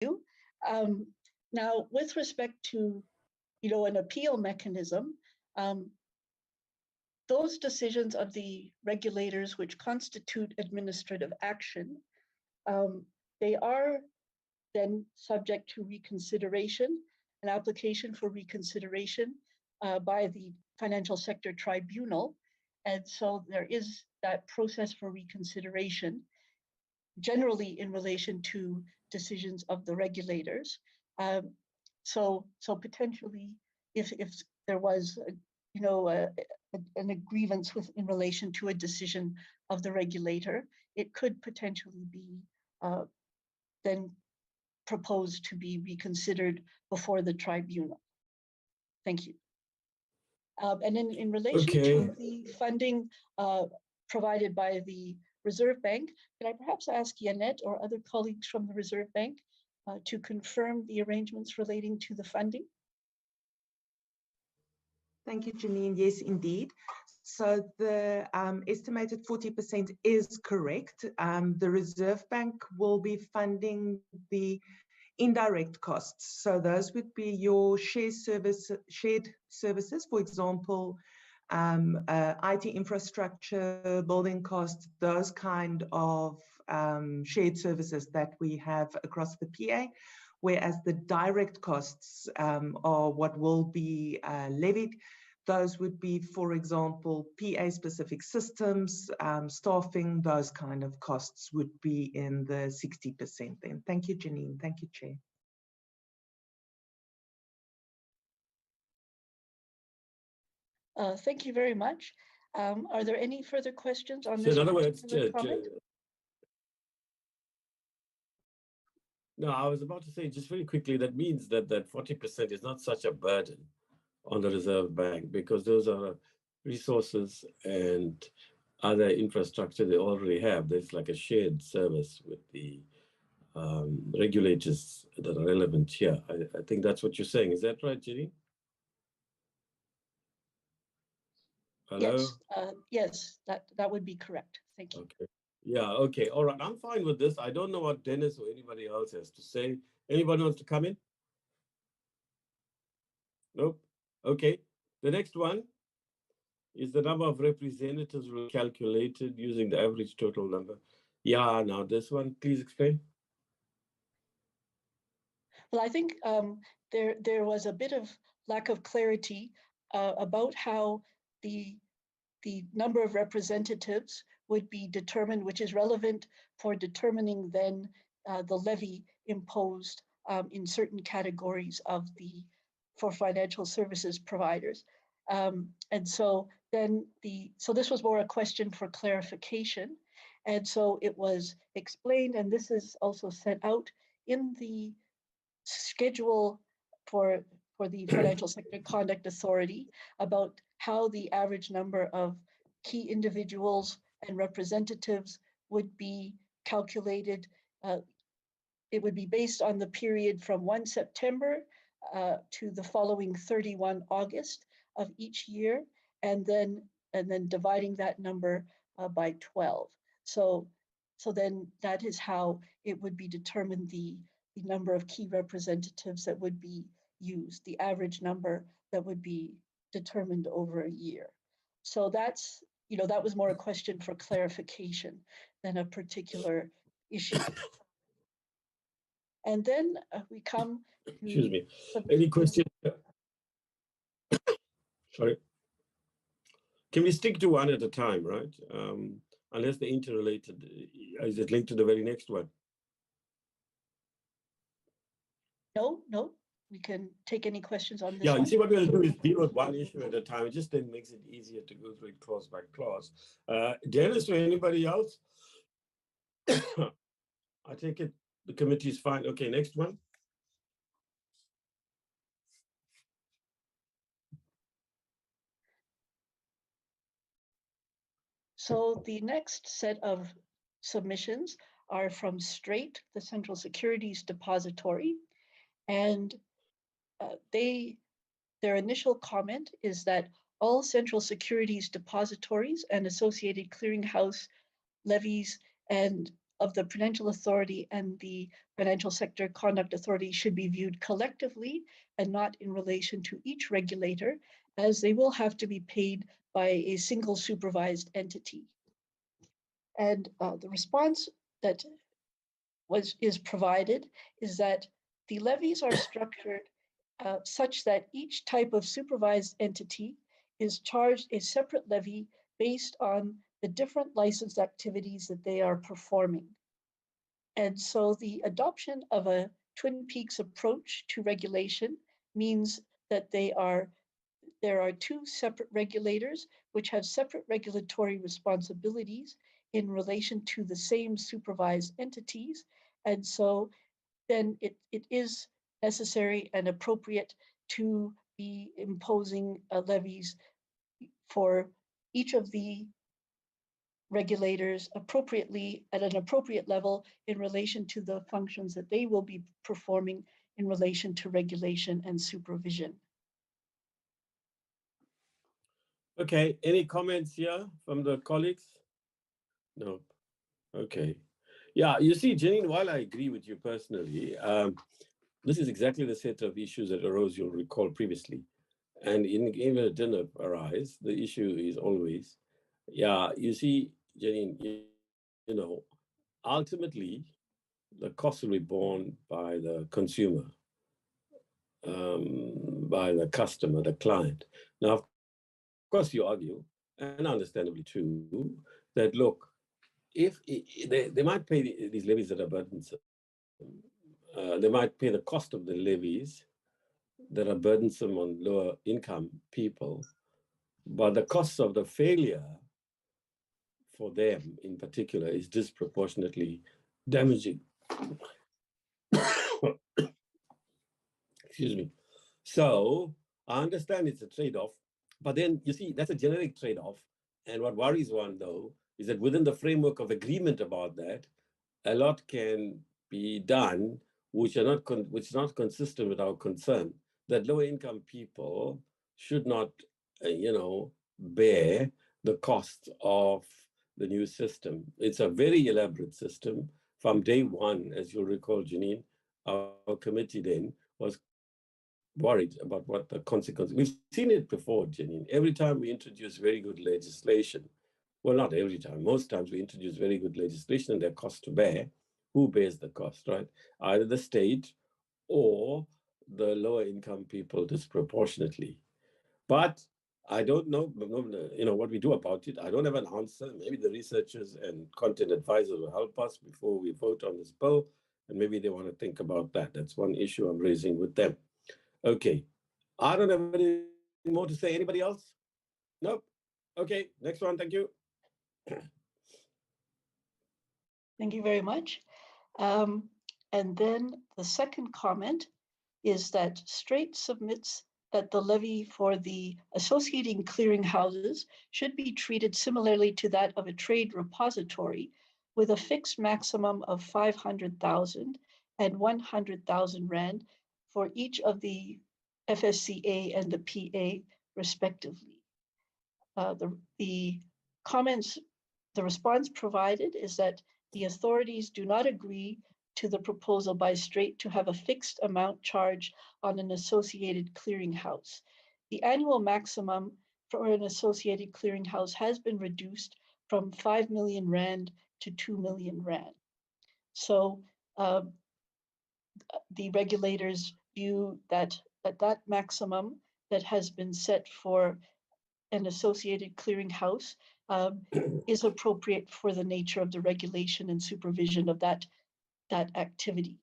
you. Now, with respect to, an appeal mechanism, those decisions of the regulators which constitute administrative action, they are then subject to reconsideration, an application for reconsideration by the Financial Sector Tribunal. And so there is that process for reconsideration, generally in relation to decisions of the regulators. So potentially, if there was, an grievance in relation to a decision of the regulator, it could potentially be then proposed to be reconsidered before the tribunal. Thank you. And in relation to the funding provided by the Reserve Bank, can I perhaps ask Yanette or other colleagues from the Reserve Bank to confirm the arrangements relating to the funding? Thank you, Janine. Yes, indeed. So the estimated 40% is correct. The Reserve Bank will be funding the indirect costs. So those would be your shared services, for example, IT infrastructure, building costs, those kind of shared services that we have across the PA, whereas the direct costs are what will be levied. Those would be, for example, PA-specific systems, staffing, those kind of costs would be in the 60% then. Thank you, Janine. Thank you, Chair. Thank you very much. Are there any further questions on this? So in other words, comment? No, I was about to say just very quickly, that means that 40% is not such a burden on the Reserve Bank, because those are resources and other infrastructure they already have. There's like a shared service with the regulators that are relevant here. I think that's what you're saying. Is that right, Jenny? Hello? Yes, that would be correct. Thank you. Okay. Yeah, okay. All right. I'm fine with this. I don't know what Dennis or anybody else has to say. Anybody wants to come in? Nope. Okay. The next one is the number of representatives calculated using the average total number. Yeah, now this one, please explain. Well, I think there was a bit of lack of clarity about how the number of representatives would be determined, which is relevant for determining then the levy imposed in certain categories for financial services providers. And so then so this was more a question for clarification. And so it was explained, and this is also set out in the schedule for the Financial Sector Conduct Authority about how the average number of key individuals and representatives would be calculated. It would be based on the period from 1 September to the following 31 August of each year, and then dividing that number by 12. So then that is how it would be determined, the number of key representatives that would be used, the average number that would be determined over a year. So that's, that was more a question for clarification than a particular issue. And then we come to... Excuse me. Any questions? Sorry. Can we stick to one at a time, right? Unless they're interrelated. Is it linked to the very next one? No, we can take any questions on this Yeah, one. you see, what we'll do is deal with one issue at a time. It just then makes it easier to go through it clause by clause. Dennis or anybody else? I take it the committee is fine. Okay, next one. So the next set of submissions are from Straight, the Central Securities Depository, and their initial comment is that all Central Securities Depositories and associated clearinghouse levies and of the Prudential Authority and the Financial Sector Conduct Authority should be viewed collectively and not in relation to each regulator, as they will have to be paid by a single supervised entity. And the response that is provided is that the levies are structured such that each type of supervised entity is charged a separate levy based on the different licensed activities that they are performing. And so the adoption of a Twin Peaks approach to regulation means that there are two separate regulators which have separate regulatory responsibilities in relation to the same supervised entities. And so then it is necessary and appropriate to be imposing levies for each of the regulators appropriately at an appropriate level in relation to the functions that they will be performing in relation to regulation and supervision. Okay, any comments here from the colleagues? No. Okay. Yeah, you see, Janine, while I agree with you personally, this is exactly the set of issues that arose, you'll recall previously. And even a dinner arise, the issue is always, yeah, you see, Janine, you know, ultimately, the cost will be borne by the consumer, by the customer, the client. Now, of course, you argue, and understandably too, that look, if they might pay these levies that are burdensome, they might pay the cost of the levies that are burdensome on lower income people, but the cost of the failure for them in particular is disproportionately damaging. Excuse me. So I understand it's a trade-off, but then you see, that's a generic trade-off. And what worries one though, is that within the framework of agreement about that, a lot can be done, which is not consistent with our concern that lower income people should not, bear the cost of the new system. It's a very elaborate system. From day one, as you'll recall, Janine, our committee then was worried about what the consequences. We've seen it before, Janine. Every time we introduce very good legislation, well, not every time, most times we introduce very good legislation and their cost to bear. Who bears the cost, right? Either the state or the lower income people disproportionately. But I don't know, what we do about it. I don't have an answer. Maybe the researchers and content advisors will help us before we vote on this bill, and maybe they want to think about that. That's one issue I'm raising with them. Okay, I don't have any more to say. Anybody else? Nope. Okay, next one. Thank you. Thank you very much. And then the second comment is that Strait submits that the levy for the associating clearinghouses should be treated similarly to that of a trade repository, with a fixed maximum of 500,000 and 100,000 Rand for each of the FSCA and the PA respectively. The response provided is that the authorities do not agree to the proposal by Strait to have a fixed amount charged on an associated clearinghouse. The annual maximum for an associated clearinghouse has been reduced from 5 million Rand to 2 million Rand. So the regulators view that maximum that has been set for an associated clearinghouse is appropriate for the nature of the regulation and supervision of that activity.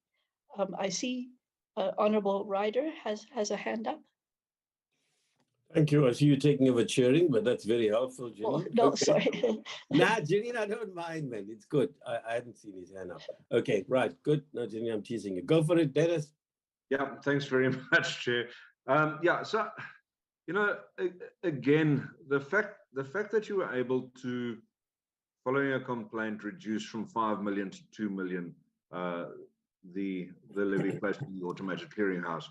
I see Honorable Ryder has a hand up. Thank you. I see you taking over chairing, but that's very helpful, Janine. Oh, no, okay. sorry. Nah, Janine, I don't mind, man. It's good. I hadn't seen his hand up. Okay, right. Good. No, Janine, I'm teasing you. Go for it, Dennis. Yeah, thanks very much, Chair. So, again, the fact that you were able to, following a complaint, reduce from 5 million to 2 million the levy placed in the automated clearinghouse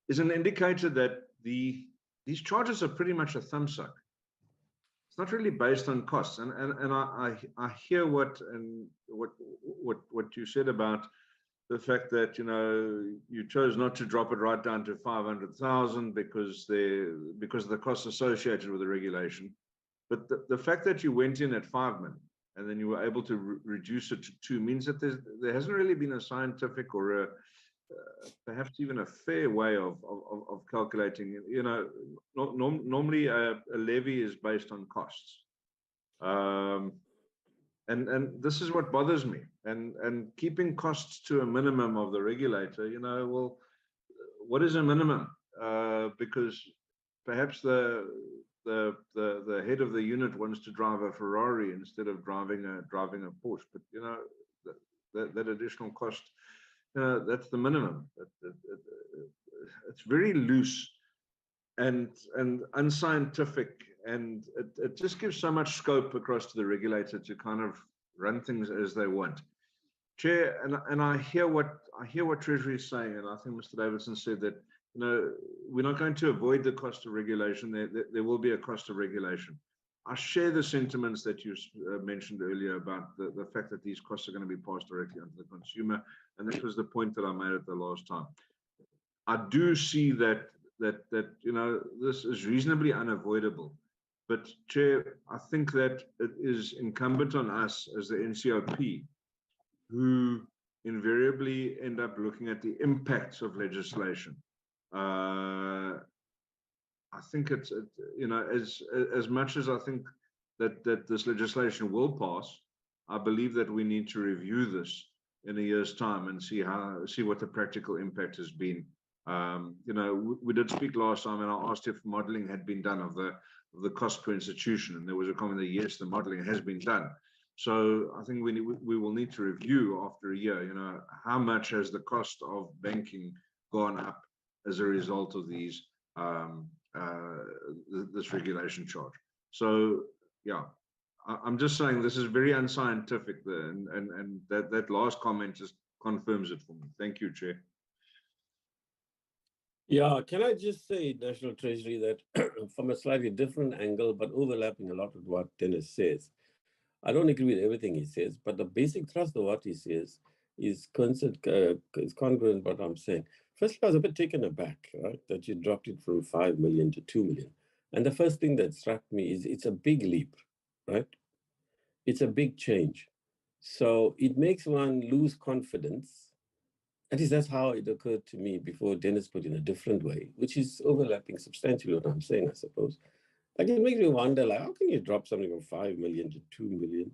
is an indicator that these charges are pretty much a thumbsuck. it's not really based on costs. And I hear what you said about the fact that, you know, you chose not to drop it right down to 500,000 because of the costs associated with the regulation. But the fact that you went in at 5 million and then you were able to reduce it to 2 means that there hasn't really been a scientific or perhaps even a fair way of calculating. You know, normally a levy is based on costs. And this is what bothers me, and keeping costs to a minimum of the regulator. You know, well, what is a minimum? Because perhaps the head of the unit wants to drive a Ferrari instead of driving a Porsche. But you know, that additional cost, that's the minimum. It's very loose and unscientific, and it just gives so much scope across to the regulator to kind of run things as they want. Chair, and I hear what Treasury is saying, and I think Mr. Davidson said that, you know, we're not going to avoid the cost of regulation. There will be a cost of regulation. I share the sentiments that you mentioned earlier about the fact that these costs are going to be passed directly onto the consumer, and that was the point that I made at the last time. I do see that you know, this is reasonably unavoidable, but Chair, I think that it is incumbent on us as the NCOP, who invariably end up looking at the impacts of legislation. I think it's, you know, as much as I think that this legislation will pass, I believe that we need to review this in a year's time and see what the practical impact has been. You know, we did speak last time, and I asked if modeling had been done of the cost per institution, and there was a comment that yes, the modeling has been done. So I think we will need to review after a year, you know, how much has the cost of banking gone up as a result of these this regulation charge. So yeah, I'm just saying this is very unscientific, and that last comment just confirms it for me. Thank you, Chair. Yeah, can I just say, National Treasury, that from a slightly different angle, but overlapping a lot with what Dennis says. I don't agree with everything he says, but the basic thrust of what he says is congruent with what I'm saying. Firstly, I was a bit taken aback, right, that you dropped it from 5 million to 2 million. And the first thing that struck me is it's a big leap, right? It's a big change. So it makes one lose confidence. At least that's how it occurred to me before Dennis put it in a different way, which is overlapping substantially what I'm saying, I suppose. Like, it makes me wonder, like, how can you drop something from 5 million to 2 million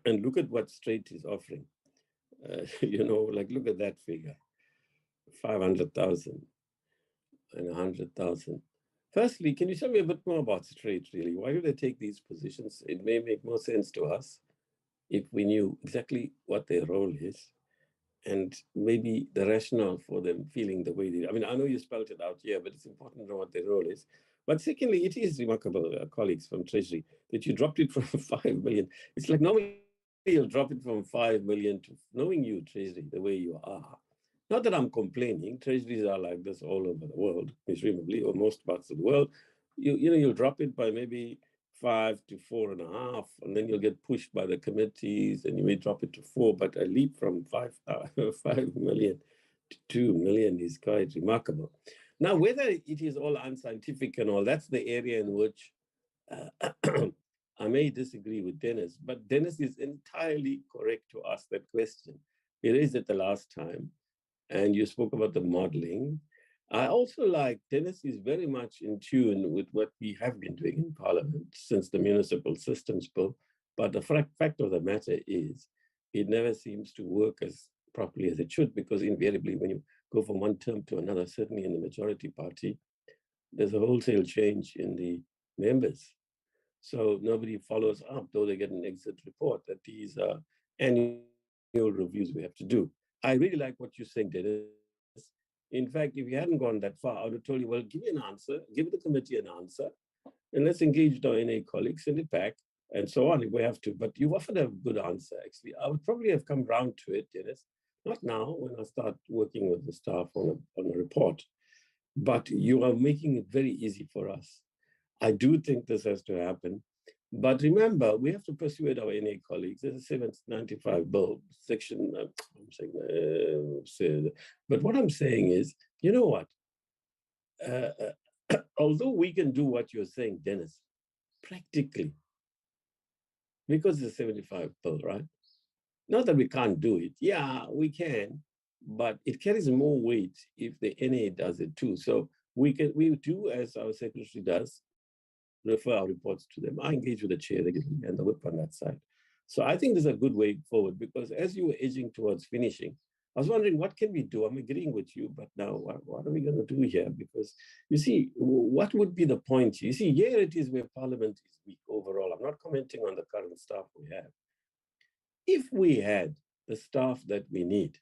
and look at what Straight is offering? You know, like, look at that figure, 500,000 and 100,000. Firstly, can you tell me a bit more about Straight, really? Why do they take these positions? It may make more sense to us if we knew exactly what their role is, and maybe the rationale for them feeling the way they. I mean, I know you spelled it out here, but it's important to know what their role is. But secondly, it is remarkable, colleagues from Treasury, that you dropped it from 5 million. It's like normally you'll drop it from 5 million to, knowing you, Treasury, the way you are. Not that I'm complaining. Treasuries are like this all over the world, presumably, or most parts of the world. You know, you'll drop it by maybe 5 to 4.5, and then you'll get pushed by the committees, and you may drop it to 4. But a leap from 5 million to 2 million is quite remarkable. Now, whether it is all unscientific and all, that's the area in which I may disagree with Dennis, but Dennis is entirely correct to ask that question. He raised it the last time, and you spoke about the modeling. I also like, Dennis is very much in tune with what we have been doing in Parliament since the Municipal Systems Bill, but the fact of the matter is, it never seems to work as properly as it should, because invariably when you go from one term to another, certainly in the majority party, there's a wholesale change in the members. So nobody follows up, though they get an exit report, that these are annual reviews we have to do. I really like what you're saying, Dennis. In fact, if you hadn't gone that far, I would have told you, well, give me an answer, give the committee an answer, and let's engage our NA colleagues, send it back, and so on if we have to. But you offered a good answer, actually. I would probably have come round to it, Dennis. Not now, when I start working with the staff on a report, but you are making it very easy for us. I do think this has to happen. But remember, we have to persuade our NA colleagues. There's a 795 bill, section, but what I'm saying is, you know what? Although we can do what you're saying, Dennis, practically, because it's a 75 bill, right? Not that we can't do it. Yeah, we can, but it carries more weight if the NA does it too. So we do, as our secretary does, refer our reports to them. I engage with the chair regularly and the whip on that side. So I think this is a good way forward, because as you were edging towards finishing, I was wondering, what can we do? I'm agreeing with you, but now what are we going to do here? Because you see, what would be the point? You see, here it is where Parliament is weak overall. I'm not commenting on the current staff we have. If we had the staff that we need,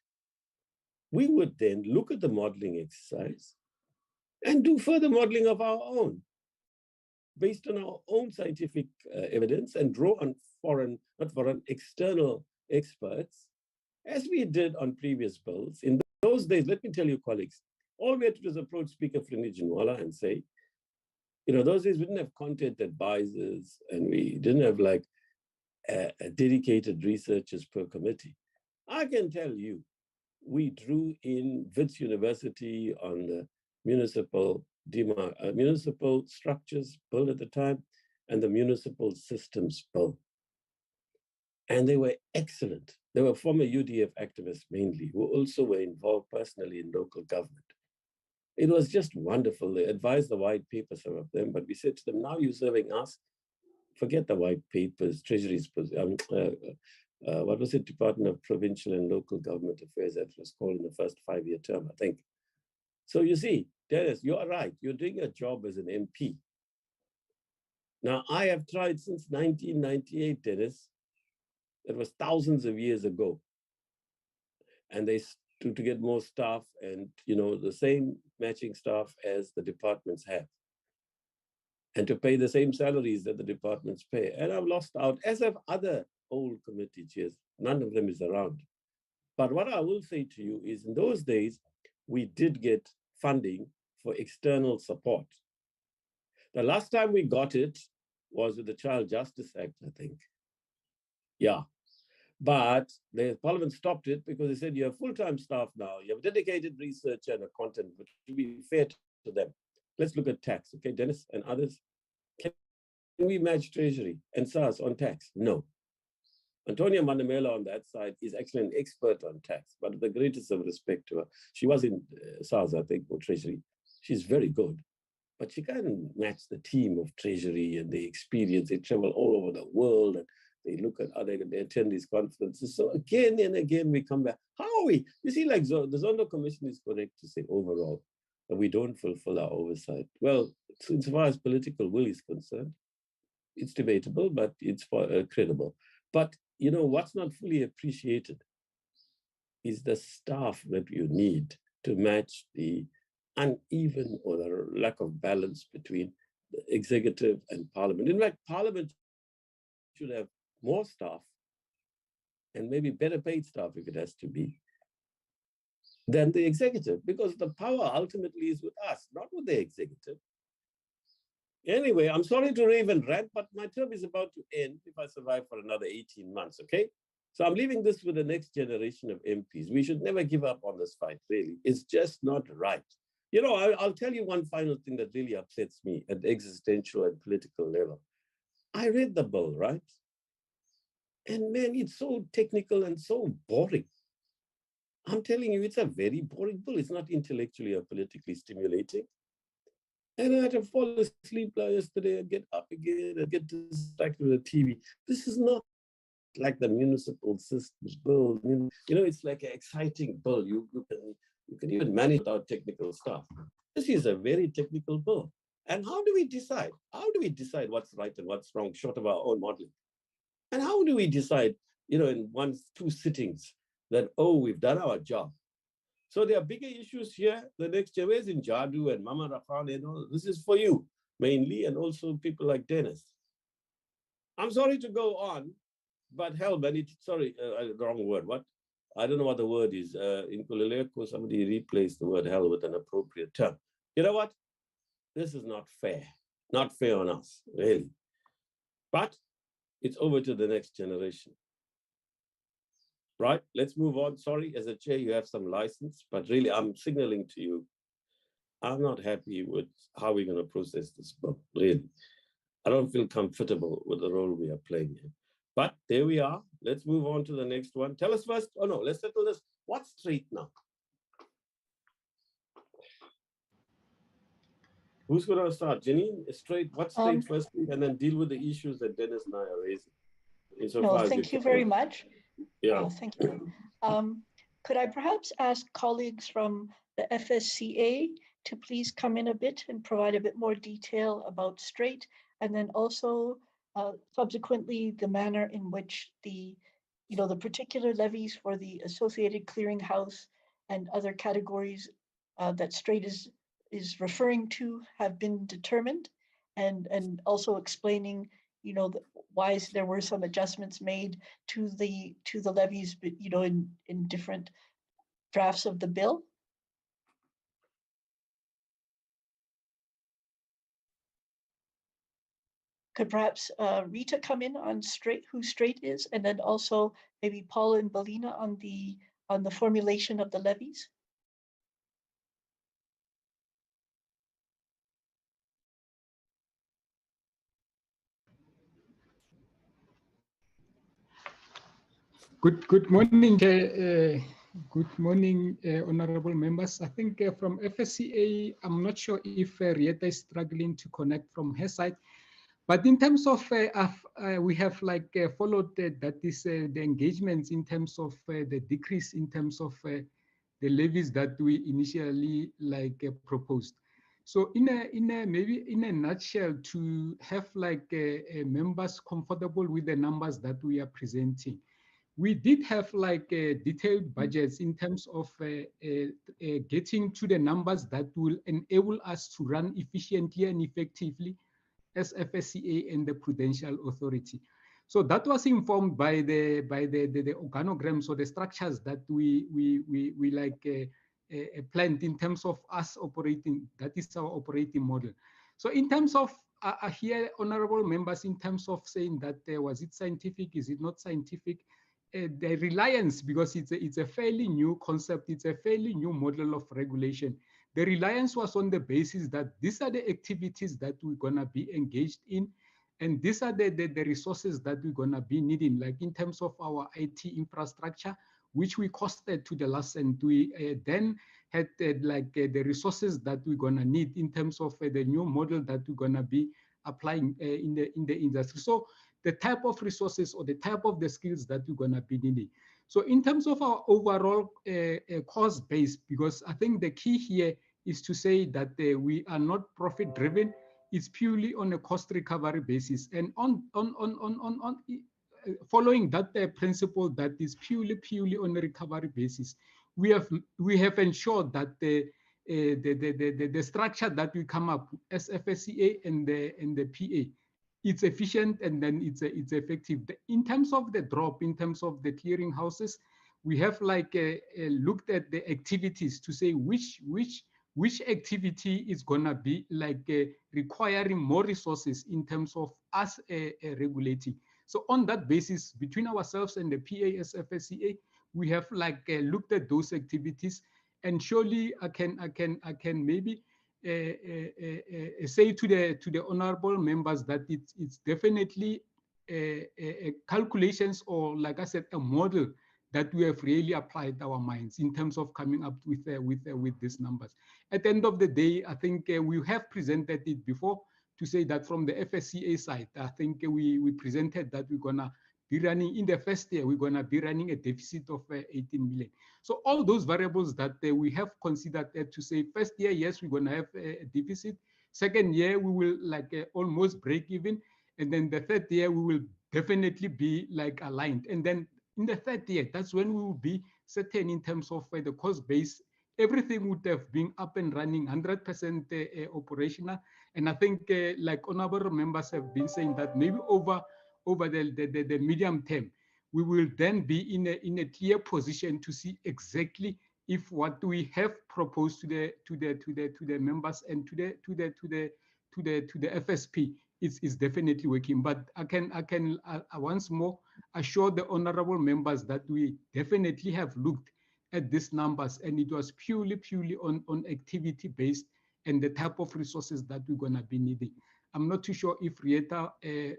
we would then look at the modeling exercise and do further modeling of our own, based on our own scientific evidence, and draw on external experts, as we did on previous bills. In those days, let me tell you, colleagues, all we had to do is approach Speaker Frinijinwala and say, those days we didn't have content advisors, and we didn't have like dedicated researchers per committee. I can tell you, we drew in Wits University on the municipal structures bill at the time, and the municipal systems bill. And they were excellent. They were former UDF activists mainly, who also were involved personally in local government. It was just wonderful. They advised the white paper, some of them, but we said to them, now you're serving us, forget the white papers, Treasury's, what was it, Department of Provincial and Local Government Affairs, that was called in the first 5-year term, I think. So you see, Dennis, you are right. You're doing a job as an MP. Now, I have tried since 1998, Dennis. That was thousands of years ago. And they to get more staff and, the same matching staff as the departments have, and to pay the same salaries that the departments pay. And I've lost out, as have other old committee chairs. None of them is around. But what I will say to you is, in those days, we did get funding for external support. The last time we got it was with the Child Justice Act, I think. Yeah. But the Parliament stopped it because they said, you have full-time staff now, you have dedicated researcher and a content, but to be fair to them, let's look at tax, okay, Dennis and others. Can we match Treasury and SARS on tax? No. Antonia Manamela on that side is actually an expert on tax, but with the greatest of respect to her, she was in SARS, I think, or Treasury. She's very good, but she can't match the team of Treasury and the experience. They travel all over the world, and they look at they attend these conferences. So again and again, we come back. How are we? You see, like the Zondo Commission is correct to say overall that we don't fulfill our oversight. Well, insofar as political will is concerned, it's debatable, but it's credible. But what's not fully appreciated is the staff that you need to match the uneven or the lack of balance between the executive and Parliament. In fact, Parliament should have more staff, and maybe better paid staff if it has to be, than the executive, because the power ultimately is with us, not with the executive. Anyway, I'm sorry to rave and rant, but my term is about to end if I survive for another 18 months, okay? So I'm leaving this with the next generation of MPs. We should never give up on this fight, really. It's just not right. I'll tell you one final thing that really upsets me at the existential and political level. I read the bill, right? And man, it's so technical and so boring. I'm telling you, it's a very boring bill. It's not intellectually or politically stimulating. And I had to fall asleep yesterday and get up again and get distracted with the TV. This is not like the municipal systems bill. It's like an exciting bill. You can even manage without technical stuff. This is a very technical bill. And how do we decide? How do we decide what's right and what's wrong, short of our own modeling? And how do we decide, in 1-2 sittings that, we've done our job? So there are bigger issues here. The next year, where's in Jadu and Mama Rafan and all? This is for you, mainly, and also people like Dennis. I'm sorry to go on, but hell, man, wrong word. What? I don't know what the word is. In Kulileko, somebody replaced the word hell with an appropriate term. You know what? This is not fair. Not fair on us, really. But it's over to the next generation. Right, let's move on. Sorry, as a chair, you have some license, but really I'm signaling to you, I'm not happy with how we're going to process this book, really. I don't feel comfortable with the role we are playing here. But there we are. Let's move on to the next one. Tell us first, oh no, let's settle this. What's straight now? Who's going to start? Janine, straight, what's straight firstly, and then deal with the issues that Dennis and I are raising. No, thank you very much. Yeah. Thank you. Could I perhaps ask colleagues from the FSCA to please come in a bit and provide a bit more detail about straight, and then also subsequently the manner in which the particular levies for the associated clearinghouse and other categories that straight is referring to have been determined, and also explaining why there were some adjustments made to the levies, in different drafts of the bill. Could perhaps Rita come in on who straight is, and then also maybe Paul and Belina on the formulation of the levies? Good morning, good morning, honorable members. I think from FSCA, I'm not sure if Rieta is struggling to connect from her side, but in terms of we have followed that is the engagements in terms of the decrease in terms of the levies that we initially proposed. So maybe in a nutshell, to have members comfortable with the numbers that we are presenting, we did have detailed budgets in terms of getting to the numbers that will enable us to run efficiently and effectively as FSCA and the Prudential Authority. So that was informed by the organograms or the structures that we planned in terms of us operating. That is our operating model. So in terms of here, honorable members, in terms of saying that was it scientific, is it not scientific? The reliance, because it's a fairly new concept, it's a fairly new model of regulation. The reliance was on the basis that these are the activities that we're gonna be engaged in, and these are the resources that we're gonna be needing, like in terms of our IT infrastructure, which we costed to the last, and we then had the resources that we're gonna need in terms of the new model that we're gonna be applying in the industry. So the type of resources or the type of the skills that we're going to be needing. So in terms of our overall cost base, because I think the key here is to say that we are not profit driven, it's purely on a cost recovery basis. And following that principle that is purely on a recovery basis, we have ensured that the structure that we come up as FSCA and the PA, it's efficient and then it's effective. In terms of the drop, in terms of the clearing houses, we have looked at the activities to say which activity is gonna be requiring more resources in terms of us regulating. So on that basis, between ourselves and the PA as FSCA, we have looked at those activities, and surely I can maybe say to the honorable members that it's definitely calculations, or like I said, a model that we have really applied our minds in terms of coming up with these numbers. At the end of the day, I think we have presented it before to say that from the FSCA side, I think we presented that we're gonna be running in the first year, we're gonna be running a deficit of 18 million. So all those variables that we have considered to say, first year, yes, we're gonna have a deficit. Second year, we will almost break even. And then the third year, we will definitely be aligned. And then in the third year, that's when we will be certain in terms of the cost base. Everything would have been up and running, 100% operational. And I think like honorable members have been saying that maybe over the medium term, we will then be in a clear position to see exactly if what we have proposed to the members and to the FSP is definitely working. But I can once more assure the honorable members that we definitely have looked at these numbers, and it was purely on activity based and the type of resources that we're going to be needing. I'm not too sure if Rieta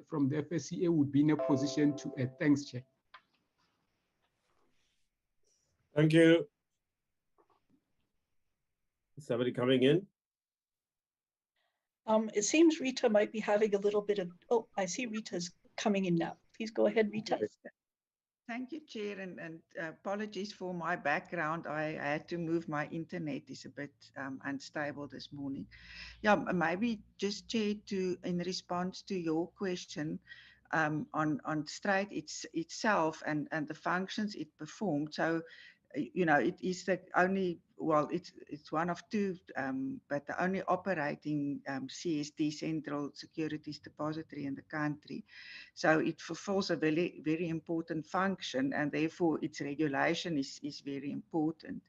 from the FSCA would be in a position to thanks, Chair. Thank you. Somebody coming in? It seems Rita might be having a little bit of, oh, I see Rita's coming in now. Please go ahead, Rita. Thank you, Chair, and apologies for my background. I had to move my internet. It's a bit unstable this morning. Yeah, maybe just, Chair, in response to your question on Straight itself and the functions it performed. So, you know, it is the only, well, it's one of two, but the only operating CSD, Central Securities Depository in the country. So it fulfills a very, very important function, and therefore its regulation is very important.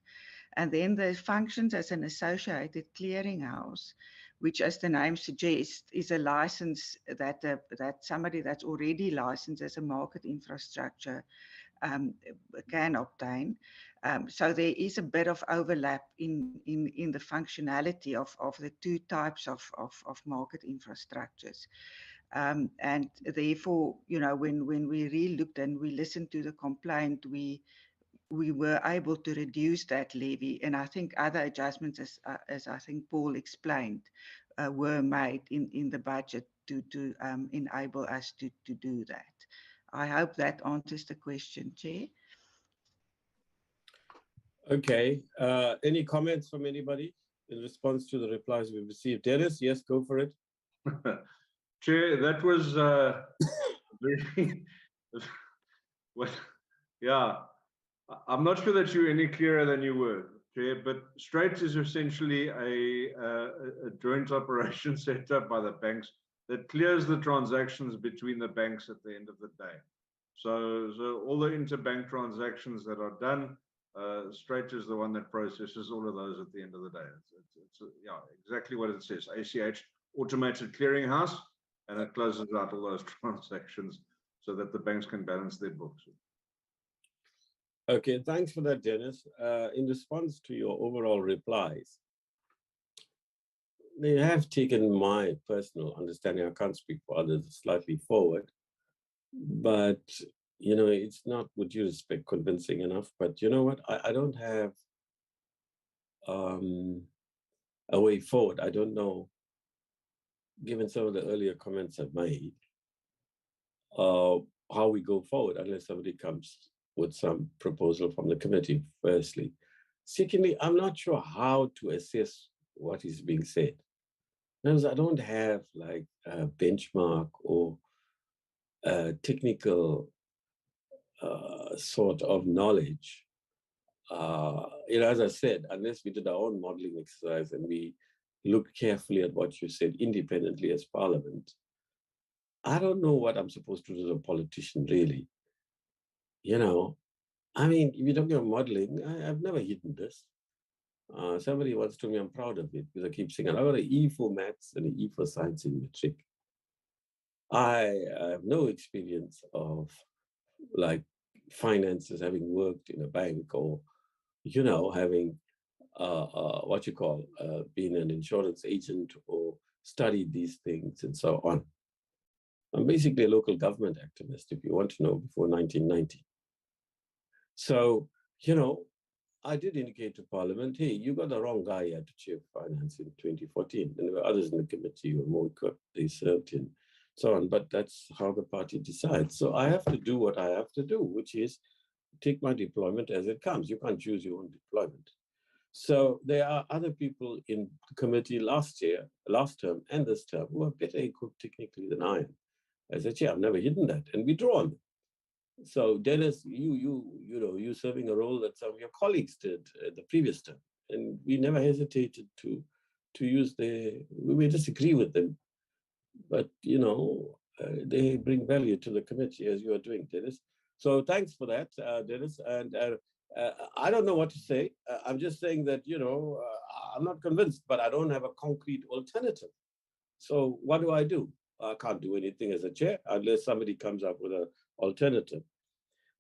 And then the functions as an associated clearinghouse, which, as the name suggests, is a license that somebody that's already licensed as a market infrastructure can obtain. So there is a bit of overlap in the functionality of the two types of market infrastructures. And therefore, you know, when we re-looked and we listened to the complaint, we were able to reduce that levy. And I think other adjustments, as I think Paul explained, were made in the budget to enable us to do that. I hope that answers the question, Chair. Okay. Any comments from anybody in response to the replies we've received? Dennis, yes, go for it. Chair, that was very, well, yeah. I'm not sure that you're any clearer than you were, Chair, but Straight is essentially a joint operation set up by the banks that clears the transactions between the banks at the end of the day. So all the interbank transactions that are done, Straight is the one that processes all of those at the end of the day. It's yeah, exactly what it says. ACH, automated clearinghouse, and it closes out all those transactions so that the banks can balance their books. Okay, thanks for that, Dennis. In response to your overall replies, they have taken my personal understanding, I can't speak for others, slightly forward, but, you know, it's not, with due respect, convincing enough. But you know what? I don't have a way forward. I don't know, given some of the earlier comments I've made, how we go forward unless somebody comes with some proposal from the committee, firstly. Secondly, I'm not sure how to assess what is being said. Because I don't have like a benchmark or a technical sort of knowledge. You know, as I said, unless we did our own modeling exercise and we looked carefully at what you said independently as Parliament, I don't know what I'm supposed to do as a politician, really. You know, I mean, if you're talking about modeling, I've never hidden this. Somebody once told me I'm proud of it because I keep saying, I've got an E for maths and an E for science in matric. I have no experience of like finances, having worked in a bank or, you know, having what you call being an insurance agent or studied these things and so on. I'm basically a local government activist, if you want to know, before 1990. So, you know, I did indicate to Parliament, hey, you got the wrong guy here to chair finance in 2014. And there were others in the committee who were more equipped, they served in, so on. But that's how the party decides. So I have to do what I have to do, which is take my deployment as it comes. You can't choose your own deployment. So there are other people in the committee last term and this term, who are better equipped technically than I am. As a chair, I've never hidden that, and we draw on them. So Dennis, you serving a role that some of your colleagues did at the previous term, and we never hesitated to use we may disagree with them, but you know, they bring value to the committee as you are doing, Dennis. So thanks for that, Dennis. And I don't know what to say. I'm just saying that, you know, I'm not convinced, but I don't have a concrete alternative. So what do? I can't do anything as a chair unless somebody comes up with an alternative.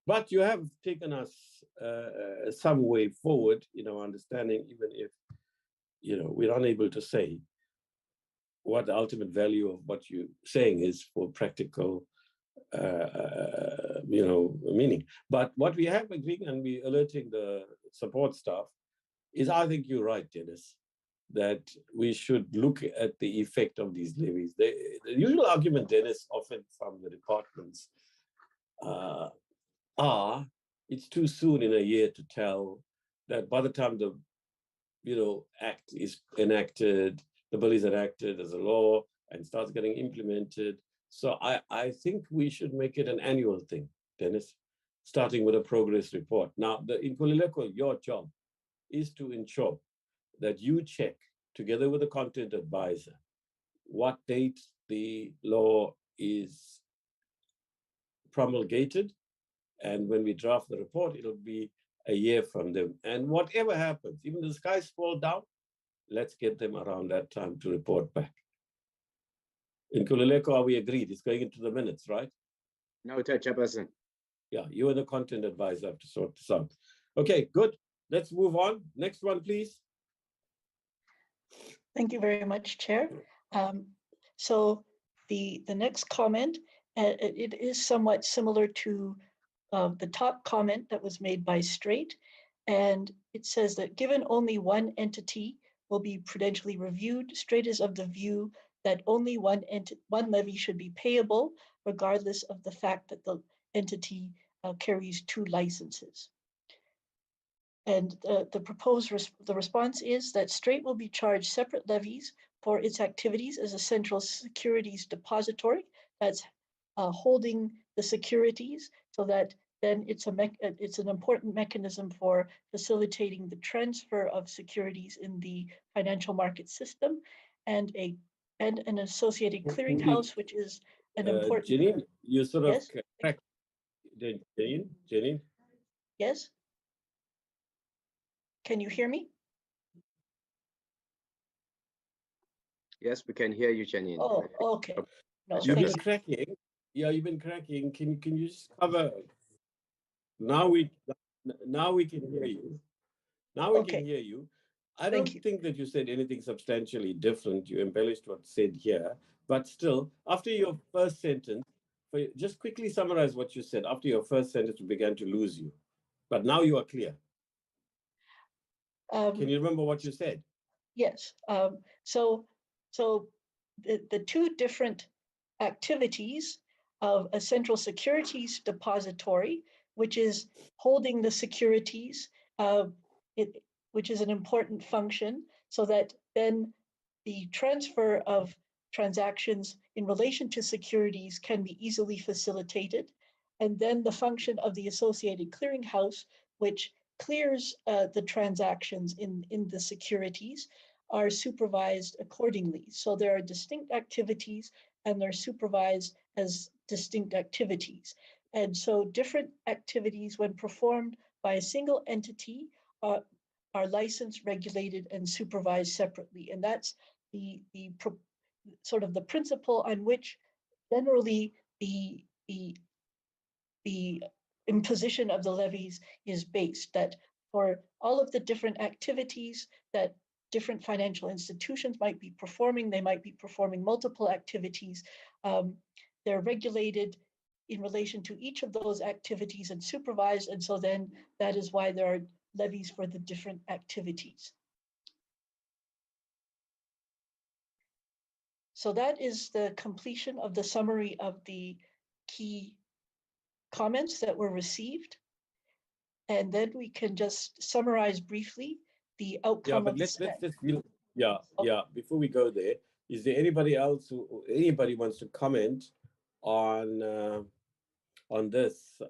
But you have taken us some way forward in our understanding, even if we're unable to say what the ultimate value of what you're saying is for practical meaning. But what we have agreed, and we're alerting the support staff, is I think you're right, Dennis, that we should look at the effect of these levies. The usual argument, Dennis, often from the departments it's too soon in a year to tell that by the time the act is enacted, the bill is enacted as a law and starts getting implemented. So I think we should make it an annual thing, Dennis, starting with a progress report. Now, in Nkululeko, your job is to ensure that you check together with the content advisor what date the law is promulgated. And when we draft the report, it'll be a year from them. And whatever happens, even the skies fall down, let's get them around that time to report back. In Nkululeko, are we agreed? It's going into the minutes, right? Noted, Chairperson. Yeah, you and the content advisor have to sort this out. Okay, good. Let's move on. Next one, please. Thank you very much, Chair. So the next comment, it is somewhat similar to the top comment that was made by Straight. And it says that given only one entity will be prudentially reviewed, Straight is of the view that only one levy should be payable, regardless of the fact that the entity carries two licenses. And the response is that Straight will be charged separate levies for its activities as a central securities depository that's holding the securities, so that then it's an important mechanism for facilitating the transfer of securities in the financial market system, and an associated clearinghouse, which is an important. Janine, you sort of Yes? correct. Janine? Yes? Can you hear me? Yes, we can hear you, Janine. Oh, okay. No, You've thank been you. cracking. Yeah, you've been cracking. Can you just cover? Now we can hear you. Now we Okay. can hear you. I Thank don't you. think that you said anything substantially different. You embellished what's said here, but still, after your first sentence, just quickly summarize what you said. After your first sentence, we began to lose you, but now you are clear. Can you remember what you said? Yes. So the two different activities of a central securities depository, which is holding the securities, which is an important function, so that then the transfer of transactions in relation to securities can be easily facilitated. And then the function of the associated clearinghouse, which clears the transactions in the securities, are supervised accordingly. So there are distinct activities, and they're supervised as distinct activities. And so different activities, when performed by a single entity, are licensed, regulated, and supervised separately. And that's the sort of the principle on which generally the imposition of the levies is based, that for all of the different activities that different financial institutions might be performing, they might be performing multiple activities. They're regulated in relation to each of those activities and supervised. And so then that is why there are levies for the different activities. So that is the completion of the summary of the key comments that were received. And then we can just summarize briefly the outcome. Yeah, but let's before we go there, is there anybody else anybody wants to comment on this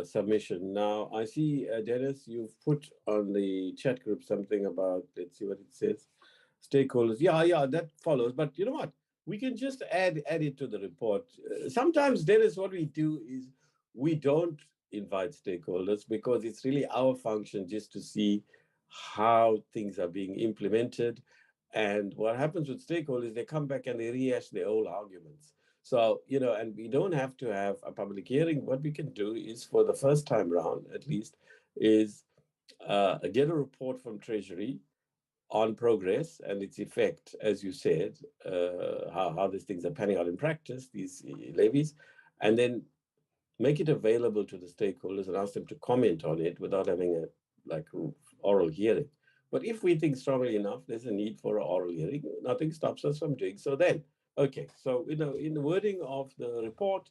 submission? Now I see, Dennis, you've put on the chat group something about, let's see what it says, stakeholders. Yeah, that follows. But you know what? We can just add it to the report. Sometimes, Dennis, what we do is we don't invite stakeholders because it's really our function just to see how things are being implemented. And what happens with stakeholders, they come back and they rehash their old arguments. So, and we don't have to have a public hearing. What we can do is, for the first time round, at least, is get a report from Treasury on progress and its effect, as you said, how these things are panning out in practice, these levies, and then make it available to the stakeholders and ask them to comment on it without having a oral hearing. But if we think strongly enough, there's a need for an oral hearing, nothing stops us from doing so then. Okay, so in the wording of the report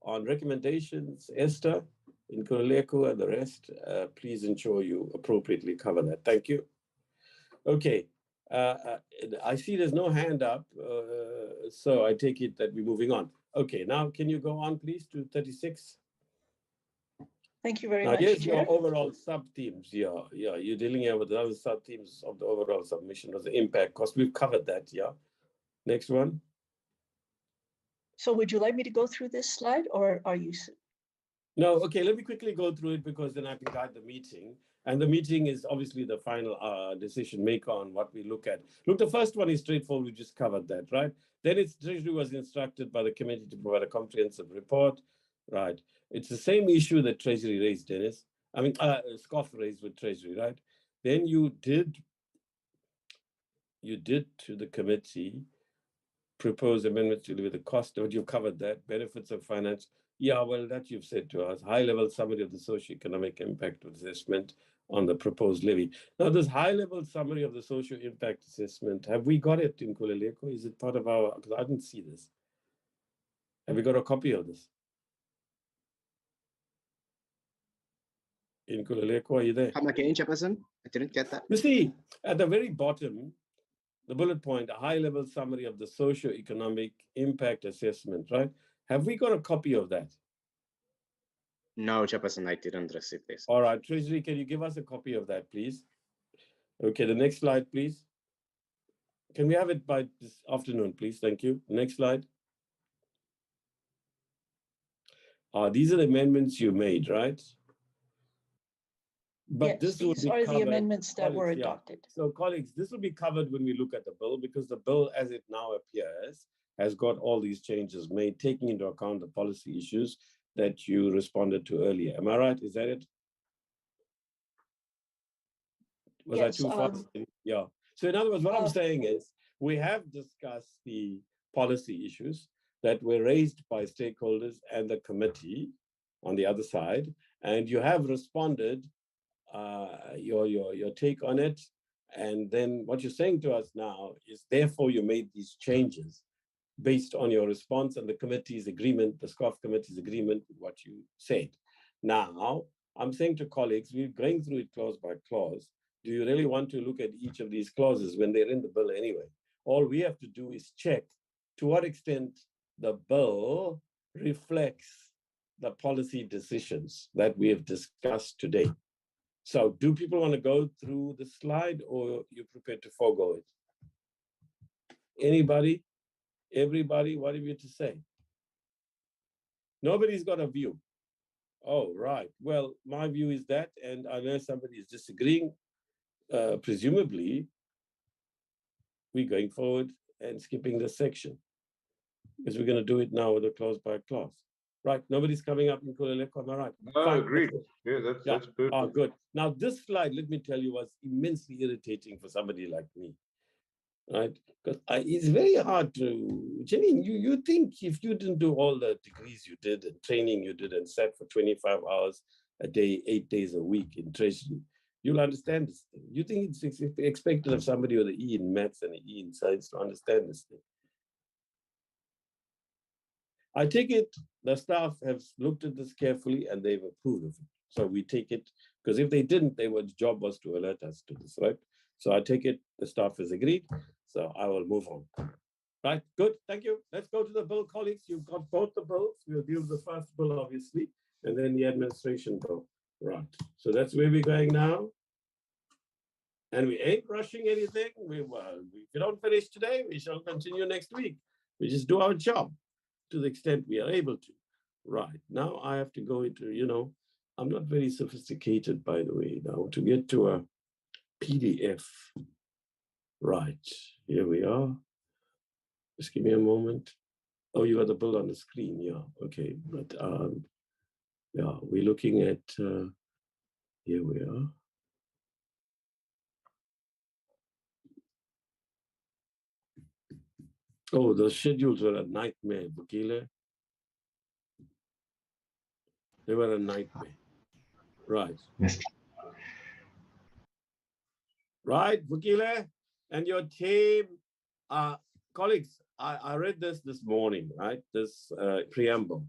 on recommendations, Esther, Nkululeko and the rest, please ensure you appropriately cover that. Thank you. Okay, I see there's no hand up, so I take it that we're moving on. Okay, now can you go on, please, to 36? Thank you very Now, much, here's Chair. your overall sub-themes. Yeah, you're dealing here with the other sub-themes of the overall submission of the impact cost. We've covered that, yeah. Next one. So would you like me to go through this slide, or are you? No, okay, let me quickly go through it because then I can guide the meeting. And the meeting is obviously the final decision maker on what we look at. Look, the first one is straightforward. We just covered that, right? Then Treasury was instructed by the committee to provide a comprehensive report, right? It's the same issue that Treasury raised, Dennis. I mean, SCOF raised with Treasury, right? Then you did to the committee propose amendments to with the cost, but you've covered that, benefits of finance. Yeah, well, that you've said to us, high-level summary of the socio-economic impact assessment on the proposed levy. Now, this high-level summary of the socio-impact assessment, have we got it in Nkululeko? Is it part of our, because I didn't see this. Have we got a copy of this? In Nkululeko, are you there? Come again, Chairperson? I didn't get that. You see, at the very bottom, the bullet point, a high-level summary of the socio-economic impact assessment, right? Have we got a copy of that? No, Chairperson, I didn't receive this. All right, Treasury, can you give us a copy of that, please? Okay, the next slide, please. Can we have it by this afternoon, please? Thank you. Next slide. These are the amendments you made, right? But Yes, this will these be are covered, the amendments that were colleagues, yeah. adopted. So, colleagues, this will be covered when we look at the bill, because the bill, as it now appears, has got all these changes made, taking into account the policy issues that you responded to earlier. Am I right? Is that it? Was I too fast? Yeah. So in other words, what I'm saying is we have discussed the policy issues that were raised by stakeholders and the committee on the other side, and you have responded your take on it. And then what you're saying to us now is, therefore, you made these changes based on your response and the committee's agreement, the SCOF committee's agreement with what you said. Now, I'm saying to colleagues, we're going through it clause by clause. Do you really want to look at each of these clauses when they're in the bill anyway? All we have to do is check to what extent the bill reflects the policy decisions that we have discussed today. So do people want to go through the slide, or you're prepared to forego it? Anybody? Everybody? What have you to say? Nobody's got a view. Oh, right. Well, my view is that, and unless somebody is disagreeing, presumably, we're going forward and skipping this section, because we're going to do it now with a clause by clause. Right, nobody's coming up in Nkululeko, am I right? No, Fine. agreed. Yeah, that's perfect. Good. Now, this slide, let me tell you, was immensely irritating for somebody like me, right? Because it's very hard to, Janine, you think if you didn't do all the degrees you did and training you did and sat for 25 hours a day, 8 days a week in Treasury, you'll understand this thing. You think it's expected of somebody with an E in maths and an E in science to understand this thing? I take it the staff have looked at this carefully and they've approved of it. So we take it, because if they didn't, their job was to alert us to this, right? So I take it the staff has agreed. So I will move on. Right, good, thank you. Let's go to the bill, colleagues. You've got both the bills. We'll deal with the first bill, obviously, and then the administration bill. Right, so that's where we're going now. And we ain't rushing anything. If we don't finish today, we shall continue next week. We just do our job to the extent we are able to. Right, now I have to go into, I'm not very sophisticated, by the way, now to get to a PDF. Right, here we are. Just give me a moment. Oh, you got the bill on the screen, yeah, okay. But yeah, we're looking at, here we are. Oh, the schedules were a nightmare, Bukile. They were a nightmare. Right. Yes. Right, Bukile and your team, colleagues, I read this morning, right? This preamble.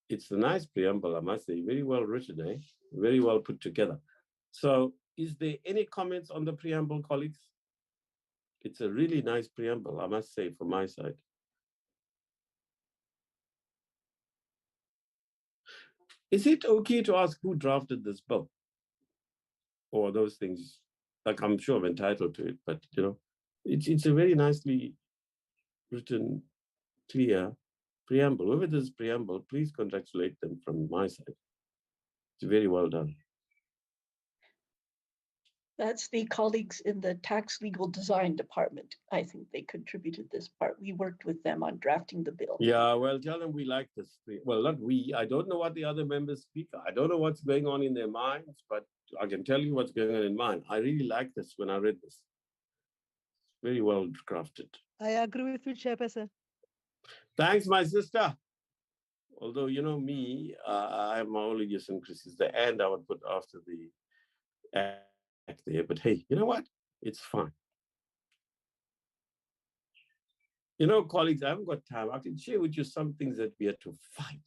It's a nice preamble, I must say, very well written, eh? Very well put together. So is there any comments on the preamble, colleagues? It's a really nice preamble, I must say, from my side. Is it okay to ask who drafted this bill? Or those things, like I'm sure I'm entitled to it, but you know, it's a very nicely written, clear preamble. Whoever this preamble, please congratulate them from my side. It's very well done. That's the colleagues in the tax legal design department. I think they contributed this part. We worked with them on drafting the bill. Yeah, well, tell them we like this. Well, not we. I don't know what the other members speak. I don't know what's going on in their minds, but I can tell you what's going on in mine. I really like this when I read this. Very well crafted. I agree with you, Chairperson. Thanks, my sister. Although, you know me, I have my own idiosyncrasies. The and I would put after the act there. But hey, you know what? It's fine. You know, colleagues, I haven't got time. I can share with you some things that we had to fight.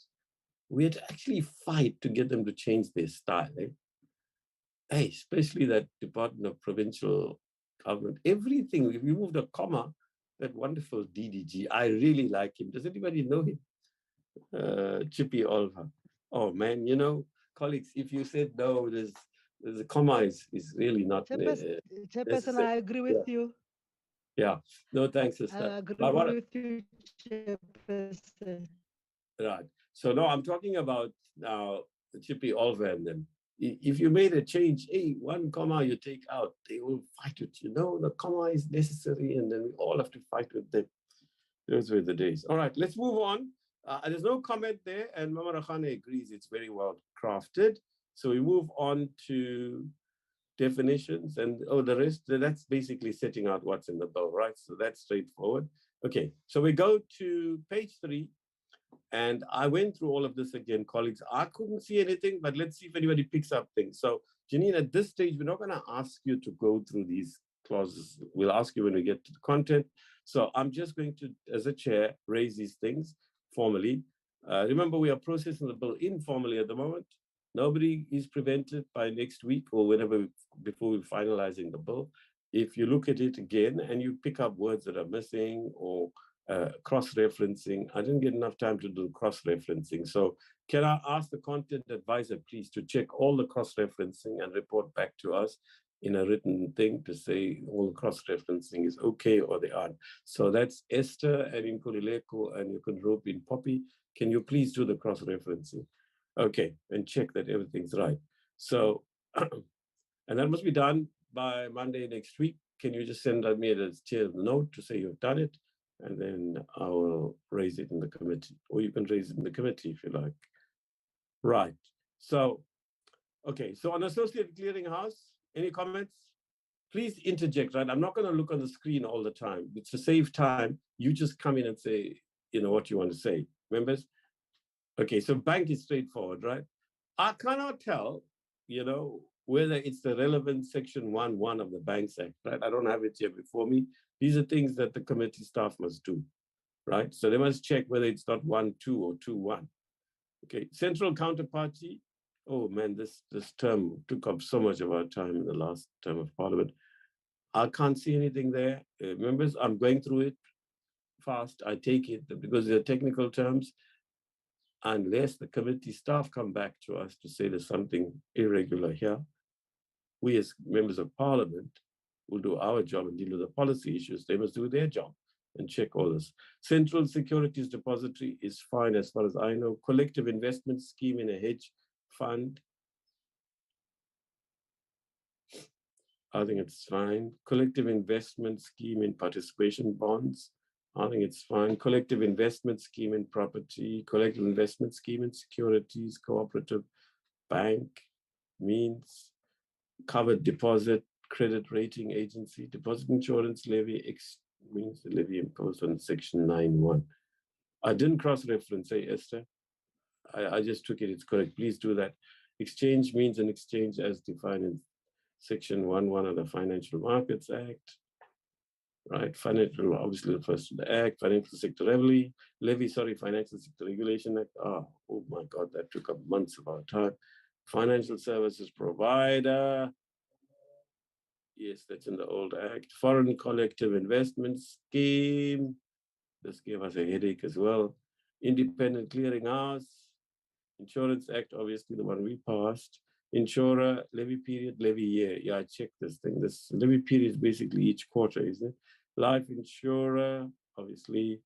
We had to actually fight to get them to change their style. Eh? Hey, especially that Department of Provincial Government. Everything, if you moved a comma, that wonderful DDG, I really like him. Does anybody know him? Chippy Olva. Oh man, you know, colleagues, if you said no, there's a comma is really not Chairperson, I agree with you. Yeah, no thanks, sister. I agree with you, Chairperson. Right. So no, I'm talking about now the Chippy Olva and them. If you made a change, hey, one comma you take out, they will fight with you. No, the comma is necessary, and then we all have to fight with them. Those were the days. All right, let's move on. There's no comment there, and Mama Rakhane agrees it's very well crafted. So we move on to definitions and the rest, that's basically setting out what's in the bill, right? So that's straightforward. Okay, so we go to page 3, and I went through all of this again, colleagues. I couldn't see anything, but let's see if anybody picks up things. So Janine, at this stage, we're not gonna ask you to go through these clauses. We'll ask you when we get to the content. So I'm just going to, as a chair, raise these things formally. Remember, we are processing the bill informally at the moment. Nobody is prevented by next week or whenever, before we're finalizing the bill. If you look at it again and you pick up words that are missing or cross-referencing, I didn't get enough time to do cross-referencing. So can I ask the content advisor, please, to check all the cross-referencing and report back to us in a written thing to say all the cross-referencing is okay or they aren't. So that's Esther and Nkululeko, and you can rope in Poppy. Can you please do the cross-referencing? Okay, and check that everything's right. So, and that must be done by Monday next week. Can you just send me as chair a note to say you've done it? And then I will raise it in the committee, or you can raise it in the committee if you like. Right, so, okay, so on Associated Clearinghouse, any comments? Please interject, right? I'm not gonna look on the screen all the time. It's to save time. You just come in and say, you know, what you want to say, members? Okay, so bank is straightforward, right? I cannot tell, you know, whether it's the relevant section 1.1 of the Banks Act, right? I don't have it here before me. These are things that the committee staff must do, right? So they must check whether it's not 1.2 or 2.1. Okay, central counterparty. Oh man, this term took up so much of our time in the last term of Parliament. I can't see anything there. Members, I'm going through it fast. I take it because they're technical terms. Unless the committee staff come back to us to say there's something irregular here, we as members of Parliament will do our job and deal with the policy issues. They must do their job and check all this. Central Securities Depository is fine as far as I know. Collective investment scheme in a hedge fund. I think it's fine. Collective investment scheme in participation bonds. I think it's fine. Collective investment scheme in property, collective investment scheme in securities, cooperative bank means covered deposit, credit rating agency, deposit insurance levy means the levy imposed on section 9(1). I didn't cross-reference, hey, Esther. I just took it, it's correct. Please do that. Exchange means an exchange as defined in section 1(1) of the Financial Markets Act. Right, financial obviously refers to the Act, Financial Sector Levy, Financial Sector Regulation Act. Oh my God, that took up months of our time. Financial Services Provider. Yes, that's in the old Act. Foreign Collective Investment Scheme. This gave us a headache as well. Independent Clearinghouse. Insurance Act, obviously the one we passed. Insurer, levy period, levy year. Yeah, I checked this thing. This levy period is basically each quarter, isn't it? Life insurer, obviously.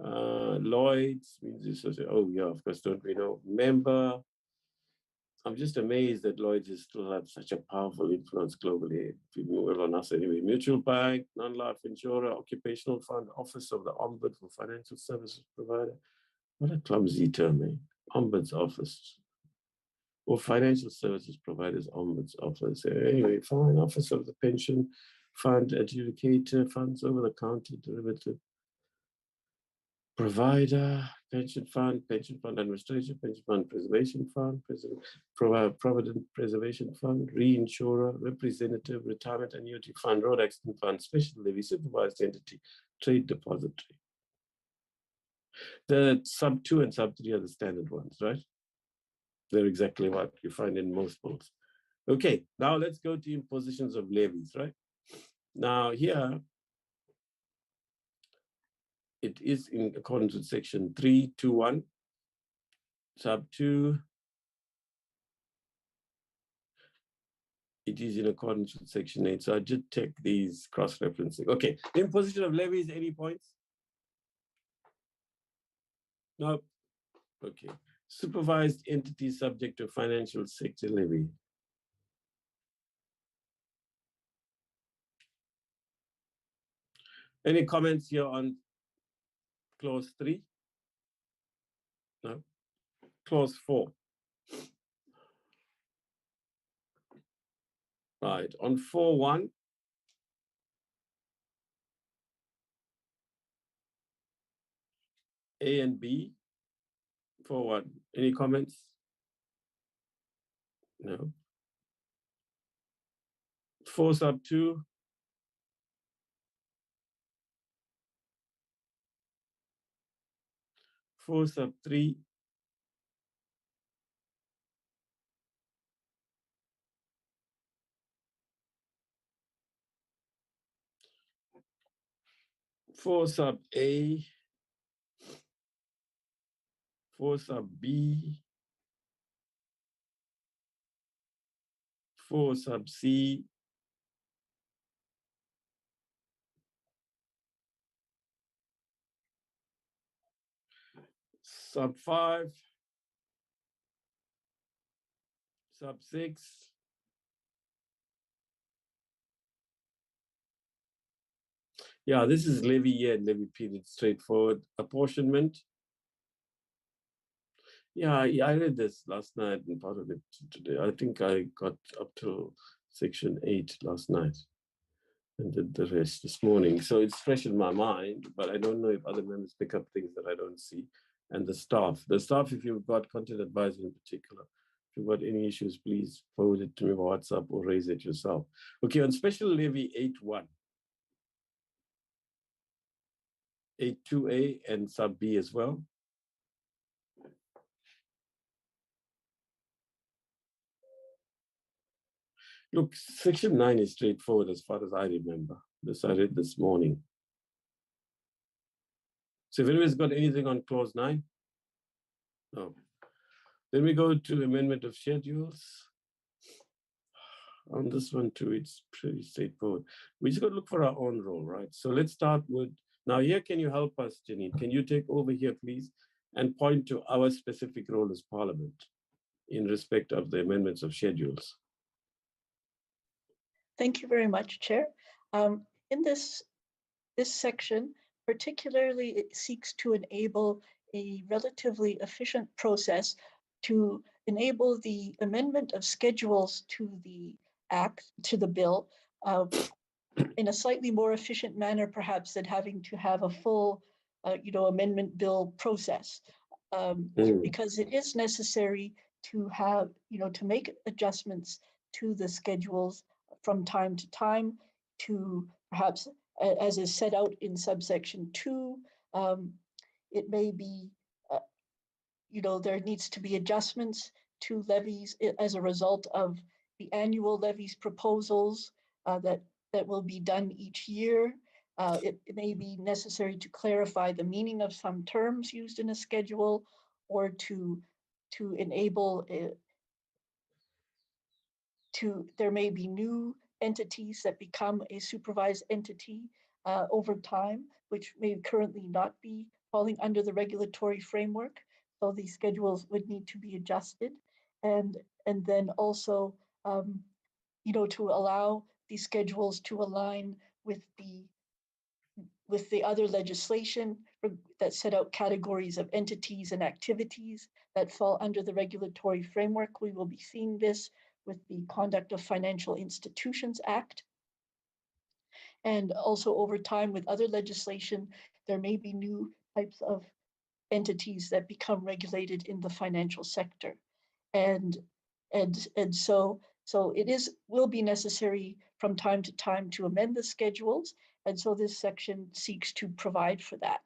Lloyd's means this. Oh yeah, of course, don't we know? Member. I'm just amazed that Lloyd's still have such a powerful influence globally. Well, on us anyway. Mutual bank, non-life insurer, occupational fund, office of the Ombudsman for financial services provider. What a clumsy term, eh? Ombuds office. Or financial services providers, Ombuds office. Anyway, fine, office of the pension fund adjudicator, funds over the counter derivative provider, pension fund administration, pension fund preservation fund, provident preservation fund, reinsurer, representative, retirement annuity fund, road accident fund, special levy, supervised entity, trade depository. The sub 2 and sub 3 are the standard ones, right? They're exactly what you find in most books. Okay, now let's go to impositions of levies, right? Now here, it is in accordance with section 321, sub 2. It is in accordance with section 8. So I did take these cross-referencing. Okay, imposition of levies, any points? No. Okay. Supervised entities subject to financial sector levy. Any comments here on clause 3? No. Clause 4. Right. On 4.1. A and B. 4.1. Any comments? No. 4 sub 2. 4 sub 3. 4 sub A. 4 sub B. 4 sub C. Sub 5. Sub 6. Yeah, this is levy year and levy period, straightforward. Apportionment. Yeah, I read this last night and part of it today. I think I got up to section 8 last night and did the rest this morning. So it's fresh in my mind, but I don't know if other members pick up things that I don't see. And the staff, if you've got content advisor in particular, if you've got any issues, please forward it to me by WhatsApp or raise it yourself. Okay, on special levy 8.1. 8.2A and sub B as well. Look, section 9 is straightforward as far as I remember. This I read this morning. So if anybody's got anything on clause 9? No. Then we go to amendment of schedules. On this one too, it's pretty straightforward. We just got to look for our own role, right? So let's start with, now here, can you help us, Janine? Can you take over here, please, and point to our specific role as Parliament in respect of the amendments of schedules? Thank you very much, Chair. In this section, particularly, it seeks to enable a relatively efficient process to enable the amendment of schedules to the bill, in a slightly more efficient manner, perhaps, than having to have a full, amendment bill process, because it is necessary to have, to make adjustments to the schedules from time to time, to perhaps, as is set out in subsection 2, it may be, there needs to be adjustments to levies as a result of the annual levies proposals that will be done each year. It may be necessary to clarify the meaning of some terms used in a schedule, or to enable there may be new entities that become a supervised entity over time, which may currently not be falling under the regulatory framework. So these schedules would need to be adjusted, and then also, to allow these schedules to align with the other legislation that set out categories of entities and activities that fall under the regulatory framework. We will be seeing this with the Conduct of Financial Institutions Act. And also over time with other legislation, there may be new types of entities that become regulated in the financial sector. And so it will be necessary from time to time to amend the schedules. And so this section seeks to provide for that.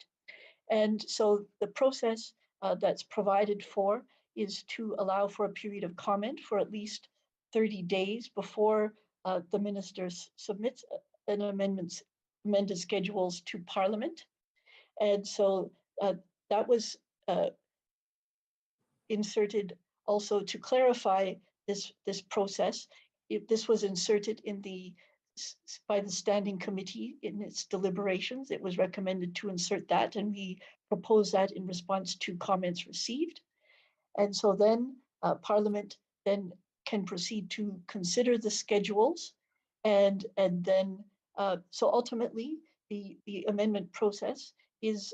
And so the process that's provided for is to allow for a period of comment for at least 30 days before the minister submits an amended schedules to Parliament. And so that was inserted also to clarify this process. This was inserted by the Standing Committee in its deliberations. It was recommended to insert that, and we proposed that in response to comments received. And so then Parliament then can proceed to consider the schedules, and then so ultimately the amendment process is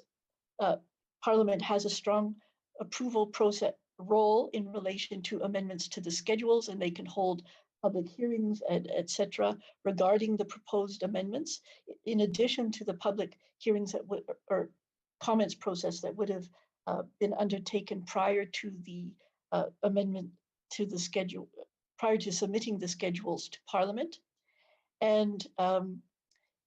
Parliament has a strong approval process role in relation to amendments to the schedules, and they can hold public hearings, etc., regarding the proposed amendments, in addition to the public hearings that would, or comments process that would have been undertaken prior to the amendment to the schedule, prior to submitting the schedules to Parliament. And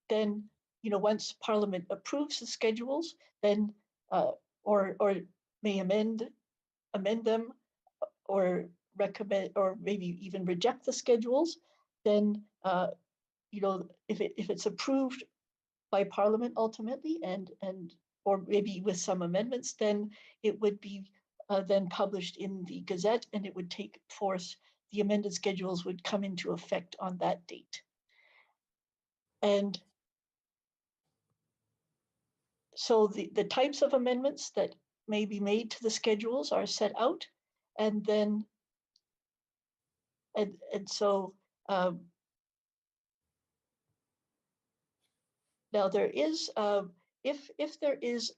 then, once Parliament approves the schedules, then or may amend them, or recommend, or maybe even reject the schedules, then if it's approved by Parliament ultimately, and or maybe with some amendments, then it would be then published in the Gazette, and it would take force. The amended schedules would come into effect on that date. And so the types of amendments that may be made to the schedules are set out, and then and so now there is if there is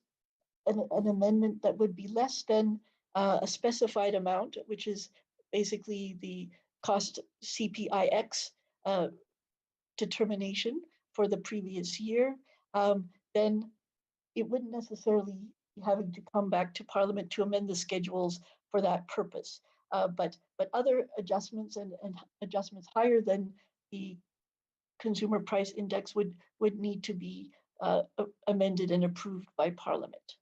an amendment that would be less than a specified amount, which is basically the cost CPIX determination for the previous year, then it wouldn't necessarily be having to come back to Parliament to amend the schedules for that purpose. But other adjustments and adjustments higher than the consumer price index would need to be amended and approved by Parliament.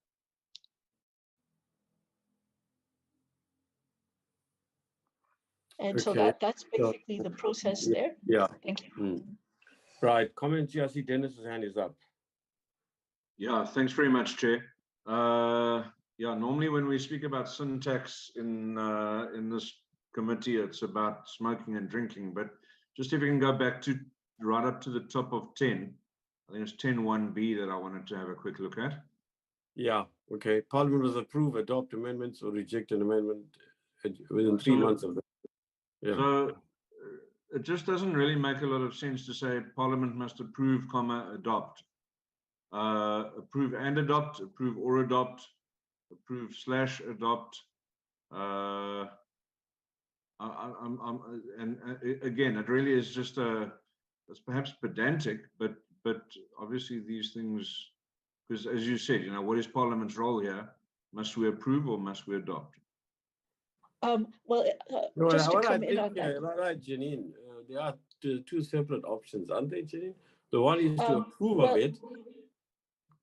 And so that's basically the process there. Yeah. Thank you. Right. Comment. I see Dennis's hand is up. Yeah, thanks very much, Chair. Yeah, normally when we speak about sin tax in this committee, it's about smoking and drinking. But just if you can go back to right up to the top of 10, I think it's 10.1b that I wanted to have a quick look at. Yeah. Okay. Parliament will approve, adopt amendments, or reject an amendment within 3 months of that. Yeah. So it just doesn't really make a lot of sense to say Parliament must approve, comma, adopt. Approve and adopt, approve or adopt, approve slash adopt. And again, it really is just it's perhaps pedantic, but obviously these things, because as you said, what is Parliament's role here? Must we approve or must we adopt? Well, just to come in on that. Right, Janine, there are two separate options, aren't they, Janine? The one is to approve well, of it.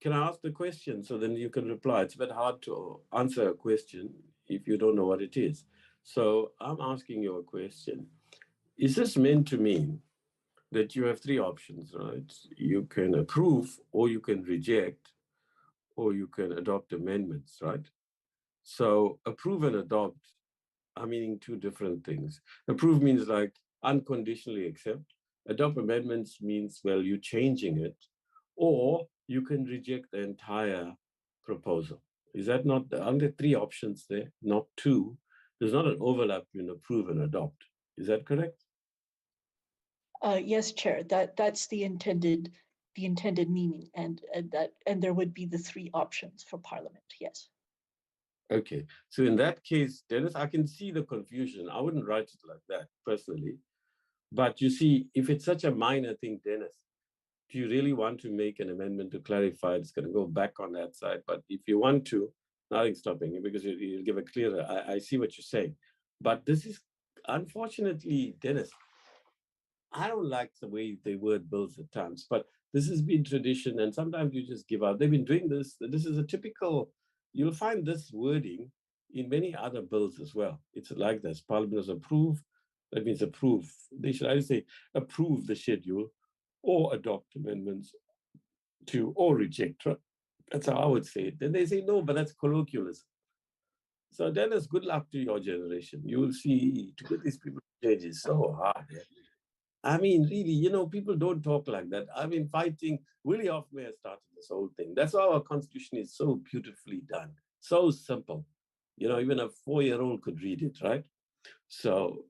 Can I ask the question so then you can reply? It's a bit hard to answer a question if you don't know what it is. So I'm asking you a question. Is this meant to mean that you have three options, right? You can approve, or you can reject, or you can adopt amendments, right? So approve and adopt are meaning two different things. Approve means like unconditionally accept. Adopt amendments means, well, you're changing it, or you can reject the entire proposal. Is that not, aren't there three options there, not two? There's not an overlap between approve and adopt. Is that correct? Yes, Chair, that's the intended meaning, and there would be the three options for Parliament. Yes. Okay, so in that case, Dennis, I can see the confusion. I wouldn't write it like that personally, but you see, if it's such a minor thing, Dennis, do you really want to make an amendment to clarify? It's going to go back on that side, but if you want to, nothing's stopping you because you'll give a clearer. I see what you're saying, but this is unfortunately, Dennis, I don't like the way they word bills at times, but this has been tradition, and sometimes you just give up. They've been doing this. This is a typical, you'll find this wording in many other bills as well. It's like this: Parliament has approved, that means approve. They should either say approve the schedule or adopt amendments to, or reject. Right? That's how I would say it. Then they say, no, but that's colloquialism. So Dennis, good luck to your generation. You will see, to get these people to change is so hard. Yeah? I mean, really, people don't talk like that. I've been fighting. Willie Hofmeyr started this whole thing. That's why our constitution is so beautifully done. So simple. Even a 4-year-old could read it, right? So,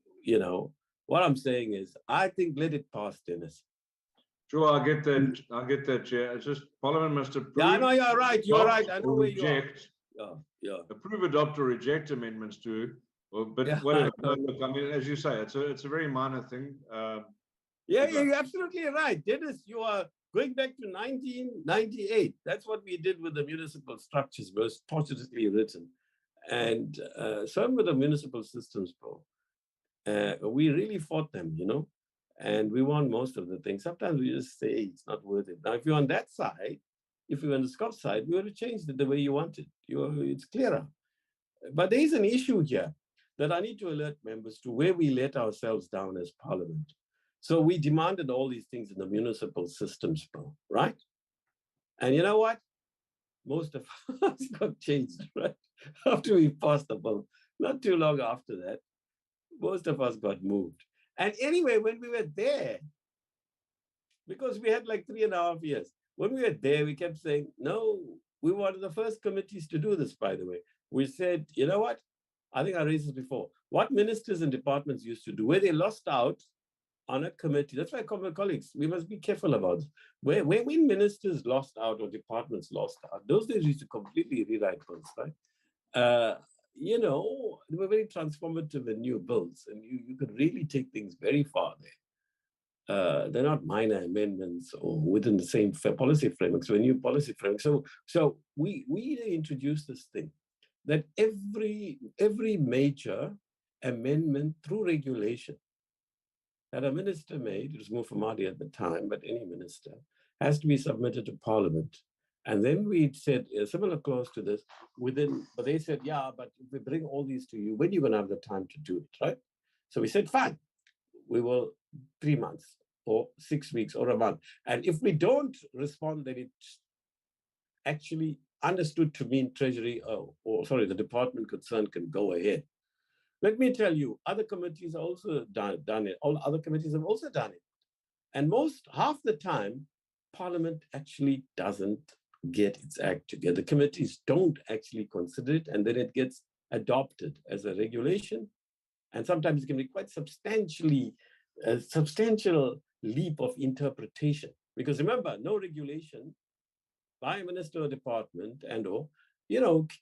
what I'm saying is, I think let it pass, Dennis. Sure, I get that, Chair. It's just Parliament must approve. Yeah, I know you're right. You're right. I know where you are. Yeah. Approve, adopt, or reject amendments to. But yeah, whatever. Look, I mean, as you say, it's a very minor thing. Yeah, you're absolutely right. Dennis, you are going back to 1998. That's what we did with the municipal structures, was tortuously written. And some with the municipal systems bill, we really fought them, and we won most of the things. Sometimes we just say it's not worth it. Now, if you're on that side, if you're on the Scot side, we would have changed it the way you want it. It's clearer. But there is an issue here that I need to alert members to, where we let ourselves down as Parliament. So we demanded all these things in the municipal systems bill, right? And you know what? Most of us got changed, right? After we passed the bill, not too long after that, most of us got moved. And anyway, when we were there, because we had like 3.5 years, when we were there, we kept saying, no, we were one of the first committees to do this, by the way. We said, you know what? I think I raised this before. What ministers and departments used to do, where they lost out on a committee. That's why I call my colleagues, we must be careful about this. When ministers lost out or departments lost out, those days used to completely rewrite bills, right? They were very transformative and new bills, and you could really take things very far there. They're not minor amendments or within the same policy framework, so a new policy framework. So we introduced this thing that every major amendment through regulation that a minister made, it was Mufamadi at the time, but any minister, has to be submitted to Parliament. And then we said a similar clause to this but they said, yeah, but if we bring all these to you, when are you going to have the time to do it, right? So we said, fine, we will 3 months or 6 weeks or a month. And if we don't respond, then it's actually understood to mean Treasury, the department concerned can go ahead. Let me tell you, other committees have also done it. All other committees have also done it. And half the time, Parliament actually doesn't get its act together. Committees don't actually consider it, and then it gets adopted as a regulation. And sometimes it can be quite substantially a substantial leap of interpretation. Because remember, no regulation by a minister or department and/or,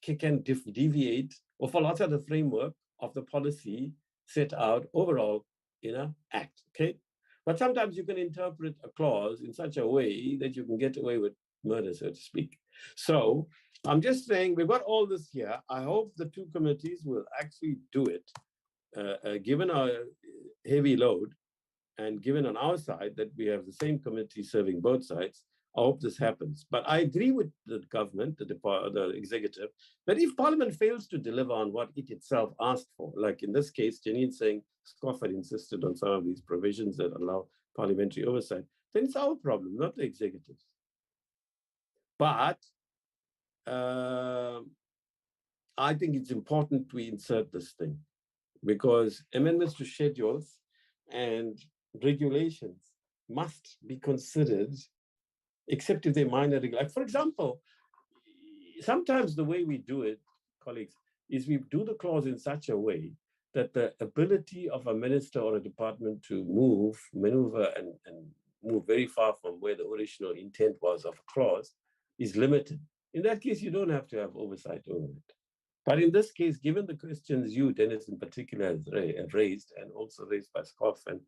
can deviate or fall outside the framework of the policy set out overall in an act, okay? But sometimes you can interpret a clause in such a way that you can get away with murder, so to speak. So I'm just saying, we've got all this here. I hope the two committees will actually do it, given our heavy load and given on our side that we have the same committee serving both sides. I hope this happens. But I agree with the government, the executive, that if Parliament fails to deliver on what it itself asked for, like in this case, Janine saying SCOF had insisted on some of these provisions that allow parliamentary oversight, then it's our problem, not the executive's. But I think it's important we insert this thing, because amendments to schedules and regulations must be considered, except if they're minor. Like, for example, sometimes the way we do it, colleagues, is we do the clause in such a way that the ability of a minister or a department to maneuver and move very far from where the original intent was of a clause is limited. In that case, you don't have to have oversight over it. But in this case, given the questions you, Dennis, in particular, have raised, and also raised by SCOF and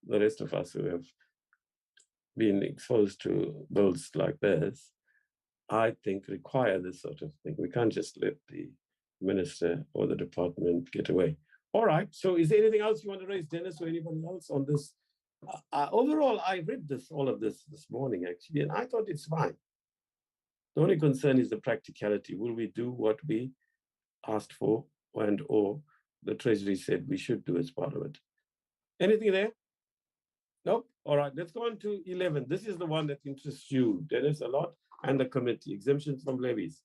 the rest of us who have been exposed to bills like this, I think require this sort of thing. We can't just let the minister or the department get away. All right, so is there anything else you want to raise, Dennis, or anybody else on this? Overall, I read all of this morning, actually, and I thought it's fine. The only concern is the practicality. Will we do what we asked for or the Treasury said we should do as part of it? Anything there? Nope. All right, let's go on to 11. This is the one that interests you, Dennis, a lot, and the committee, exemptions from levies.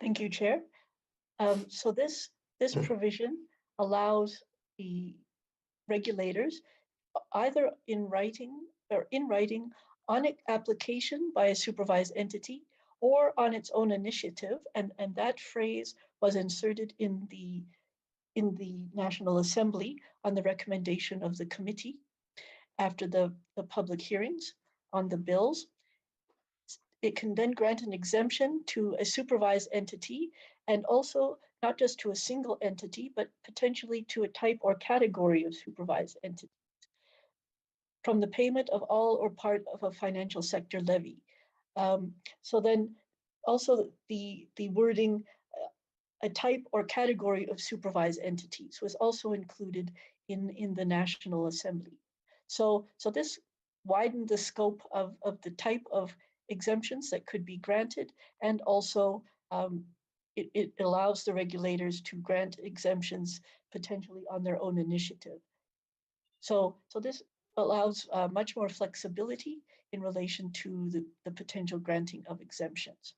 Thank you, Chair. So this provision allows the regulators, either in writing on application by a supervised entity or on its own initiative, and that phrase was inserted in the National Assembly on the recommendation of the committee after the public hearings on the bills. It can then grant an exemption to a supervised entity, and also not just to a single entity, but potentially to a type or category of supervised entities, from the payment of all or part of a financial sector levy. So then also the wording, a type or category of supervised entities, was also included in the National Assembly. So this widened the scope of the type of exemptions that could be granted, and also it allows the regulators to grant exemptions potentially on their own initiative. So this allows much more flexibility in relation to the potential granting of exemptions.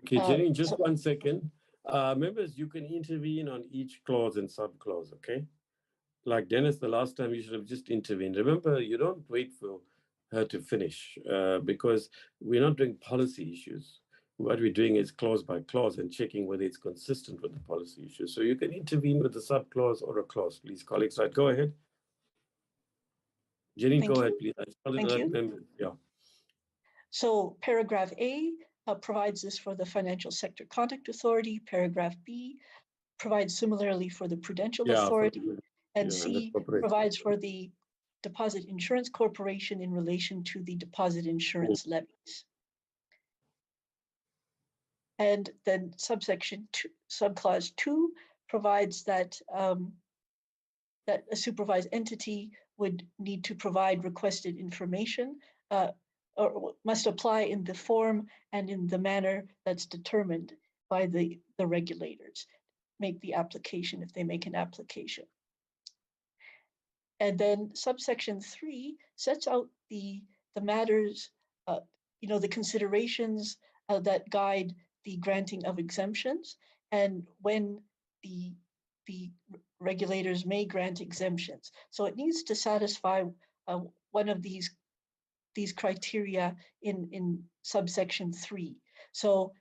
Okay, Jenny, just 1 second. Members, you can intervene on each clause and sub-clause, okay? Like Dennis, the last time you should have just intervened. Remember, you don't wait for her to finish because we're not doing policy issues. What we're doing is clause by clause and checking whether it's consistent with the policy issues. So you can intervene with a sub-clause or a clause, please, colleagues. Right, go ahead. Jenny, go ahead, please. Thank you. Members. Yeah. So paragraph A provides this for the Financial Sector Conduct Authority. Paragraph B provides similarly for the Prudential Authority. And C provides for the Deposit Insurance Corporation in relation to the deposit insurance levies. And then subclause 2 provides that that a supervised entity would need to provide requested information or must apply in the form and in the manner that's determined by the regulators. Make the application if they make an application. And then subsection 3 sets out the matters, the considerations that guide the granting of exemptions, and when the regulators may grant exemptions. So it needs to satisfy one of these criteria in subsection 3. So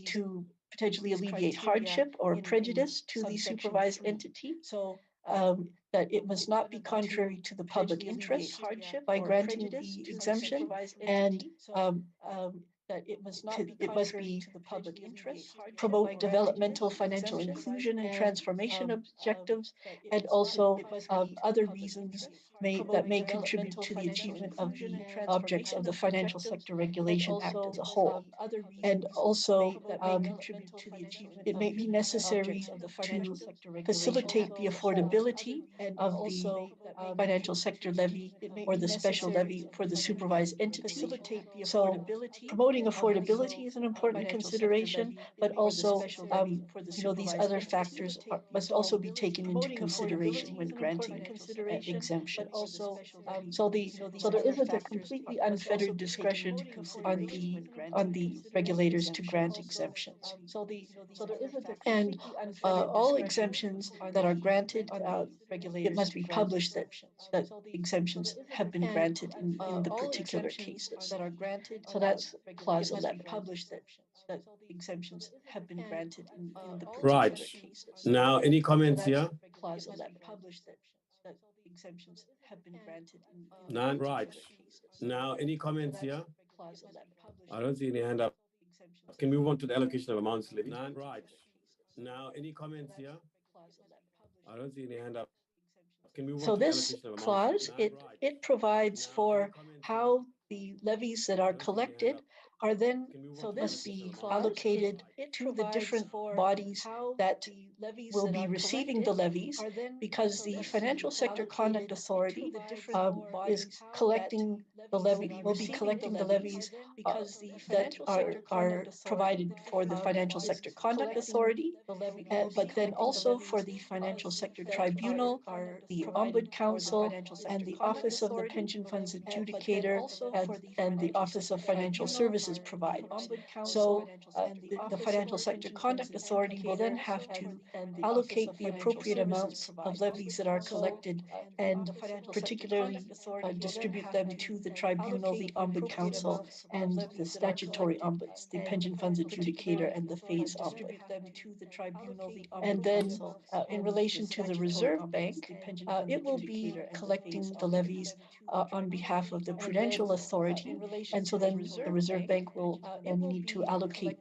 to potentially alleviate hardship or prejudice to the supervised entity. That it must not be contrary to the public interest by granting the exemption, and that it must be to the public interest, promote developmental financial inclusion and transformation objectives, and also other reasons that may contribute to the achievement of the objects of the Financial Sector Regulation Act as a whole. And also, it may be necessary to facilitate the affordability of the financial sector levy or the special levy for the supervised entity. So promoting affordability is an important consideration, but also, these other factors must also be taken into consideration when granting exemptions. So there isn't a completely unfettered discretion on the regulators to grant exemptions. And all exemptions that are granted, it must be published that exemptions have been granted in the particular cases. So that's clause 11. That exemptions have been granted in the particular cases. Now, any comments here? Clause 11. That exemptions have been granted in None. Right. Now, any comments here? Clause 11. I don't see any hand up. Can we move on to the allocation of amounts levy? None. Right. Now, any comments here? I don't see any hand up. Can we move So on to the this allocation of amounts clause, levy? it provides for how the levies that are collected are then must be allocated to the different bodies that will be receiving the levies, because the Financial Sector Conduct Authority is collecting the levy, will be collecting the levies that are provided for the Financial Sector Conduct Authority, but then also for the Financial Sector Tribunal, the Ombud Council, and the Office of the Pension Funds Adjudicator, and the Office of Financial Services Providers. So the Financial Sector Conduct Authority will then have to allocate the appropriate amounts of levies that are collected, and particularly distribute them to the Tribunal, the Ombud Council, and the statutory ombuds, the Pension Funds Adjudicator, and the Phase Ombud. And then in relation to the Reserve Bank, it will be collecting the levies on behalf of the Prudential Authority, and so then the Reserve Bank will then need to allocate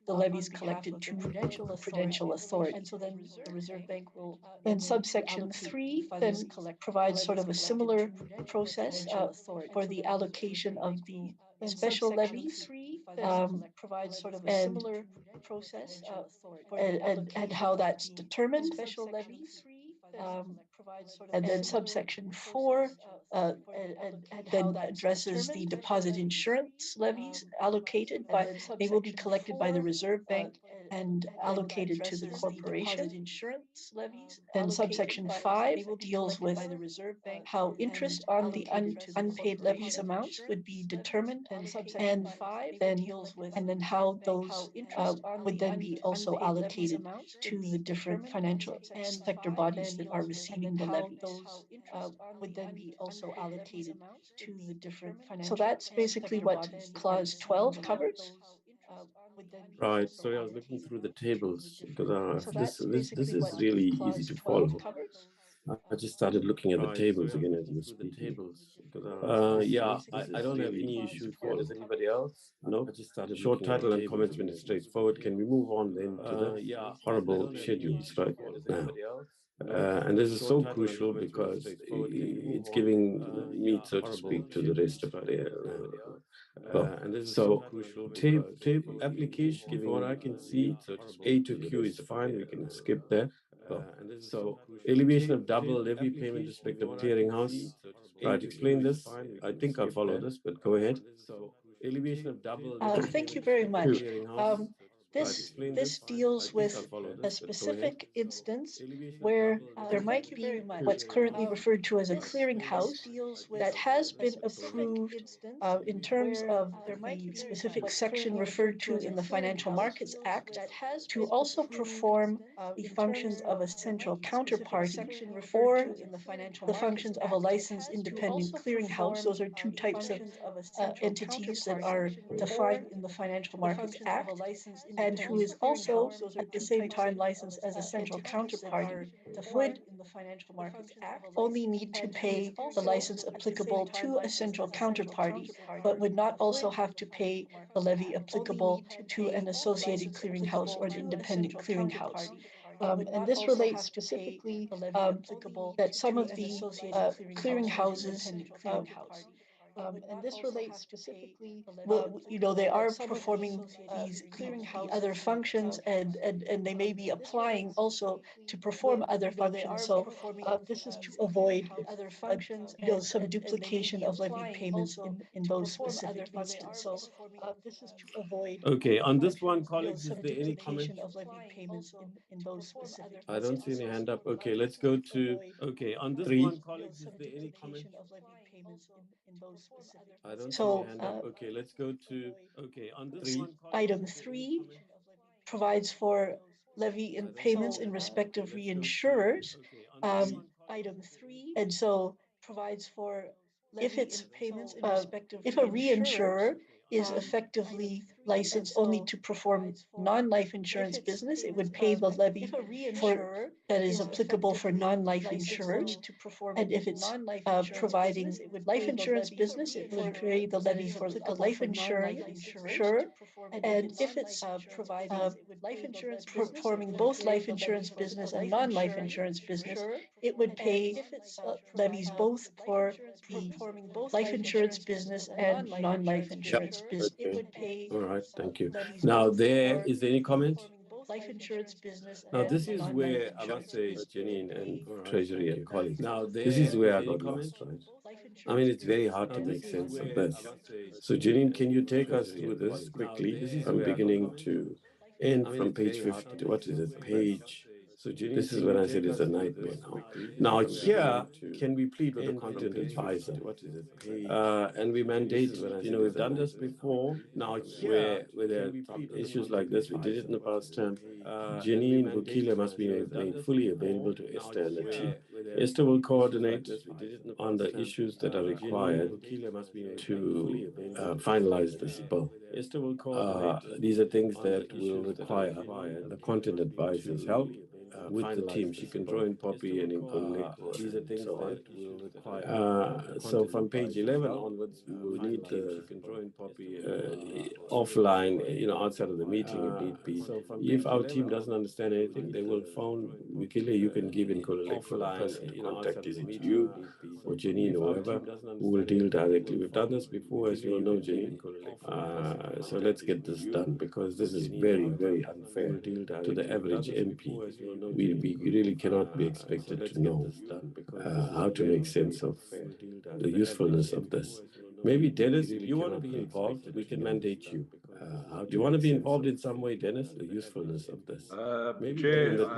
the levies collected to the Prudential Authority. And so then the Reserve Bank will. And subsection 3 then provides sort of a similar process for the allocation of the special levies, provides sort of a similar process and how that's determined. Special levies. And then subsection 4 then addresses the deposit insurance levies allocated they will be collected by the Reserve Bank and allocated to the corporation. Then subsection 5 deals with how interest on the unpaid levies amounts would be determined, and then how those would then be also allocated to the different financial sector bodies that are receiving the levies. Would then be also allocated to the different financial. So that's basically what clause 12 covers. Right. Sorry, I was looking through the tables because this is really easy to follow. I just started looking at the tables again as you were speaking. Yeah, I don't have any issues here. Does anybody else? No. I just started short title and comments when it's straightforward. Can we move on then to the horrible schedules right now? And this is so crucial because it's giving meat, so to speak, to the rest of table application, from what I can see, A to Q is fine. We can skip that. So elevation of double levy payment respect of clearinghouse. Right, explain this. I think I'll follow this, but go ahead. So elevation of double. Thank you very much. This deals with a specific instance where there might be what's currently referred to as a clearinghouse that has been approved in terms of the specific section referred to in the Financial Markets Act to also perform the functions of a central counterparty or the functions of a licensed independent clearinghouse. Those are two types of entities that are defined in the Financial Markets Act, and who is also at the same time licensed as a central counterparty, would only need to pay the license applicable to a central counterparty, but would not also have to pay the levy applicable to an associated clearinghouse or an independent clearinghouse. And this relates specifically that some of the clearinghouses and this relates specifically, they are performing these the other functions, and they may be applying also to perform other functions. So this is to avoid some duplication of levy payments in those specific instances. So this is to avoid. Okay, on this one, colleagues, is there any comment? Of levy payments in those specific. I don't see any hand up. Okay, let's go to, okay, on this one, colleagues, is there any comment? I don't see any hand up. Okay, let's go to, okay, on this one. Item 3 provides for levy and payments in respect of reinsurers. And so provides for if it's payments in respect of if a reinsurer is effectively licensed only to perform non-life insurance business, it would pay the levy for that is applicable for non-life insurers. And if it's providing life insurance business, it would pay the levy for a life insurer. And if it's providing life insurance, performing both life insurance business and non-life insurance business, it would pay levies both for the life insurance business and non-life insurance business. It would pay. All right, thank you. Now, is there any comment? Life insurance business. Now, this is where I must say, Janine and Treasury and colleagues, now this is where I got lost, right? I mean, it's very hard to make sense of this. So, Janine, can you take us through this quickly from beginning to end from page 50? What is it? Page. So, Janine, this is when I said it's a nightmare now. Now, here, can we plead with the content advisor? What is it? And we mandate, we've done this before. Now, here, where there are issues like this, we did it in the past term. Janine Bukile must be made fully available to Esther and the team. Esther will coordinate on the issues that are required to finalize this bill. These are things that will require the content advisor's help with the team. She can join Poppy and Nkululeko. These are things that will require. So from page 11 onwards, we will need to join Poppy offline, outside of the meeting if need be. If our team doesn't understand anything, they will phone Wikile. You can give Nkululeko the personal contact, is it you or Janine or whoever, who will deal directly. We've done this before, as you all know, Janine. So let's get this done, because this is very, very unfair to the average MP. We really cannot be expected to know how to make sense of the usefulness of this. Maybe, Dennis, if you want to be involved, we can mandate you. Do you want to be involved in some way, Dennis? The usefulness of this. Chair, no,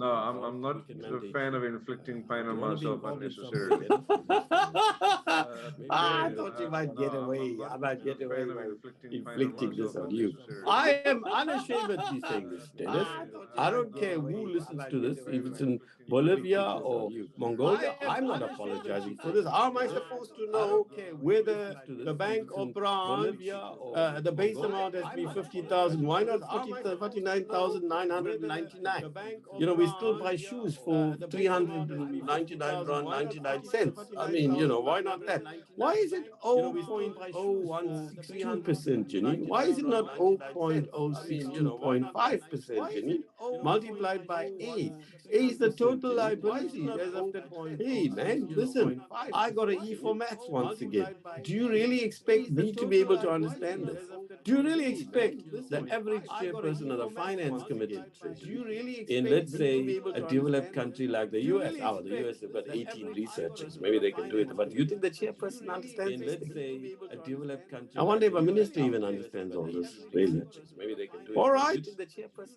I'm not a fan of inflicting pain on myself unnecessarily. I thought you might get away. I might get away by inflicting this on you. I am unashamedly saying this, Dennis. I don't care who listens to this, if it's in Bolivia or Mongolia. I'm not apologizing for this. How am I supposed to know whether the bank or branch, the base amount has been 50,000? Why not 49,999? We still buy shoes for 399 rand 99 cents. I mean, why not that? Why is it 0.0162%, Janine? Why is it not 0.062.5%, Janine? Multiplied by A. A is the total liability. Hey, man, listen, I got an E for maths once again. Do you really expect me to be able to understand this? Do you really expect the average chairperson of the finance committee in, let's say, a developed country like the US? Oh, the US have got 18 researchers. Maybe they can do it. But do you think the chairperson understands this thing? I wonder if a minister even understands all this, really. All right,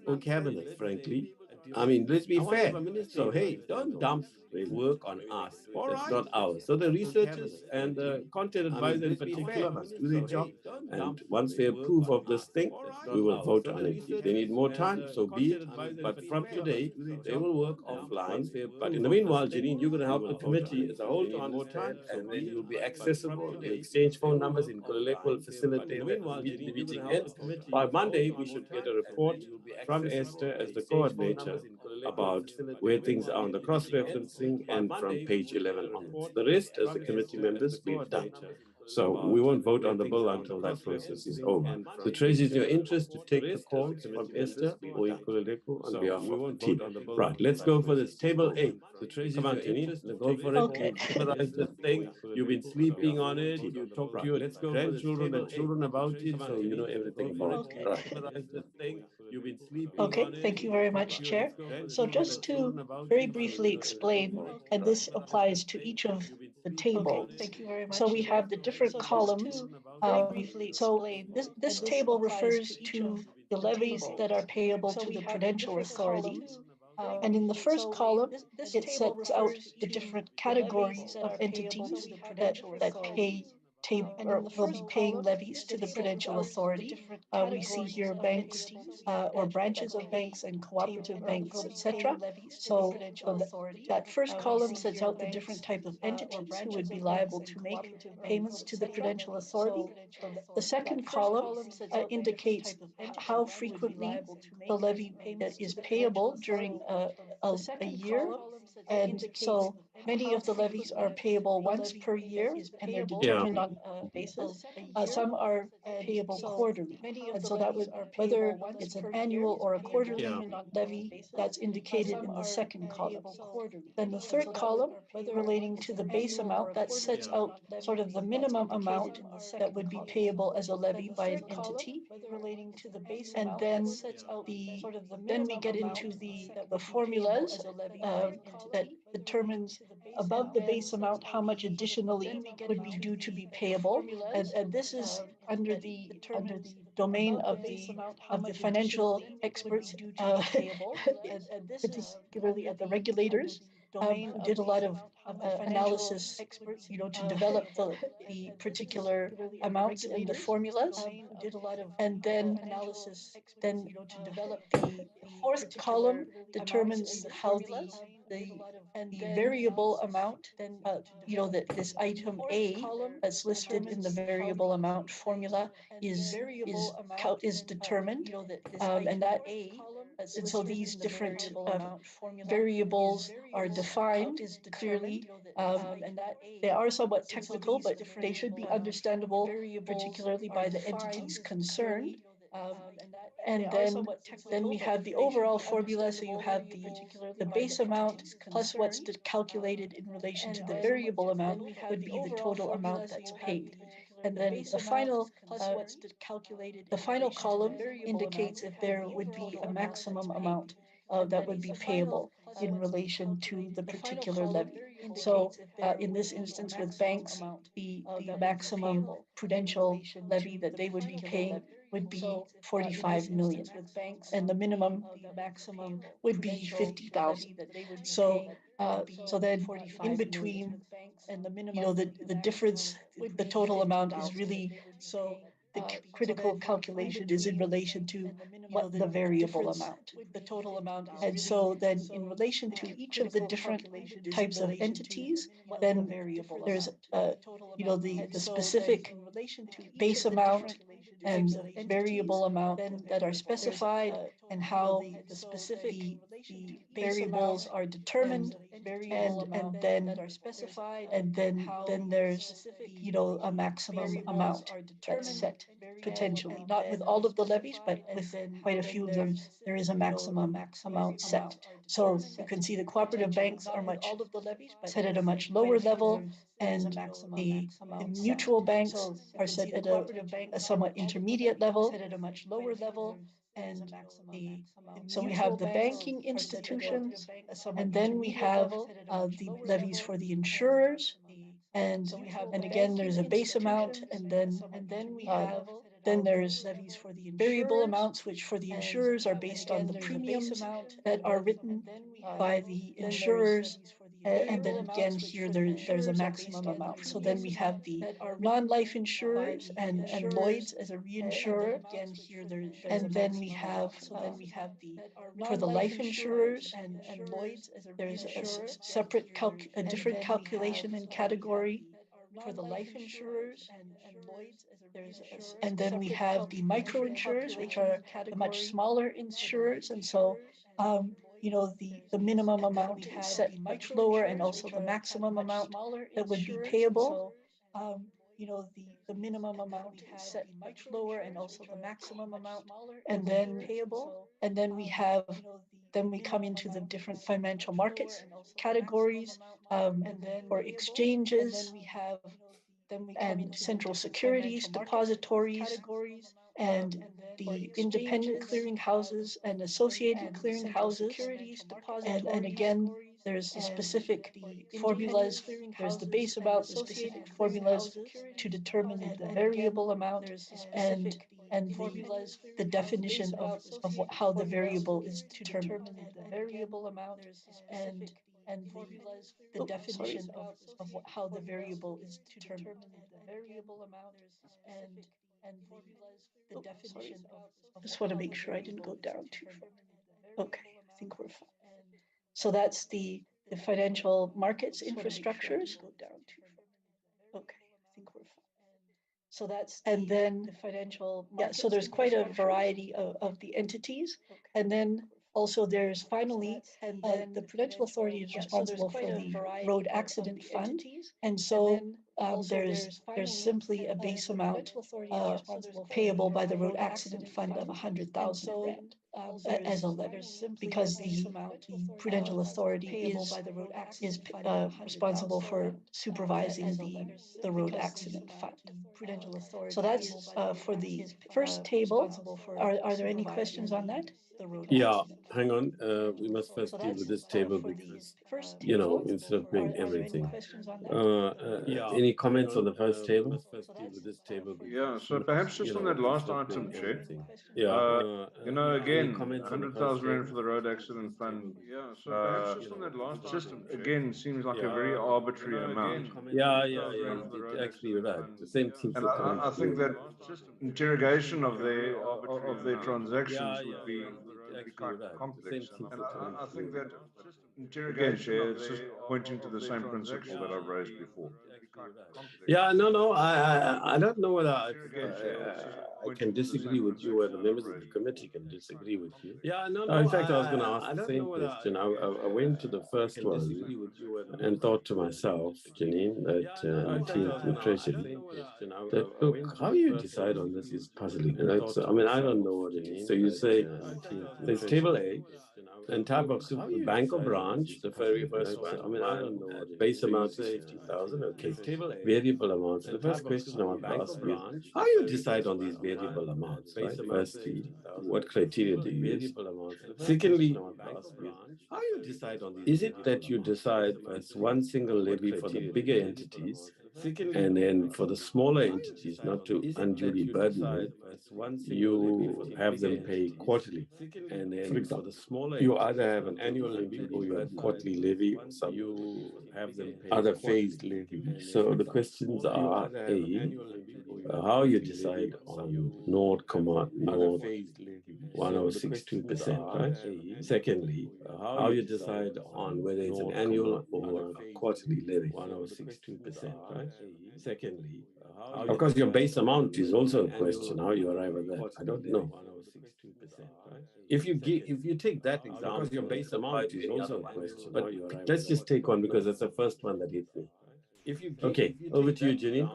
or cabinet, frankly. I mean, let's be fair. So, hey, don't dump work on us. That's not ours. So the researchers and the content advisor in particular must do their job. And once they approve of this thing, we will vote on it. If they need more time, so be it. But from today, they will work offline. But in the meanwhile, Janine, you're going to help the committee as a whole to understand, and then you'll be accessible. You exchange phone numbers in Kulileko will facilitate that the meeting ends. By Monday, we should get a report from Esther as the coordinator about where things are on the cross-referencing and from page 11 onwards. The rest, as the committee members, we've done. So we won't vote on the bill until that process is over. So Tracy, is in your interest to take the calls from Esther or Ikululeko on behalf of the team. Right, let's go for this. Table A. So Tracy, come on, Tini, let's go for it. Okay. Summarize this thing. You've been sleeping on it. You talk to your grandchildren and children about it, so you know everything about it. Right. Okay, thank you very much, Chair. So just to very briefly explain, and this applies to each of the tables. So we have the different columns. So this table refers to the levies that are payable to the prudential authorities. And in the first column, it sets out the different categories of entities that pay or will be paying levies to the prudential authority. We see here banks or branches of banks and cooperative banks, etc. So that first column sets out the different type of entities who would be liable to make payments to the prudential authority. The second column indicates how frequently the levy is payable during a year. And so many of the levies are payable once per year, and they're determined on a basis. Some are payable quarterly. And so that would, whether it's an annual or a quarterly levy, that's indicated in the second column. Then the third column, relating to the base amount, that sets out sort of the minimum amount that would be payable as a levy by an entity. And then we get into the formulas that determines above the base amount how much additionally would be due to be payable. And this is under the domain of the financial experts, particularly at the regulators, who did a lot of analysis, to develop the particular amounts in the formulas. And then the fourth column determines how the variable amount, that this item A that's listed in the variable amount formula is determined, and so these different variables are defined clearly. They are somewhat technical, but they should be understandable, particularly by the entities concerned. And then we have the overall formula. So you have the base amount plus what's calculated in relation to the variable amount would be the total amount that's paid. And then the final column indicates if there would be a maximum amount that would be payable in relation to the particular levy. So in this instance with banks, the maximum prudential levy that they would be paying would be 45 million, and the minimum would be 50,000. So then in between, the difference, the total amount is really, the critical calculation is in relation to what the variable amount. And so then in relation to each of the different types of entities, then there's the specific base amount and variable amount that are specified, and how the variables are determined, and then there's a maximum amount that's set, potentially not with all of the levies, but with quite a few of them there is a maximum amount set. So you can see the cooperative banks are set at a much lower level. and the mutual banks are set at a somewhat intermediate level, set at a much lower level, and so we have the banking institutions, and then we have the levies for the insurers, and again there's a base amount, and then there's levies for the variable amounts, which for the insurers are based on the premiums that are written by the insurers. And then again, here there's a maximum amount. So then we have the non-life insurers and Lloyd's as a reinsurer. And then we have for the life insurers and Lloyd's as a there's a separate a different calculation and category for the life insurers and Lloyd's as a reinsurer. And then we have the micro insurers, which are the much smaller insurers. And so you know, the minimum amount is set much lower, and also the maximum amount that would be payable. You know, the minimum amount is set much lower, and also the maximum amount, and then payable. And then we have, then we come into the different financial markets categories, or exchanges, and central securities, depositories, and the independent clearing houses and associated clearing houses. And again, there's the specific formulas. There's the base amount, the specific formulas to determine the variable amount, and the definition of how the variable is determined. The variable amount and the definition of how the variable is determined. The variable amount and the definition of. Just want to make sure I didn't go down too far. Okay, I think we're fine. So that's the financial markets infrastructures. Go down too far. Okay, I think we're fine. So that's and then the financial. Yeah, so there's quite a variety of the entities, and then also there's finally the Prudential Authority is responsible for the road accident fund, and so there's simply a base amount payable by the road accident fund of 100,000 rand as a levy, because the Prudential Authority is responsible for supervising the road accident fund. So that's for the first table. Are there any questions on that? Yeah, hang on. We must first deal with this table because, you know, instead of doing everything. Any comments on the first table? Yeah, so perhaps just on that last item, Chair. Yeah. You know, again, 100,000 rand for the road accident fund. Yeah, so perhaps just on that last item, again, seems like a very arbitrary amount. Yeah. Actually, you're right. The same thing And for coming I think that interrogation of their transactions would be quite complex. And I think that again, Chair, it's just pointing to the same principle that I've raised before. Yeah, no. I don't know whether I can disagree with you, or the members of the committee can disagree with you. Yeah, no. In fact, I was going to ask the same question. I went to the first one and thought to myself, Janine, that the Treasury, that look, how you decide on this is puzzling. And I mean, I don't know what it is. So you say, there's table A, and type of bank or branch, the very first one. I mean, I don't know. Base amount is 50,000. Okay. Variable amounts. The first question I want to ask you is, how you decide on these variable amounts, right? Firstly, what criteria do you use? Secondly, how you decide on these? Is it that you decide it's one single levy for the bigger entities, and then for the smaller entities, not to unduly burden them, you have them pay quarterly? And then, for example, you either have an annual levy or you have a quarterly levy or some other phased levy. So the questions are, A, how you decide on 0.1062%, right? Secondly, how you decide on whether it's an annual or a quarterly levy. 1062%, right? Secondly, of course, your base amount is also a question. How you arrive at that, I don't know. If you take that example, because your base amount is also a question. But let's just take one because that's the first one that hit me. Okay, over to you, Janine.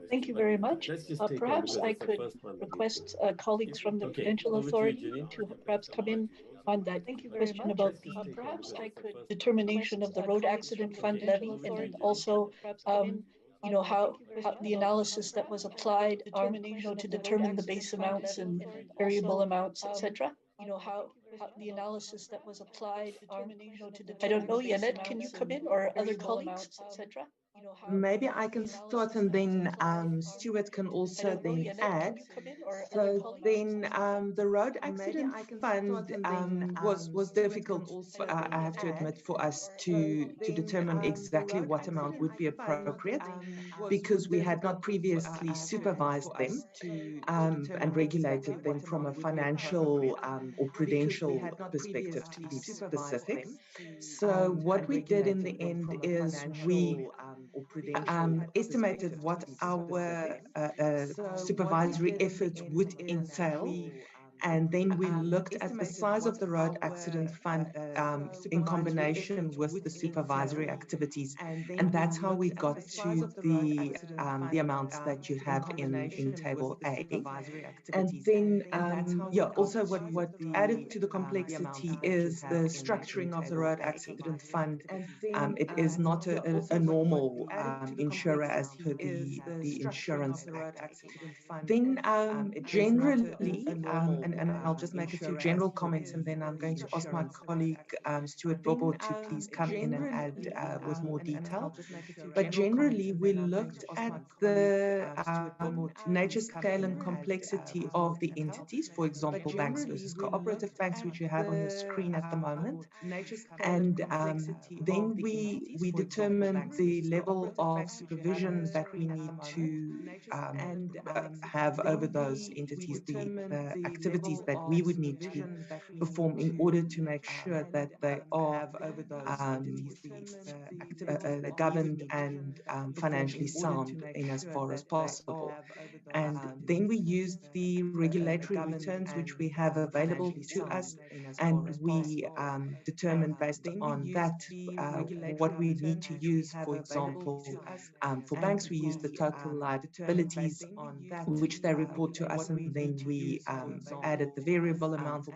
Thank you very much. Perhaps I could request colleagues from the Prudential Authority to perhaps come in on that question about the perhaps I could determination of the road accident fund levy, and then also, how the analysis that was applied, to determine the base amounts and variable amounts, etc. How the analysis that was applied, I don't know, Yanet, can you come in, or other colleagues, etc.? Maybe I can start, and then Stuart can also then add. So then the road accident fund was difficult, I have to admit, for us to determine exactly what amount would be appropriate, because we had not previously supervised them and regulated them from a financial or prudential perspective, to be specific. So what we did in the end is we estimated what our supervisory efforts would entail. And then we looked at the size of the road accident fund in combination with the supervisory activities. And that's how we got to the amounts that you have in Table A. And then, also what added to the complexity is the structuring of the road accident fund. It is not a normal insurer as per the Insurance Act. Then generally, and I'll just make a few general comments, and then I'm going to ask my colleague Stuart Bobo to please come in and add with more detail. But generally, we looked at the nature, scale, and complexity of the entities, for example, banks versus cooperative banks, which you have on your screen at the moment. And then we determined the level of supervision that we need to have over those entities, the activities that we would need to perform in order to make sure that they are governed and financially sound in as far as possible. And then we used the regulatory returns which we have available to us, and we determined based on that what we need to use. For example, for banks, we use the total liabilities which they report to us, and then we added the variable amount.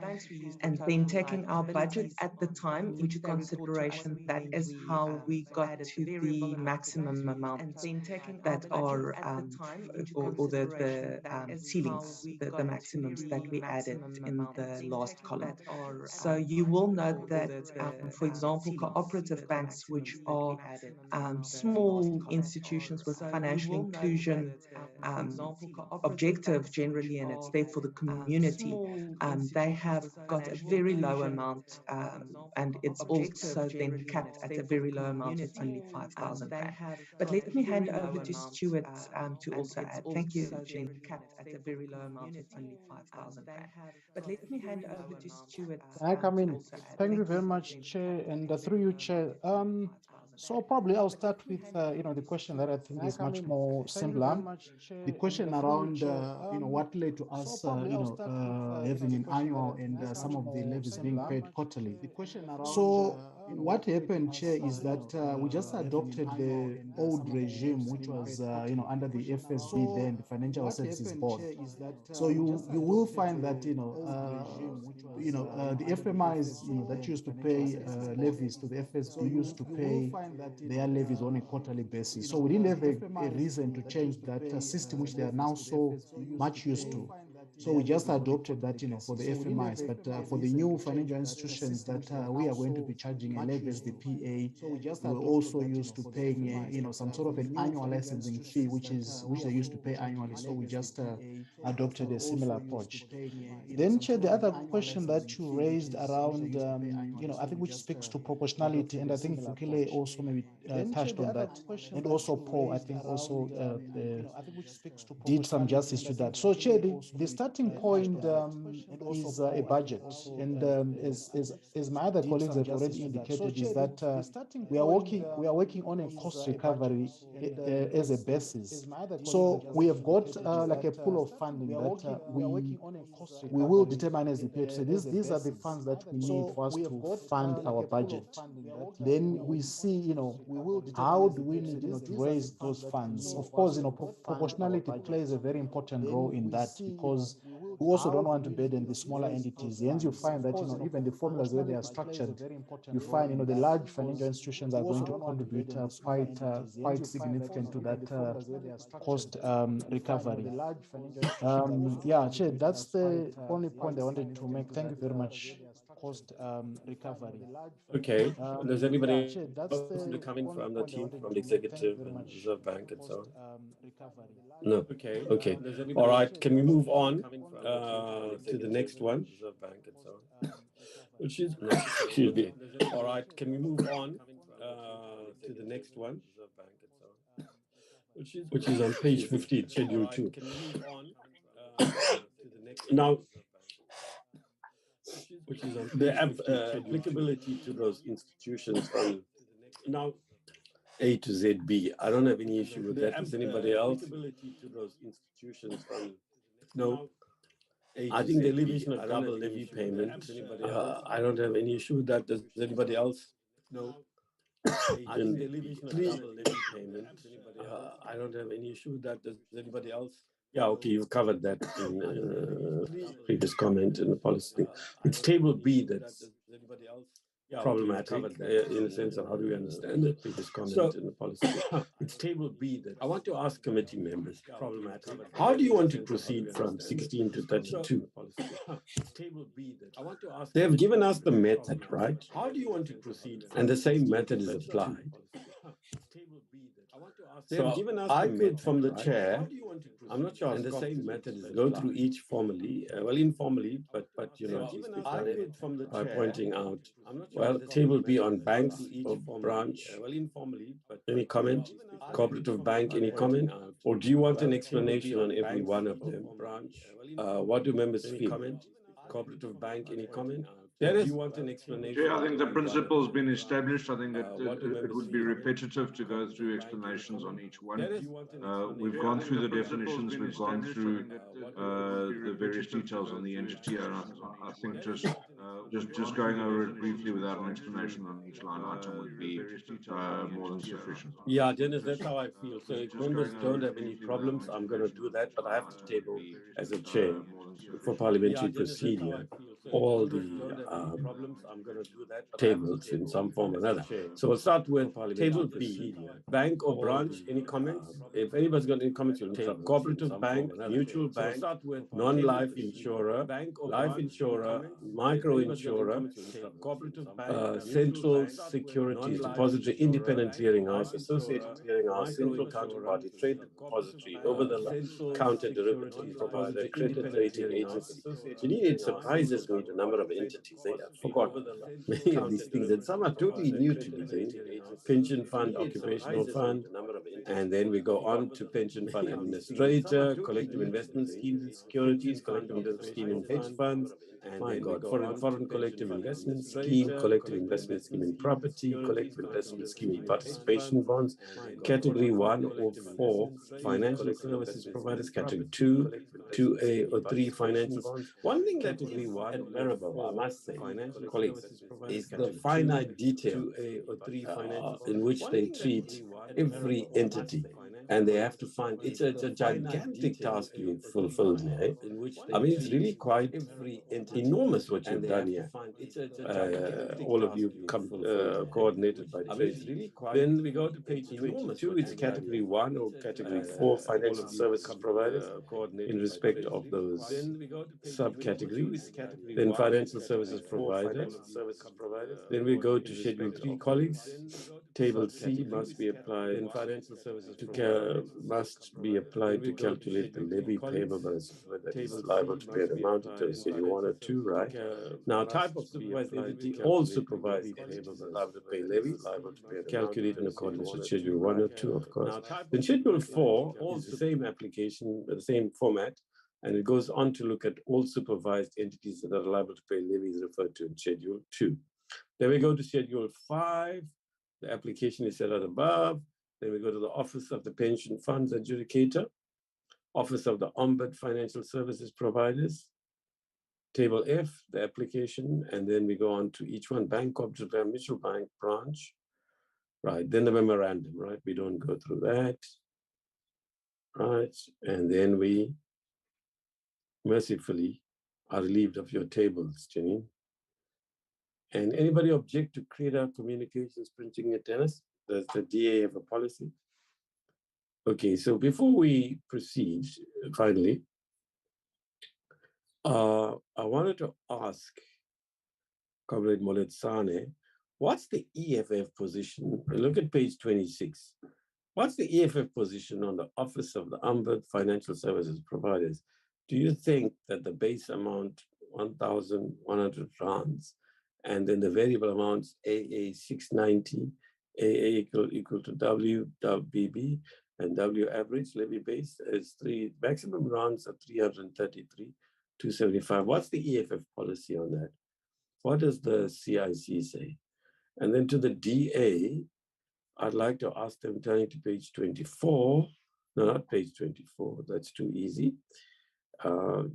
And then taking our budget at the time into consideration, that is how we got to the maximum amount that are, or the ceilings, the maximums that we added in the last column. So you will note that, for example, cooperative banks, which are small institutions with financial inclusion objective generally, and it's there for the community, they have got a very low amount, and it's also then capped at a very low amount of only 5,000 rand. But let me hand over to Stuart to also add. Thank you, Jen. Capped at a very low amount of only 5,000 rand. But let me hand over to Stuart. Can I come in? Thank you very much, Chair, and through you, Chair. So probably I'll start with the question that I think is much more simpler. The question around what led to us having an annual and some of the levies being paid quarterly. So what happened, Chair, is that we just adopted the old regime, which was under the FSB then, the Financial Services Board. So you will find that the FMIs that used to pay levies to the FSB used to pay their levies on a quarterly basis. So we didn't have a reason to change that system, which they are now so much used to. So we just adopted that, for the FMIs, but for the new financial institutions that we are going to be charging a levy as the PA, we're also used to paying, some sort of an annual licensing fee, which they used to pay annually. So we just adopted a similar approach. Then, Chair, the other question that you raised around, I think which speaks to proportionality, and I think Vukile also maybe touched on that, and also Paul, I think also did some justice to that. So, Chair, the starting point is a budget, and as my other colleagues have already indicated, is that we are working on a cost recovery as a basis. So we have got like a pool of funding that we will determine as the PA. So these are the funds that we need for us to fund our budget. Then we see, how do we need to raise those funds? Of course, proportionality plays a very important role in that, because who also don't want to burden the smaller entities. Hence, you find that, even the formulas where they are structured, you find, the large financial institutions are going to contribute quite significant to that cost recovery. Yeah, Chair, that's the only point I wanted to make. Thank you very much. Cost recovery. Okay. Does anybody Chair, that's the coming only from the point I team, wanted from to the make. Thank you executive very and much. Reserve Bank and so on? Recovery. No. Okay. All right. Can we move on to the next one? Which is, excuse me. All right. Can we move on to the next one? Which is on page 15, Schedule 2. Now, which is on the applicability to those institutions from now A to ZB. I don't have any issue with that. Does anybody else? Applicability to those institutions from no. I think the elevation of double levy payment. I don't have any issue with that. Does anybody else? No. I think the elevation of double levy payment. I don't have any issue with that. Does anybody else? Yeah, okay, you've covered that in previous comment in the policy. It's table B that's problematic in the sense of how do we understand it. Previous comment in the policy. It's table B that I want to ask committee members. Problematic. How do you want to proceed from 16 to 32? It's table B that I want to ask. They have given us the method, right? How do you want to proceed? And the same method is applied. So given us I could, from the chair, I'm not sure, and the same method is go through each formally, well, informally, but I could, from the by pointing out, well, table B on banks or branch, well, informally, but any comment? Cooperative bank, any comment? Or do you want an explanation on every one of them? Branch. What do members feel? Cooperative bank, any comment? Dennis, do you want an explanation? Yeah, I think the principle has been established. I think it would be repetitive to go through explanations on each one. We've gone through the definitions, we've gone through the various details on the entity, and I think just going over it briefly without an explanation on each line item would be more than sufficient. Yeah, Dennis, that's how I feel. So if members don't have any problems, I'm going to do that, but I have to table as a chair for parliamentary procedure all the problems. I'm going to do that tables in some form or another. So we'll start with table B, bank or branch. Any comments? If anybody's got any comments, you'll take cooperative bank, mutual bank, non-life insurer, life insurer, micro insurer, central securities, depository, independent clearinghouse, associated clearinghouse, central counterparty, trade depository, over-the-counter derivative provider, credit rating agency. It surprises me the number of entities. I forgot many of these things, and some are totally new to me. Pension fund, occupational fund, and then we go on to pension fund administrator, collective investment schemes and securities, collective investment scheme in hedge funds. My God, foreign collective investment scheme, collective investment scheme in property, collective investment scheme in participation bonds, category 1 or 4 financial services providers, category 2, 2A or 3 financial bonds. One thing that is admirable, I must say, colleagues, is the finite detail in which they treat every entity. And they have to find, it's a gigantic task you've fulfilled here. I mean, it's really quite enormous what you've done here. All of you come coordinated by trade. Then we go to page 22, it's category 1 or category 4 financial services providers in respect of those subcategories. Then financial services providers. Then we go to schedule 3 colleagues. Table C must be applied to calculate the levy payable by the supervisor that is liable to pay the amount of schedule 1 or 2, right? Now, type of supervised entity, all supervised entities are liable to pay levies, calculate in accordance with schedule 1 or 2, of course. Then schedule 4 is the same application, the same format, and it goes on to look at all supervised entities that are liable to pay levies referred to in schedule 2. Then we go to schedule 5. The application is set out above. Then we go to the Office of the Pension Funds Adjudicator, Office of the Ombud Financial Services Providers, Table F, the application, and then we go on to each one, bank, cooperative bank, mutual bank, branch, right? Then the memorandum, right? We don't go through that, right? And then we mercifully are relieved of your tables, Janine. And anybody object to Creator Communications printing it, Dennis? Does the DA have a policy? Okay, so before we proceed, finally, I wanted to ask Comrade Moletsane, what's the EFF position? Look at page 26. What's the EFF position on the Office of the Ombudsman Financial Services Providers? Do you think that the base amount, 1,100 rands, and then the variable amounts, AA 690, AA equal to WBB, and W average levy base is maximum rounds of 333, 275. What's the EFF policy on that? What does the CIC say? And then to the DA, I'd like to ask them, turning to page 24, no, not page 24, that's too easy.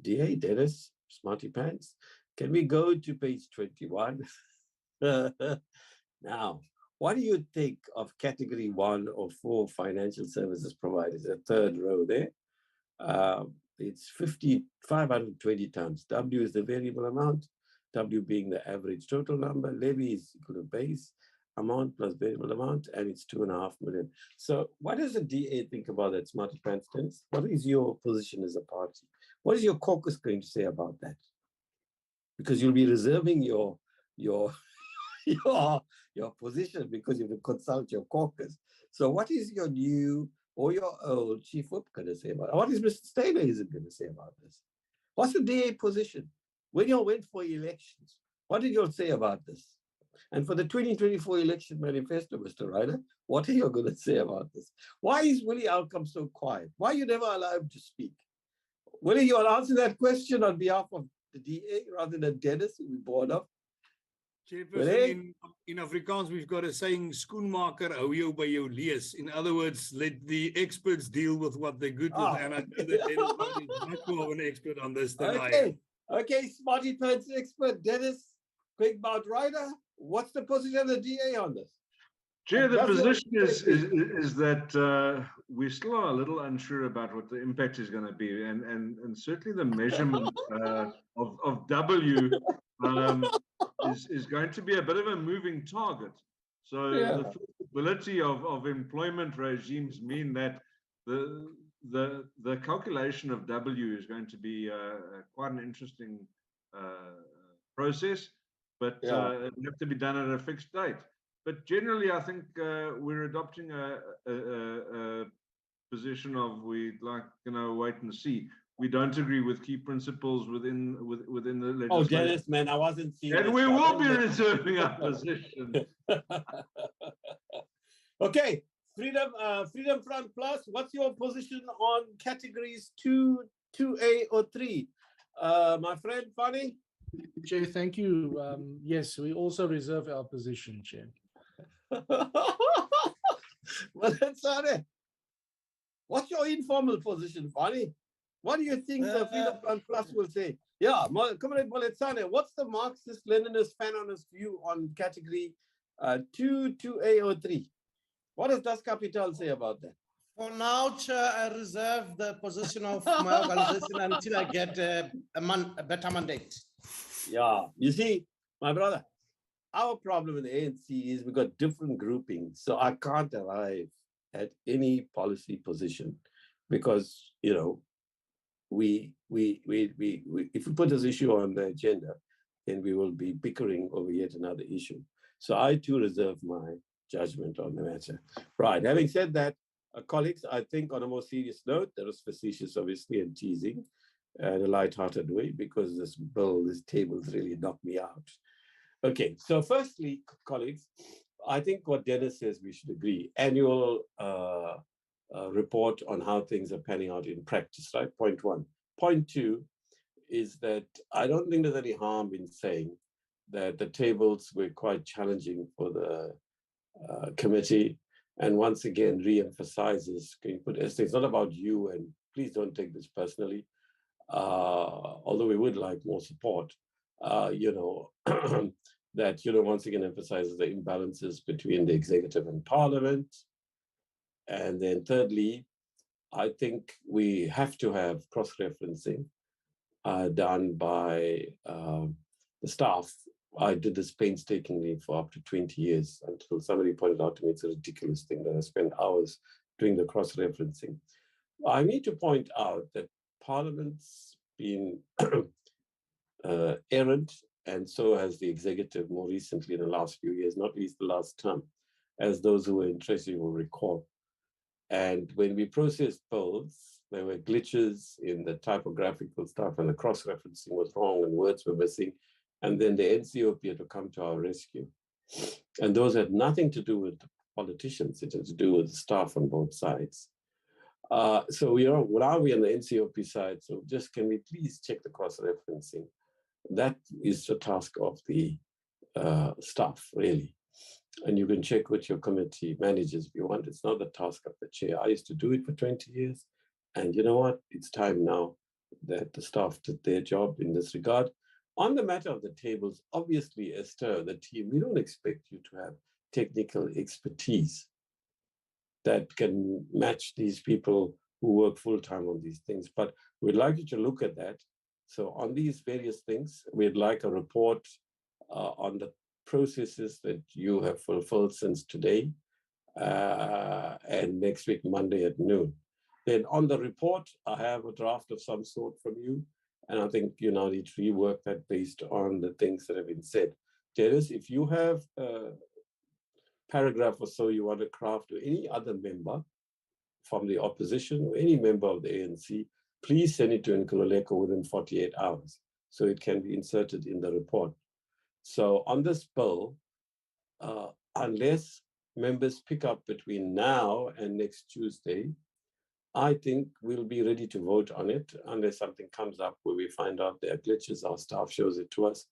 DA, Dennis, Smarty Pants, can we go to page 21? Now, what do you think of category 1 or 4 financial services providers? The third row there. It's 520 times. W is the variable amount, W being the average total number, levy is equal to base amount plus variable amount, and it's 2.5 million. So what does the DA think about that, Smarty Pants Dennis? What is your position as a party? What is your caucus going to say about that? Because you'll be reserving your position because you will consult your caucus. So what is your new or your old chief whip going to say about it? What is Mr. Taylor going to say about this? What's the DA position? When you went for elections, what did you say about this? And for the 2024 election manifesto, Mr. Ryder, what are you going to say about this? Why is Willie Alcom so quiet? Why you never allow him to speak? Willie, you'll answer that question on behalf of the DA rather than Dennis, who we bored up. Chairperson, in Afrikaans, we've got a saying, skoenmaker hou jou by jou lees. In other words, let the experts deal with what they're good with. And I know that Dennis is much more of an expert on this than I am. Okay, Smarty Pants expert, Dennis, Quick Mouth Rider, what's the position of the DA on this? Chair, the position is that we still are a little unsure about what the impact is going to be, and certainly the measurement of W is going to be a bit of a moving target. So the flexibility of employment regimes mean that the calculation of W is going to be quite an interesting process, but it will have to be done at a fixed date. But generally, I think we're adopting a position of we'd like, wait and see. We don't agree with key principles within the legislation. Oh, Dennis, man, I wasn't serious. And we will be reserving our position. Okay, Freedom Front Plus, what's your position on categories 2, 2A or 3? My friend, Fanny? Chair, thank you. Yes, we also reserve our position, Chair. Well, that's not it. What's your informal position, Fanny? What do you think the Freedom Front Plus will say? Yeah, Comrade Moletsane, what's the Marxist-Leninist fanonist view on category 2, 2A or 3? What does Das Kapital say about that? For now, Chair, I reserve the position of my organization until I get a better mandate. Yeah, you see, my brother, our problem in the ANC is we've got different groupings, so I can't arrive at any policy position because, if we put this issue on the agenda, then we will be bickering over yet another issue. So I too reserve my judgment on the matter. Right, having said that, colleagues, I think on a more serious note, that was facetious, obviously, and teasing in a light-hearted way, because this table's really knocked me out. Okay, so firstly, colleagues, I think what Dennis says we should agree. Annual report on how things are panning out in practice, right? Point 1. Point 2 is that I don't think there's any harm in saying that the tables were quite challenging for the committee, and once again re-emphasizes, can you put Esther, it's not about you, and please don't take this personally, although we would like more support, that, once again emphasizes the imbalances between the executive and parliament. And then thirdly, I think we have to have cross-referencing done by the staff. I did this painstakingly for up to 20 years until somebody pointed out to me it's a ridiculous thing that I spent hours doing the cross-referencing. I need to point out that Parliament's been errant, and so has the executive more recently in the last few years, not least the last term, as those who were in Treasury will recall. And when we processed bills, there were glitches in the typographical stuff, and the cross-referencing was wrong and words were missing. And then the NCOP had to come to our rescue. And those had nothing to do with the politicians, it had to do with the staff on both sides. So we are, now we're on the NCOP side, so just can we please check the cross-referencing? That is the task of the staff, really. And you can check with your committee managers if you want. It's not the task of the chair. I used to do it for 20 years. And you know what? It's time now that the staff did their job in this regard. On the matter of the tables, obviously, Esther, the team, we don't expect you to have technical expertise that can match these people who work full-time on these things. But we'd like you to look at that. So on these various things, we'd like a report on the processes that you have fulfilled since today and next week, Monday at noon. Then on the report, I have a draft of some sort from you. And I think you now need to rework that based on the things that have been said. Dennis, if you have a paragraph or so you want to craft, or any other member from the opposition or any member of the ANC, please send it to Nkululeko within 48 hours so it can be inserted in the report. So on this bill, unless members pick up between now and next Tuesday, I think we'll be ready to vote on it unless something comes up where we find out there are glitches, our staff shows it to us,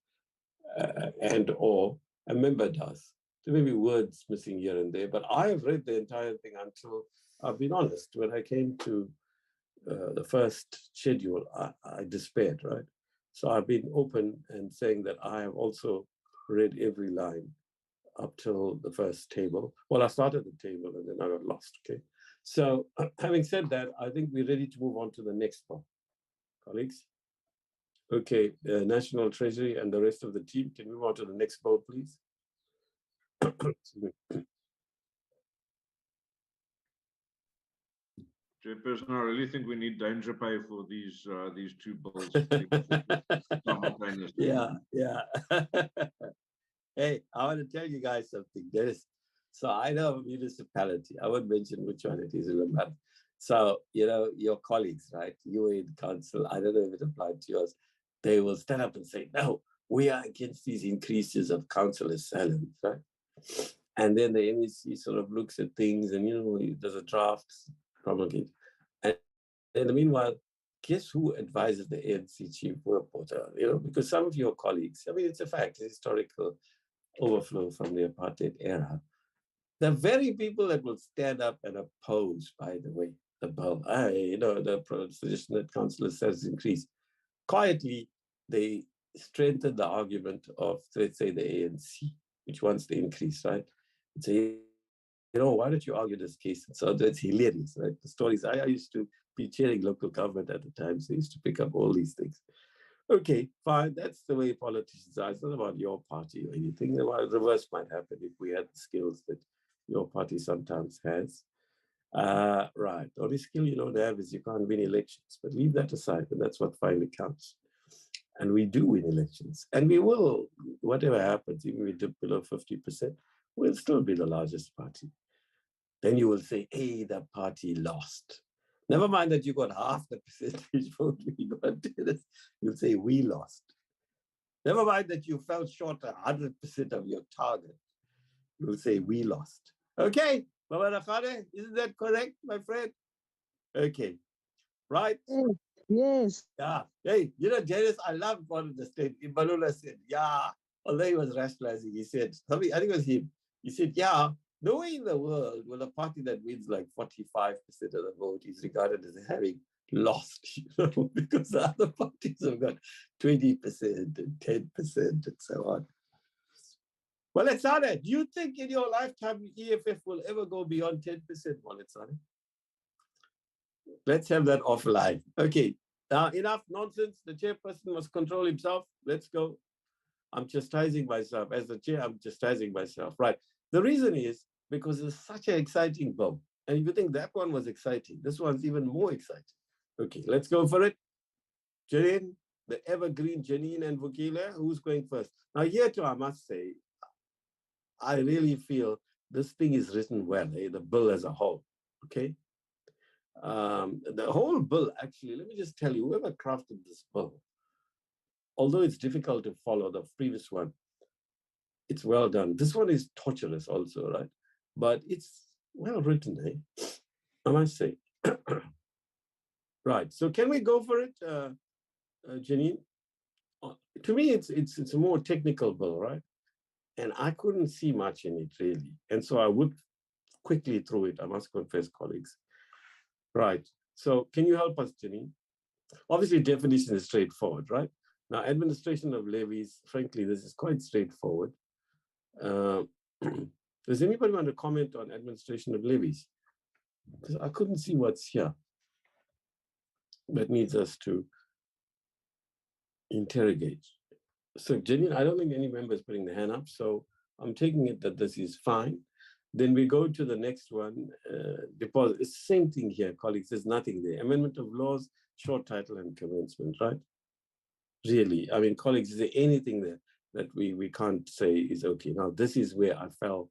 and or a member does. There may be words missing here and there, but I have read the entire thing until, I've been honest, when I came to the first schedule, I despaired, right? So I've been open and saying that I have also read every line up till the first table. Well, I started the table and then I got lost, okay? So having said that, I think we're ready to move on to the next one. Colleagues? Okay, National Treasury and the rest of the team, can we move on to the next bill, please? Chairperson, I really think we need danger pay for these two bills. Yeah. Hey, I want to tell you guys something. So I know a municipality. I won't mention which one it is, remember. So, you know, your colleagues, right? You were in council. I don't know if it applied to yours. They will stand up and say, no, we are against these increases of councillors' salaries, right? And then the NEC sort of looks at things and, you know, there's a draft promulgated. And in the meanwhile, guess who advises the ANC chief reporter? You know, because some of your colleagues, I mean, it's a fact, it's historical overflow from the apartheid era. The very people that will stand up and oppose, by the way, the bill, you know, the position that councillors says increase. Quietly, they strengthen the argument of, let's say, the ANC, which wants the increase, right? And say, you know, why don't you argue this case? So that's hilarious, right? The stories, I used to be chairing local government at the time, so I used to pick up all these things. Okay, fine, that's the way politicians are. It's not about your party or anything. The reverse might happen if we had the skills that your party sometimes has. Right, the only skill you don't have is you can't win elections, but leave that aside, and that's what finally counts. And we do win elections, and we will, whatever happens, even if we dip below 50%, we'll still be the largest party. Then you will say, hey, the party lost. Never mind that you got half the percentage vote we got. You'll say, we lost. Never mind that you fell short 100% of your target. You'll say, we lost. Okay, Baba Rakhane, isn't that correct, my friend? Okay, right? Yes. Yeah. Hey, you know, Dennis, I love one of the state. Imbalula said, yeah, although he was rationalizing, he said, I think it was him. He said, yeah, no way in the world will a party that wins like 45% of the vote is regarded as having lost, you know, because the other parties have got 20% and 10% and so on. Well, Etsane, do you think in your lifetime EFF will ever go beyond 10%? Well, Etsane, let's have that offline. Okay, Enough nonsense. The chairperson must control himself. Let's go. I'm chastising myself. As the chair, I'm chastising myself. Right. The reason is because it's such an exciting bill. And if you think that one was exciting, this one's even more exciting. Okay, let's go for it. Janine, the evergreen Janine and Vukile, who's going first? Now, here too, I must say, I really feel this thing is written well, the bill as a whole, okay? The whole bill, actually, let me just tell you, whoever crafted this bill, although it's difficult to follow the previous one, it's well done. This one is torturous also, right? But it's well written, I must say. Right, so can we go for it, Janine? To me, it's a more technical bill, right? And I couldn't see much in it, really. And so I would quickly through it, I must confess, colleagues. Right, so can you help us, Janine? Obviously, definition is straightforward, right? Now, administration of levies, frankly, this is quite straightforward. Does anybody want to comment on administration of levies? Because I couldn't see what's here. That needs us to interrogate. So, Janine, I don't think any member is putting the hand up, so I'm taking it that this is fine. Then we go to the next one, deposit. It's the same thing here, colleagues. There's nothing there. Amendment of laws, short title and commencement, right? Really, I mean, colleagues, is there anything there that we can't say is okay? Now, this is where I fell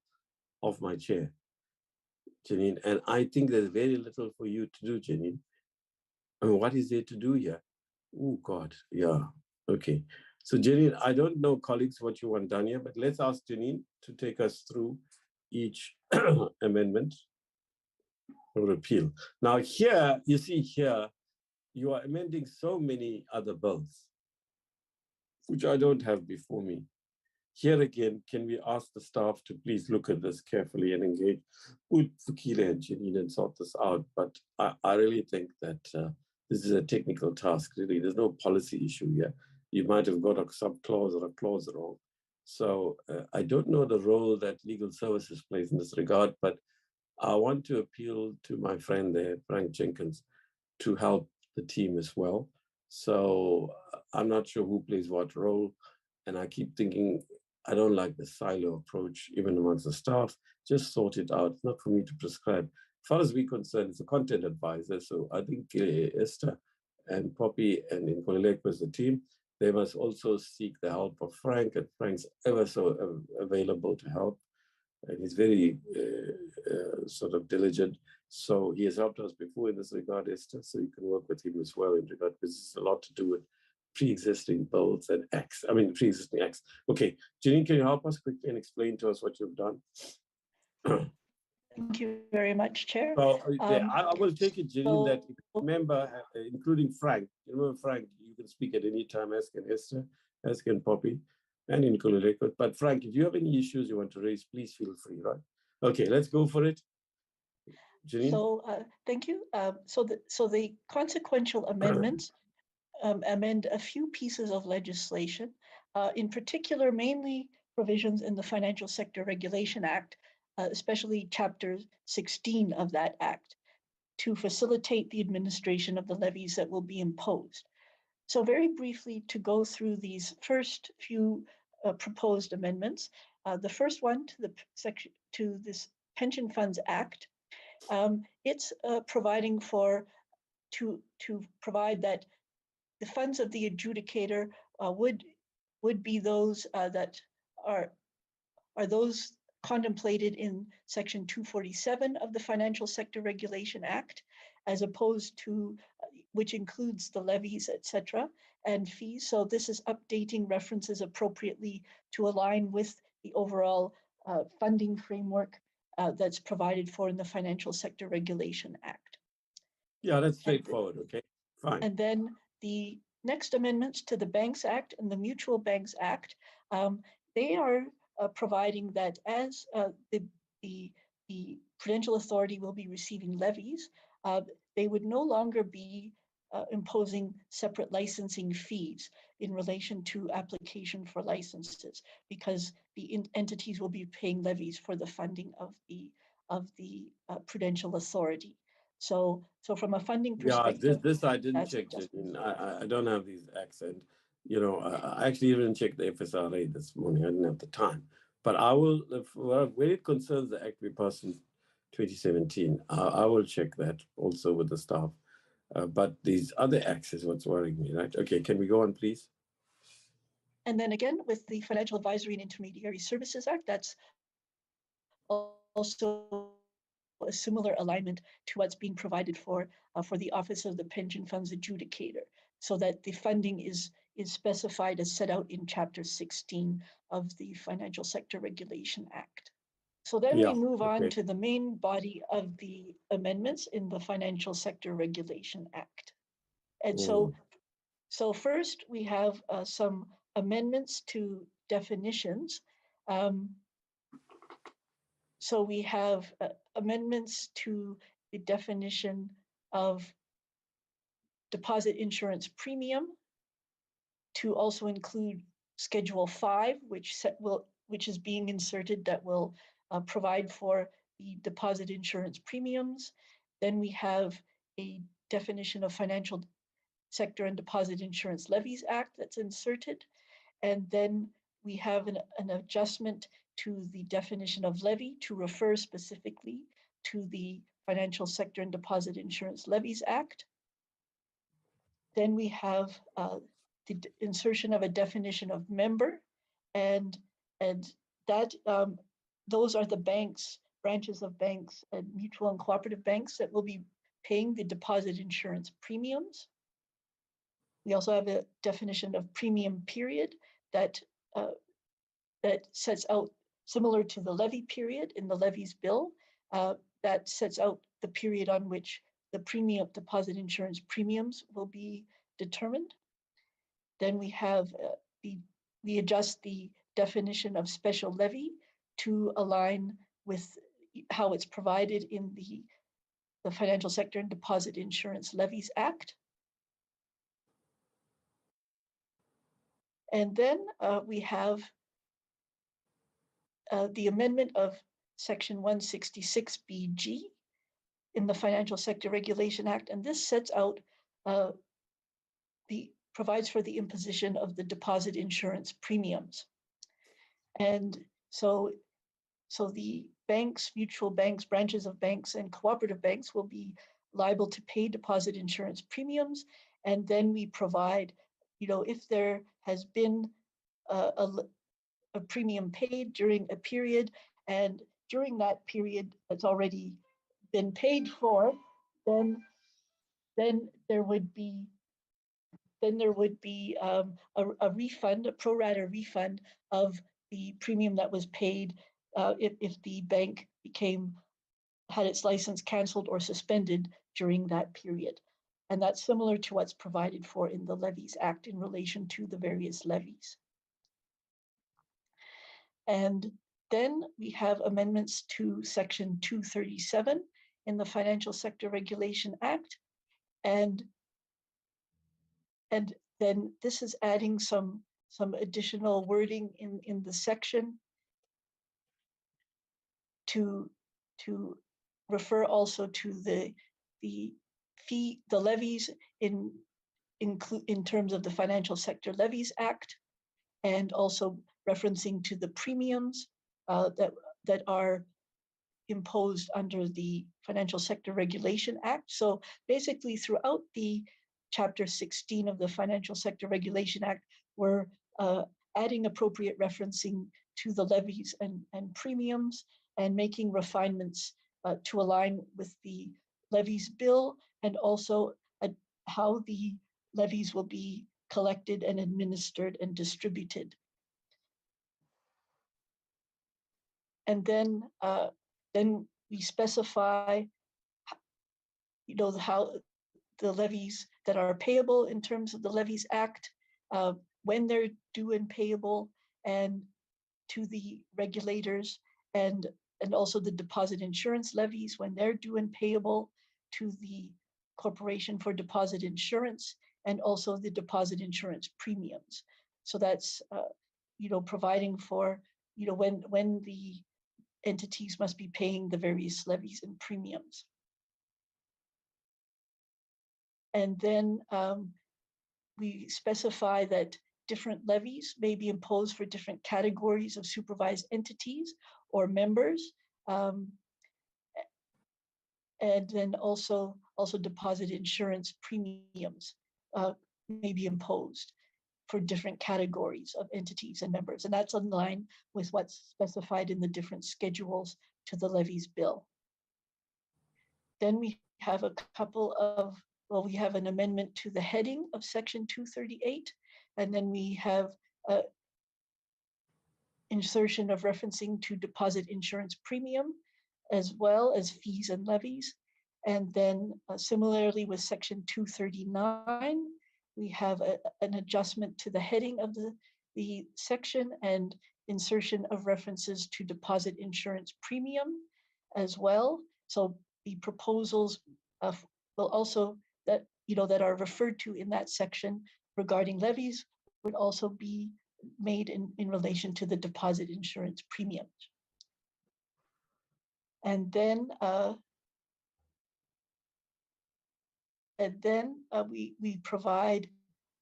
off my chair, Janine, and I think there's very little for you to do, Janine. I mean, what is there to do here? Oh, God, yeah, okay. So, Janine, I don't know, colleagues, what you want done here, but let's ask Janine to take us through each amendment or repeal. Now, here, you see here, you are amending so many other bills, which I don't have before me. Here again, can we ask the staff to please look at this carefully and engage with Vukile and Janine and sort this out? But I really think that this is a technical task, really. There's no policy issue here. You might have got a sub-clause or a clause wrong. So I don't know the role that legal services plays in this regard, but I want to appeal to my friend there, Frank Jenkins, to help the team as well. So I'm not sure who plays what role. And I keep thinking, I don't like the silo approach, even amongst the staff. Just sort it out. It's not for me to prescribe. As far as we're concerned, it's a content advisor. So I think Esther and Poppy and Nkoleleko as the team, they must also seek the help of Frank, and Frank's ever so available to help. And he's very sort of diligent. So he has helped us before in this regard, Esther, so you can work with him as well in regard, because it's a lot to do with pre-existing bills and acts. I mean, pre-existing acts. Okay, Janine, can you help us quickly and explain to us what you've done? Thank you very much, Chair. So I will take it, Janine, that if a member, including Frank, you remember Frank, you can speak at any time, as can Esther, as can Poppy, and Nkoleleko. But Frank, if you have any issues you want to raise, please feel free, right? Okay, let's go for it. Janine? So thank you. So the consequential amendments amend a few pieces of legislation, in particular, mainly provisions in the Financial Sector Regulation Act, especially Chapter 16 of that Act, to facilitate the administration of the levies that will be imposed. So very briefly, to go through these first few proposed amendments, the first one to this Pension Funds Act, it's providing to provide that the funds of the adjudicator would be those that are those contemplated in Section 247 of the Financial Sector Regulation Act, as opposed to which includes the levies, etc., and fees. So this is updating references appropriately to align with the overall funding framework that's provided for in the Financial Sector Regulation Act. Yeah, that's straightforward. Okay, fine. And then the next amendments to the Banks Act and the Mutual Banks Act, they are providing that as the Prudential Authority will be receiving levies, they would no longer be imposing separate licensing fees in relation to application for licenses, because the entities will be paying levies for the funding of the Prudential Authority. So from a funding Yeah, perspective, this I didn't that's check. just- I don't have these accent. You know, I actually even checked the FSRA this morning. I didn't have the time, but I will. When it concerns the act we passed in 2017, I will check that also with the staff. But these other acts is what's worrying me, right? Okay, can we go on, please? And then again, with the Financial Advisory and Intermediary Services Act, that's also a similar alignment to what's being provided for the Office of the Pension Funds Adjudicator, so that the funding is specified as set out in Chapter 16 of the Financial Sector Regulation Act. So then we move on to the main body of the amendments in the Financial Sector Regulation Act. And so first we have some amendments to definitions. So we have amendments to the definition of deposit insurance premium to also include Schedule 5, which is being inserted that will provide for the deposit insurance premiums. Then we have a definition of Financial Sector and Deposit Insurance Levies Act that's inserted. And then we have an adjustment to the definition of levy to refer specifically to the Financial Sector and Deposit Insurance Levies Act. Then we have the insertion of a definition of member, and that those are the banks, branches of banks and mutual and cooperative banks that will be paying the deposit insurance premiums. We also have a definition of premium period that sets out, similar to the levy period in the levies bill, that sets out the period on which the premium deposit insurance premiums will be determined. Then we have we adjust the definition of special levy to align with how it's provided in the Financial Sector and Deposit Insurance Levies Act. And then we have the amendment of Section 166BG in the Financial Sector Regulation Act, and this sets out provides for the imposition of the deposit insurance premiums. And so the banks, mutual banks, branches of banks, and cooperative banks will be liable to pay deposit insurance premiums. And then we provide, if there has been a premium paid during a period, and during that period that's already been paid for, then there would be a refund, a pro rata refund of the premium that was paid if the bank had its license canceled or suspended during that period. And that's similar to what's provided for in the Levies Act in relation to the various levies. And then we have amendments to Section 237 in the Financial Sector Regulation Act. And then this is adding some additional wording in the section to refer also to the levies in terms of the Financial Sector Levies Act, and also referencing to the premiums that are imposed under the Financial Sector Regulation Act. So basically throughout the Chapter 16 of the Financial Sector Regulation Act, we're adding appropriate referencing to the levies and premiums, and making refinements to align with the levies bill, and also how the levies will be collected and administered and distributed. And then we specify, how the levies that are payable in terms of the Levies Act, when they're due and payable, and to the regulators, and also the deposit insurance levies when they're due and payable to the Corporation for Deposit Insurance, and also the deposit insurance premiums. So that's providing for when the entities must be paying the various levies and premiums. And then we specify that different levies may be imposed for different categories of supervised entities or members. And then also deposit insurance premiums may be imposed for different categories of entities and members. And that's in line with what's specified in the different schedules to the levies bill. Then we have a couple of, well, we have an amendment to the heading of section 238, and then we have insertion of referencing to deposit insurance premium, as well as fees and levies. And then similarly with section 239, we have an adjustment to the heading of the section and insertion of references to deposit insurance premium as well. So the proposals will also that are referred to in that section regarding levies would also be made in relation to the deposit insurance premiums. And then we provide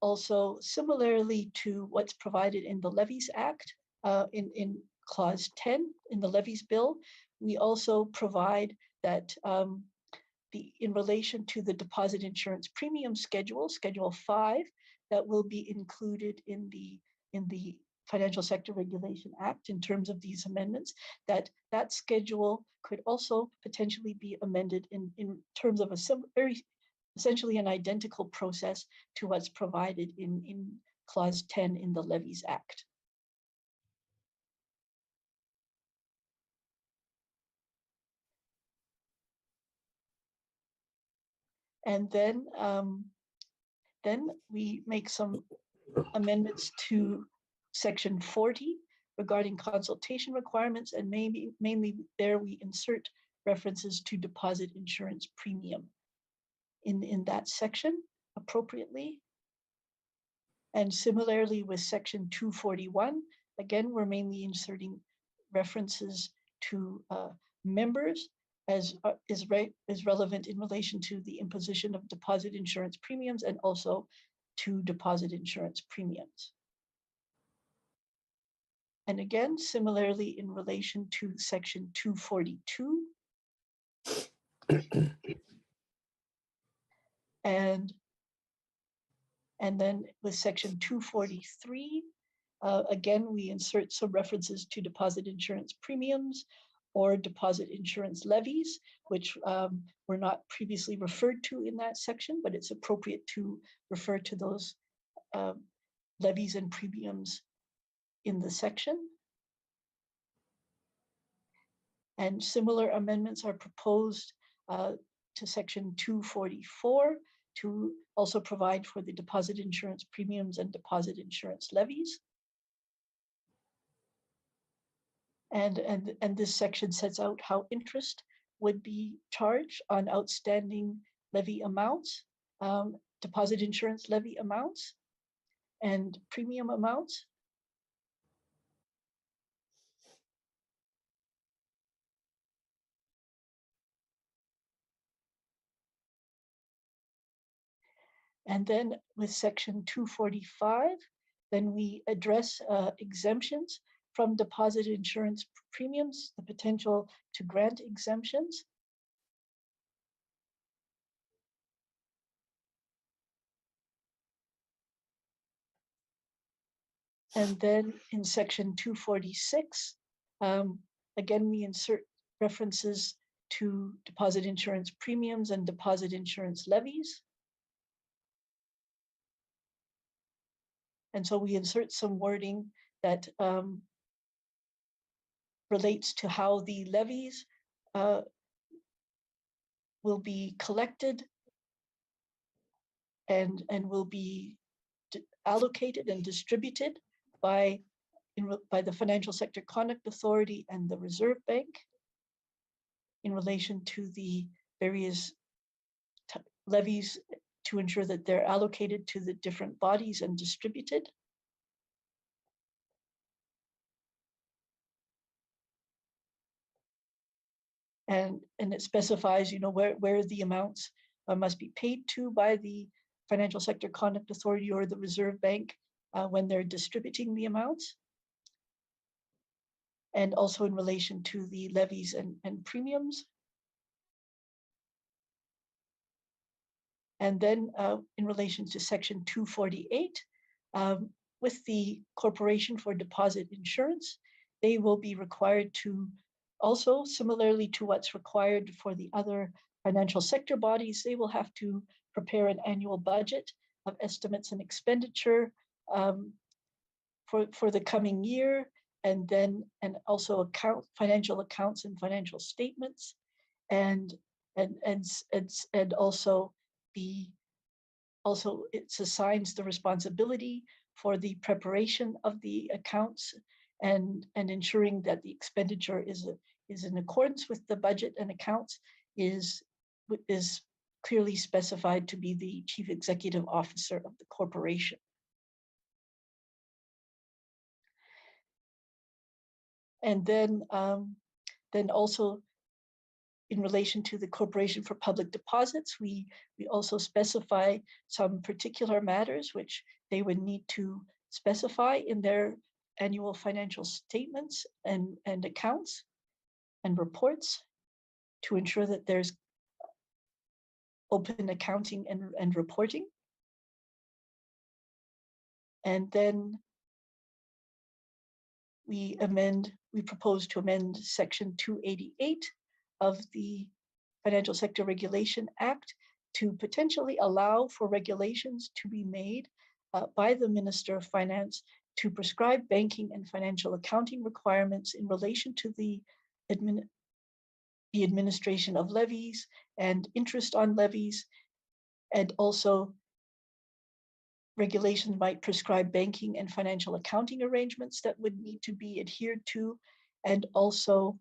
also similarly to what's provided in the Levies Act in clause 10 in the Levies Bill. We also provide that in relation to the deposit insurance premium schedule, Schedule 5, that will be included in the Financial Sector Regulation Act in terms of these amendments, that schedule could also potentially be amended in terms of a essentially an identical process to what's provided in clause 10 in the Levies Act. And then we make some amendments to section 40 regarding consultation requirements, and mainly there we insert references to deposit insurance premium in that section appropriately. And similarly with section 241, again, we're mainly inserting references to members as is relevant in relation to the imposition of deposit insurance premiums and also to deposit insurance premiums. And again, similarly in relation to section 242. And then with section 243, again, we insert some references to deposit insurance premiums or deposit insurance levies, which were not previously referred to in that section, but it's appropriate to refer to those levies and premiums in the section. And similar amendments are proposed to section 244 to also provide for the deposit insurance premiums and deposit insurance levies. And this section sets out how interest would be charged on outstanding levy amounts, deposit insurance levy amounts, and premium amounts. And then with section 245, then we address exemptions from deposit insurance premiums, the potential to grant exemptions. And then in section 246, again, we insert references to deposit insurance premiums and deposit insurance levies. And so we insert some wording that relates to how the levies will be collected and will be allocated and distributed by the Financial Sector Conduct Authority and the Reserve Bank in relation to the various levies to ensure that they're allocated to the different bodies and distributed. And it specifies, where the amounts must be paid to by the Financial Sector Conduct Authority or the Reserve Bank when they're distributing the amounts. And also in relation to the levies and premiums. And then in relation to Section 248, with the Corporation for Deposit Insurance, they will be required to also, similarly to what's required for the other financial sector bodies, they will have to prepare an annual budget of estimates and expenditure for the coming year, and also financial accounts and financial statements, and also it assigns the responsibility for the preparation of the accounts and ensuring that the expenditure is in accordance with the budget and accounts is clearly specified to be the Chief Executive Officer of the corporation. And then also in relation to the Corporation for Public Deposits, we also specify some particular matters which they would need to specify in their annual financial statements and accounts and reports to ensure that there's open accounting and reporting. And then we propose to amend Section 288 of the Financial Sector Regulation Act to potentially allow for regulations to be made by the Minister of Finance to prescribe banking and financial accounting requirements in relation to the administration of levies and interest on levies, and also regulations might prescribe banking and financial accounting arrangements that would need to be adhered to, and also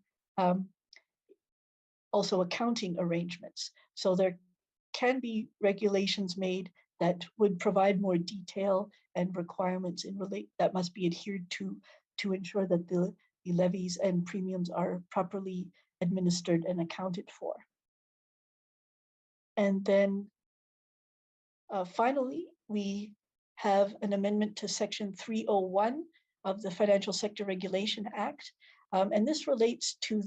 accounting arrangements. So there can be regulations made that would provide more detail and requirements that must be adhered to ensure that the levies and premiums are properly administered and accounted for. And then finally, we have an amendment to Section 301 of the Financial Sector Regulation Act. And this relates to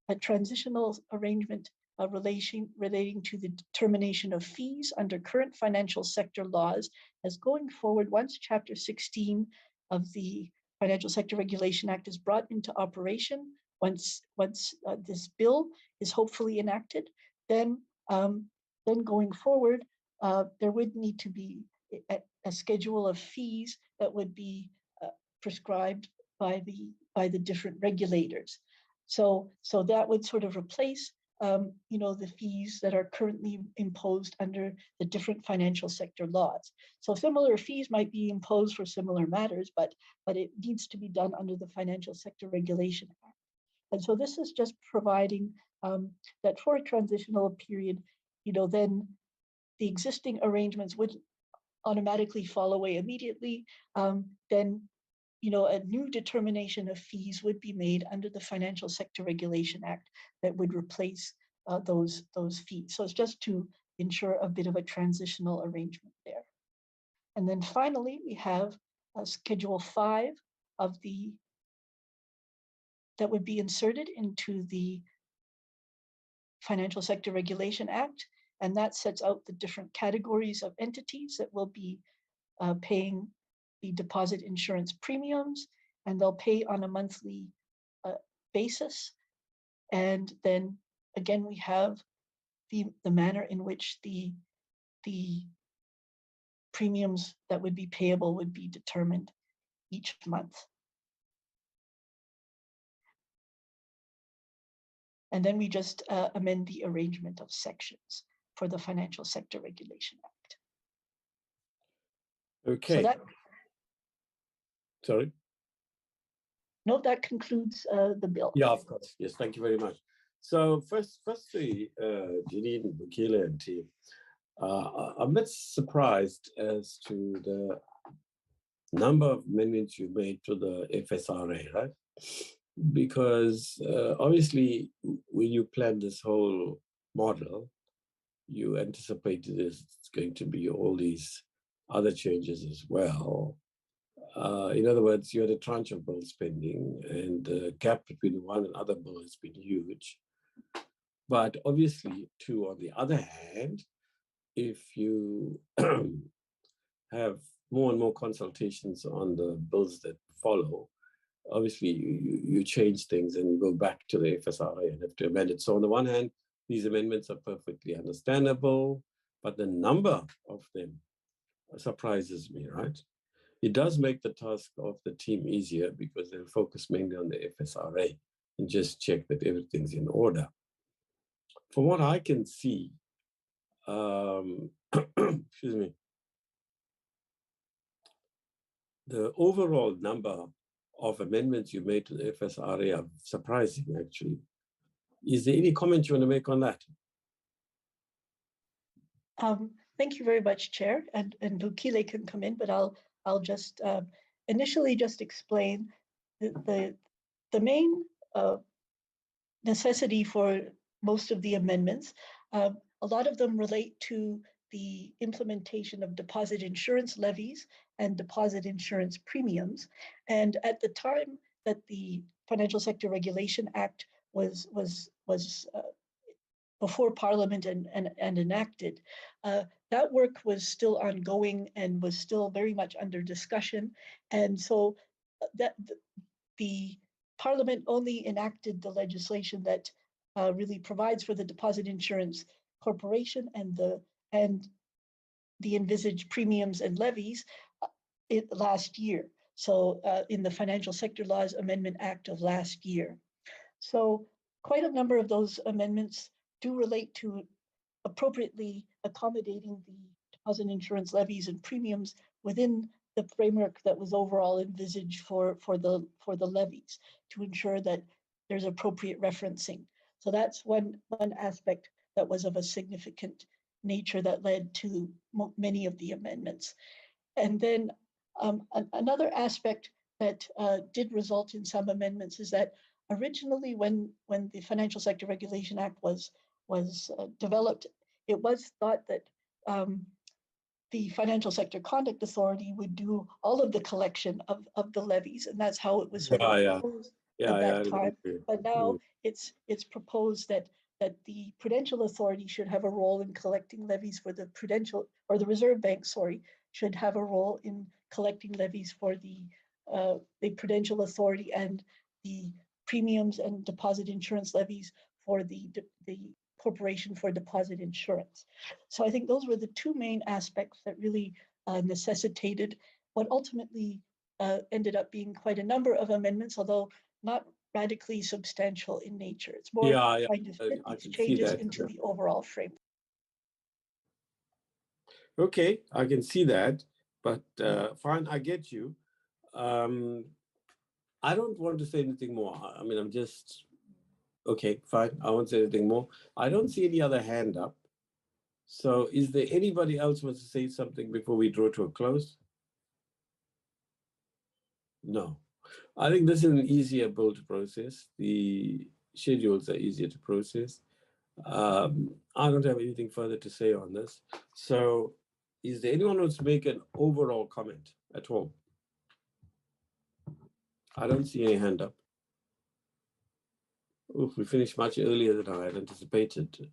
a transitional arrangement relating to the determination of fees under current financial sector laws, as going forward, once Chapter 16 of the Financial Sector Regulation Act is brought into operation, once this bill is hopefully enacted, then going forward, there would need to be a schedule of fees that would be prescribed by the different regulators. So that would sort of replace the fees that are currently imposed under the different financial sector laws. So similar fees might be imposed for similar matters, but it needs to be done under the Financial Sector Regulation Act. And so this is just providing that for a transitional period, then the existing arrangements would automatically fall away immediately. Then a new determination of fees would be made under the Financial Sector Regulation Act that would replace those fees. So it's just to ensure a bit of a transitional arrangement there. And then finally, we have Schedule 5 that would be inserted into the Financial Sector Regulation Act, and that sets out the different categories of entities that will be paying the deposit insurance premiums, and they'll pay on a monthly basis. And then again, we have the manner in which the premiums that would be payable would be determined each month. And then we just amend the arrangement of sections for the Financial Sector Regulation Act. Okay. So Sorry? No, that concludes the bill. Yeah, of course. Yes, thank you very much. So firstly, Janine, Bukile, and team, I'm a bit surprised as to the number of amendments you made to the FSRA, right? Because obviously, when you plan this whole model, you anticipate there's going to be all these other changes as well. In other words, you had a tranche of bill spending, and the gap between one and other bill has been huge. But obviously, too, on the other hand, if you have more and more consultations on the bills that follow, obviously you change things and you go back to the FSRA and have to amend it. So on the one hand, these amendments are perfectly understandable, but the number of them surprises me, right? It does make the task of the team easier because they'll focus mainly on the FSRA and just check that everything's in order. From what I can see, excuse me, the overall number of amendments you made to the FSRA are surprising, actually. Is there any comment you want to make on that? Thank you very much, Chair, and Lukile can come in, but I'll just initially just explain the main necessity for most of the amendments. A lot of them relate to the implementation of deposit insurance levies and deposit insurance premiums. And at the time that the Financial Sector Regulation Act was before Parliament and enacted, that work was still ongoing and was still very much under discussion. And so that the Parliament only enacted the legislation that really provides for the Deposit Insurance Corporation and the envisaged premiums and levies last year. So in the Financial Sector Laws Amendment Act of last year. So quite a number of those amendments do relate to appropriately accommodating the deposit insurance levies and premiums within the framework that was overall envisaged for the levies to ensure that there's appropriate referencing. So that's one aspect that was of a significant nature that led to many of the amendments. And then another aspect that did result in some amendments is that originally when the Financial Sector Regulation Act was developed, it was thought that the Financial Sector Conduct Authority would do all of the collection of the levies, and that's how it was sort of proposed at that time. But now it's proposed that the Prudential Authority should have a role in collecting levies for the Prudential, or the Reserve Bank, sorry, should have a role in collecting levies for the Prudential Authority, and the premiums and deposit insurance levies for the Corporation for Deposit Insurance. So I think those were the two main aspects that really necessitated what ultimately ended up being quite a number of amendments, although not radically substantial in nature. It's more trying to fit these changes into the overall framework. Okay, I can see that, but fine, I get you. I don't want to say anything more. I mean, I'm just, okay, fine, I won't say anything more. I don't see any other hand up. So is there anybody else who wants to say something before we draw to a close? No. I think this is an easier bill to process. The schedules are easier to process. I don't have anything further to say on this. So is there anyone who wants to make an overall comment at all? I don't see any hand up. Oh, we finished much earlier than I had anticipated.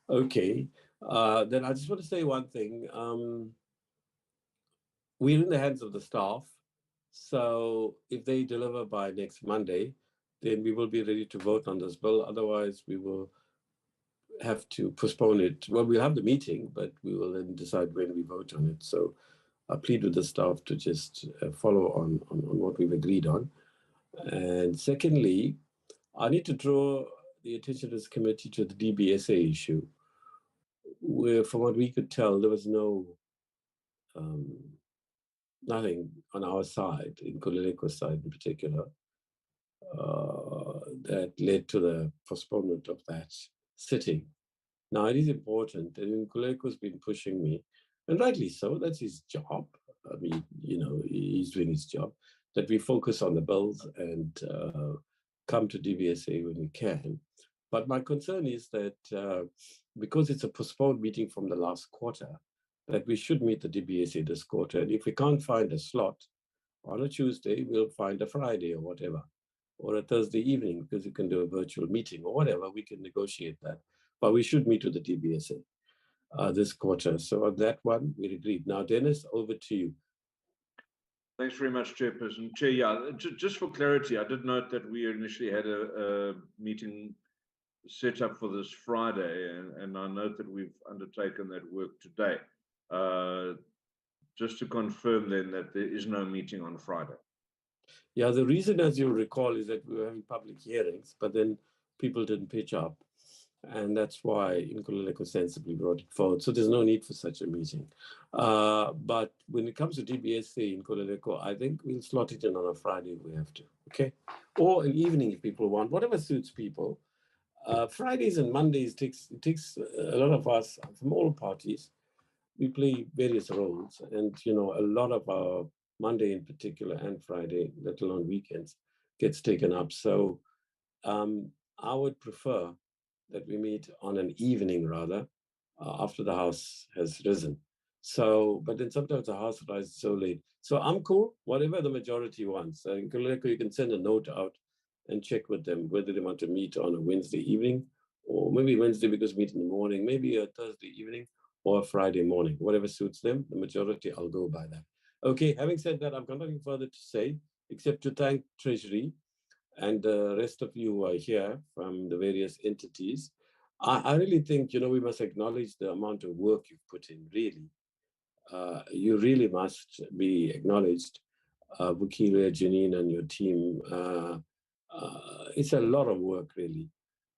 Okay, then I just want to say one thing. We're in the hands of the staff. So if they deliver by next Monday, then we will be ready to vote on this bill. Otherwise, we will have to postpone it. Well, we'll have the meeting, but we will then decide when we vote on it. So I plead with the staff to just follow on what we've agreed on. And secondly, I need to draw the attention of this committee to the DBSA issue, where from what we could tell, there was nothing on our side, in Kuleko's side in particular, that led to the postponement of that sitting. Now, it is important, and Kuleko's been pushing me, and rightly so, that's his job. I mean, you know, he's doing his job, that we focus on the bills and come to DBSA when we can. But my concern is that because it's a postponed meeting from the last quarter, that we should meet the DBSA this quarter. And if we can't find a slot on a Tuesday, we'll find a Friday or whatever, or a Thursday evening, because you can do a virtual meeting or whatever, we can negotiate that. But we should meet with the DBSA this quarter. So on that one, we agreed. Now, Dennis, over to you. Thanks very much, Chairperson. Chair, yeah, just for clarity, I did note that we initially had a meeting set up for this Friday, and I note that we've undertaken that work today. Just to confirm then that there is no meeting on Friday. Yeah, the reason, as you recall, is that we were having public hearings, but then people didn't pitch up. And that's why Nkululeko sensibly brought it forward. So there's no need for such a meeting. But when it comes to DBSA Nkululeko, I think we'll slot it in on a Friday if we have to, okay? Or an evening if people want, whatever suits people. Fridays and Mondays takes a lot of us from all parties. We play various roles, and a lot of our Monday in particular and Friday, let alone weekends, gets taken up. So I would prefer that we meet on an evening rather, after the house has risen. So, but then sometimes the house rises so late. So I'm cool, whatever the majority wants. In Nkululeko, you can send a note out and check with them whether they want to meet on a Wednesday evening, or maybe Wednesday because meet in the morning, maybe a Thursday evening or a Friday morning, whatever suits them. The majority, I'll go by that. Okay, having said that, I've got nothing further to say, except to thank Treasury and the rest of you who are here from the various entities. I really think, we must acknowledge the amount of work you've put in, really. You really must be acknowledged, Bukile, Janine, and your team. It's a lot of work, really.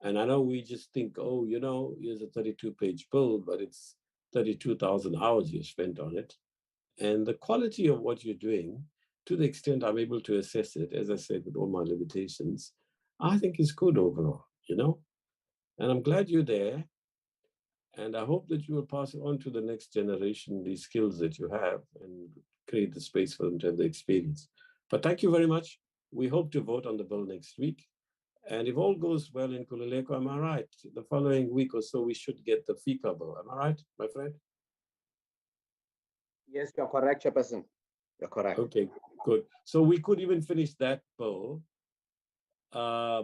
And I know we just think, oh, here's a 32-page bill, but it's 32,000 hours you spent on it. And the quality of what you're doing, to the extent I'm able to assess it, as I said, with all my limitations, I think is good overall, And I'm glad you're there. And I hope that you will pass on to the next generation these skills that you have and create the space for them to have the experience. But thank you very much. We hope to vote on the bill next week. And if all goes well in Nkululeko, am I right? The following week or so, we should get the FICA bill. Am I right, my friend? Yes, you're correct, Chairperson. You're correct. Okay, good. So we could even finish that bill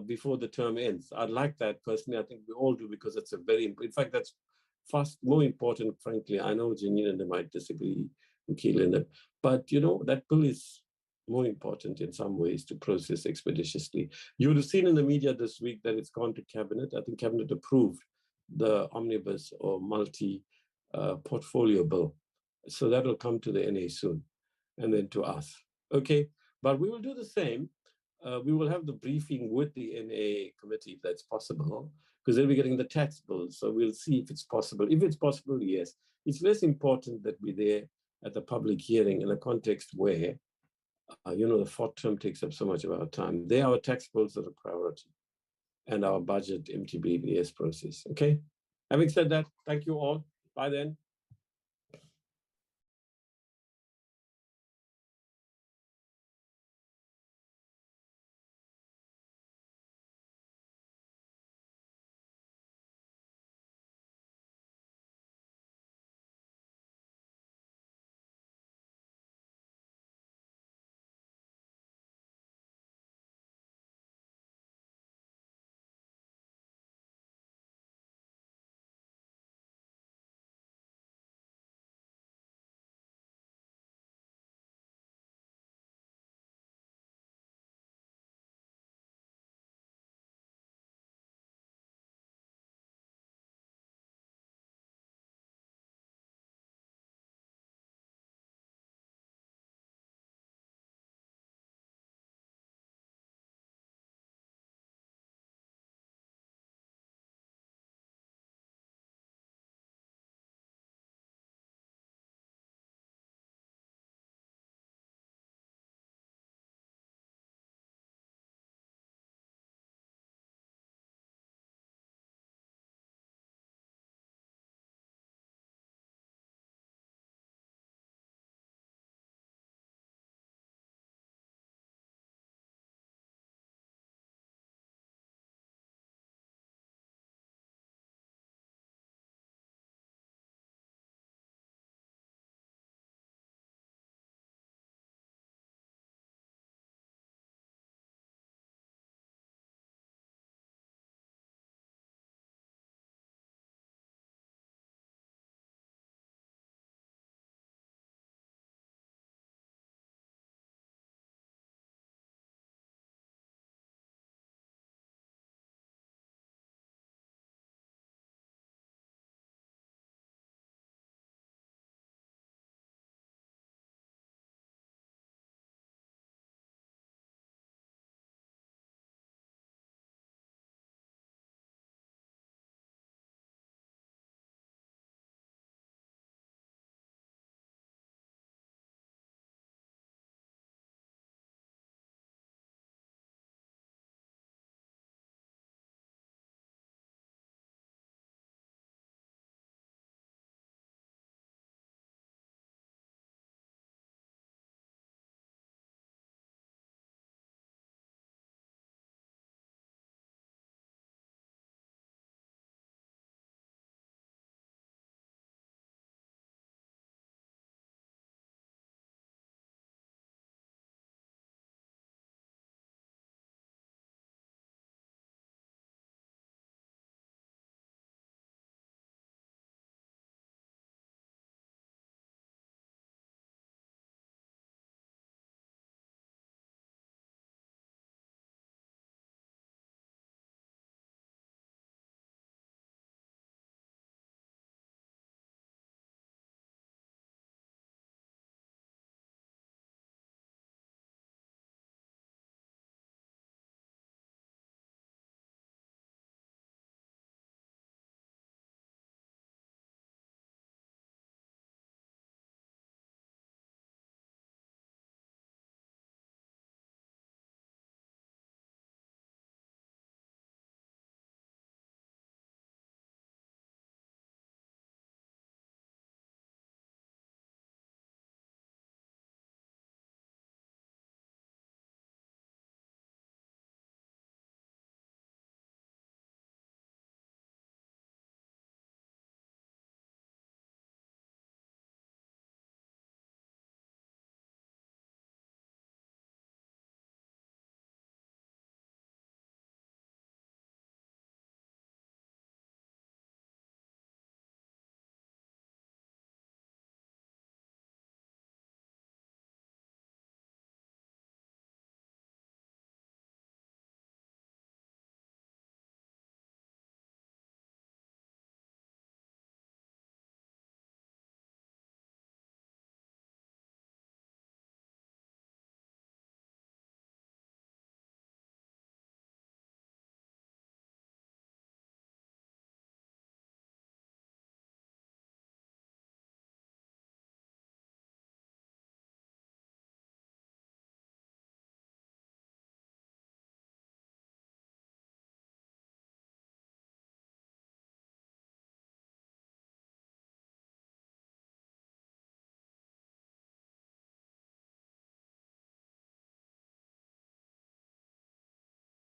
before the term ends. I'd like that personally. I think we all do, because it's a very, in fact, that's more important, frankly. I know Janine and they might disagree, Keelan, but that bill is more important in some ways to process expeditiously. You would have seen in the media this week that it's gone to Cabinet. I think Cabinet approved the omnibus or multi-portfolio bill. So that will come to the NA soon, and then to us. Okay, but we will do the same. We will have the briefing with the NA committee if that's possible, because they'll be getting the tax bills. So we'll see if it's possible. If it's possible, yes. It's less important that we're there at the public hearing in a context where, the fourth term takes up so much of our time. There, our tax bills are a priority, and our budget MTBBS process. Okay. Having said that, thank you all. Bye then.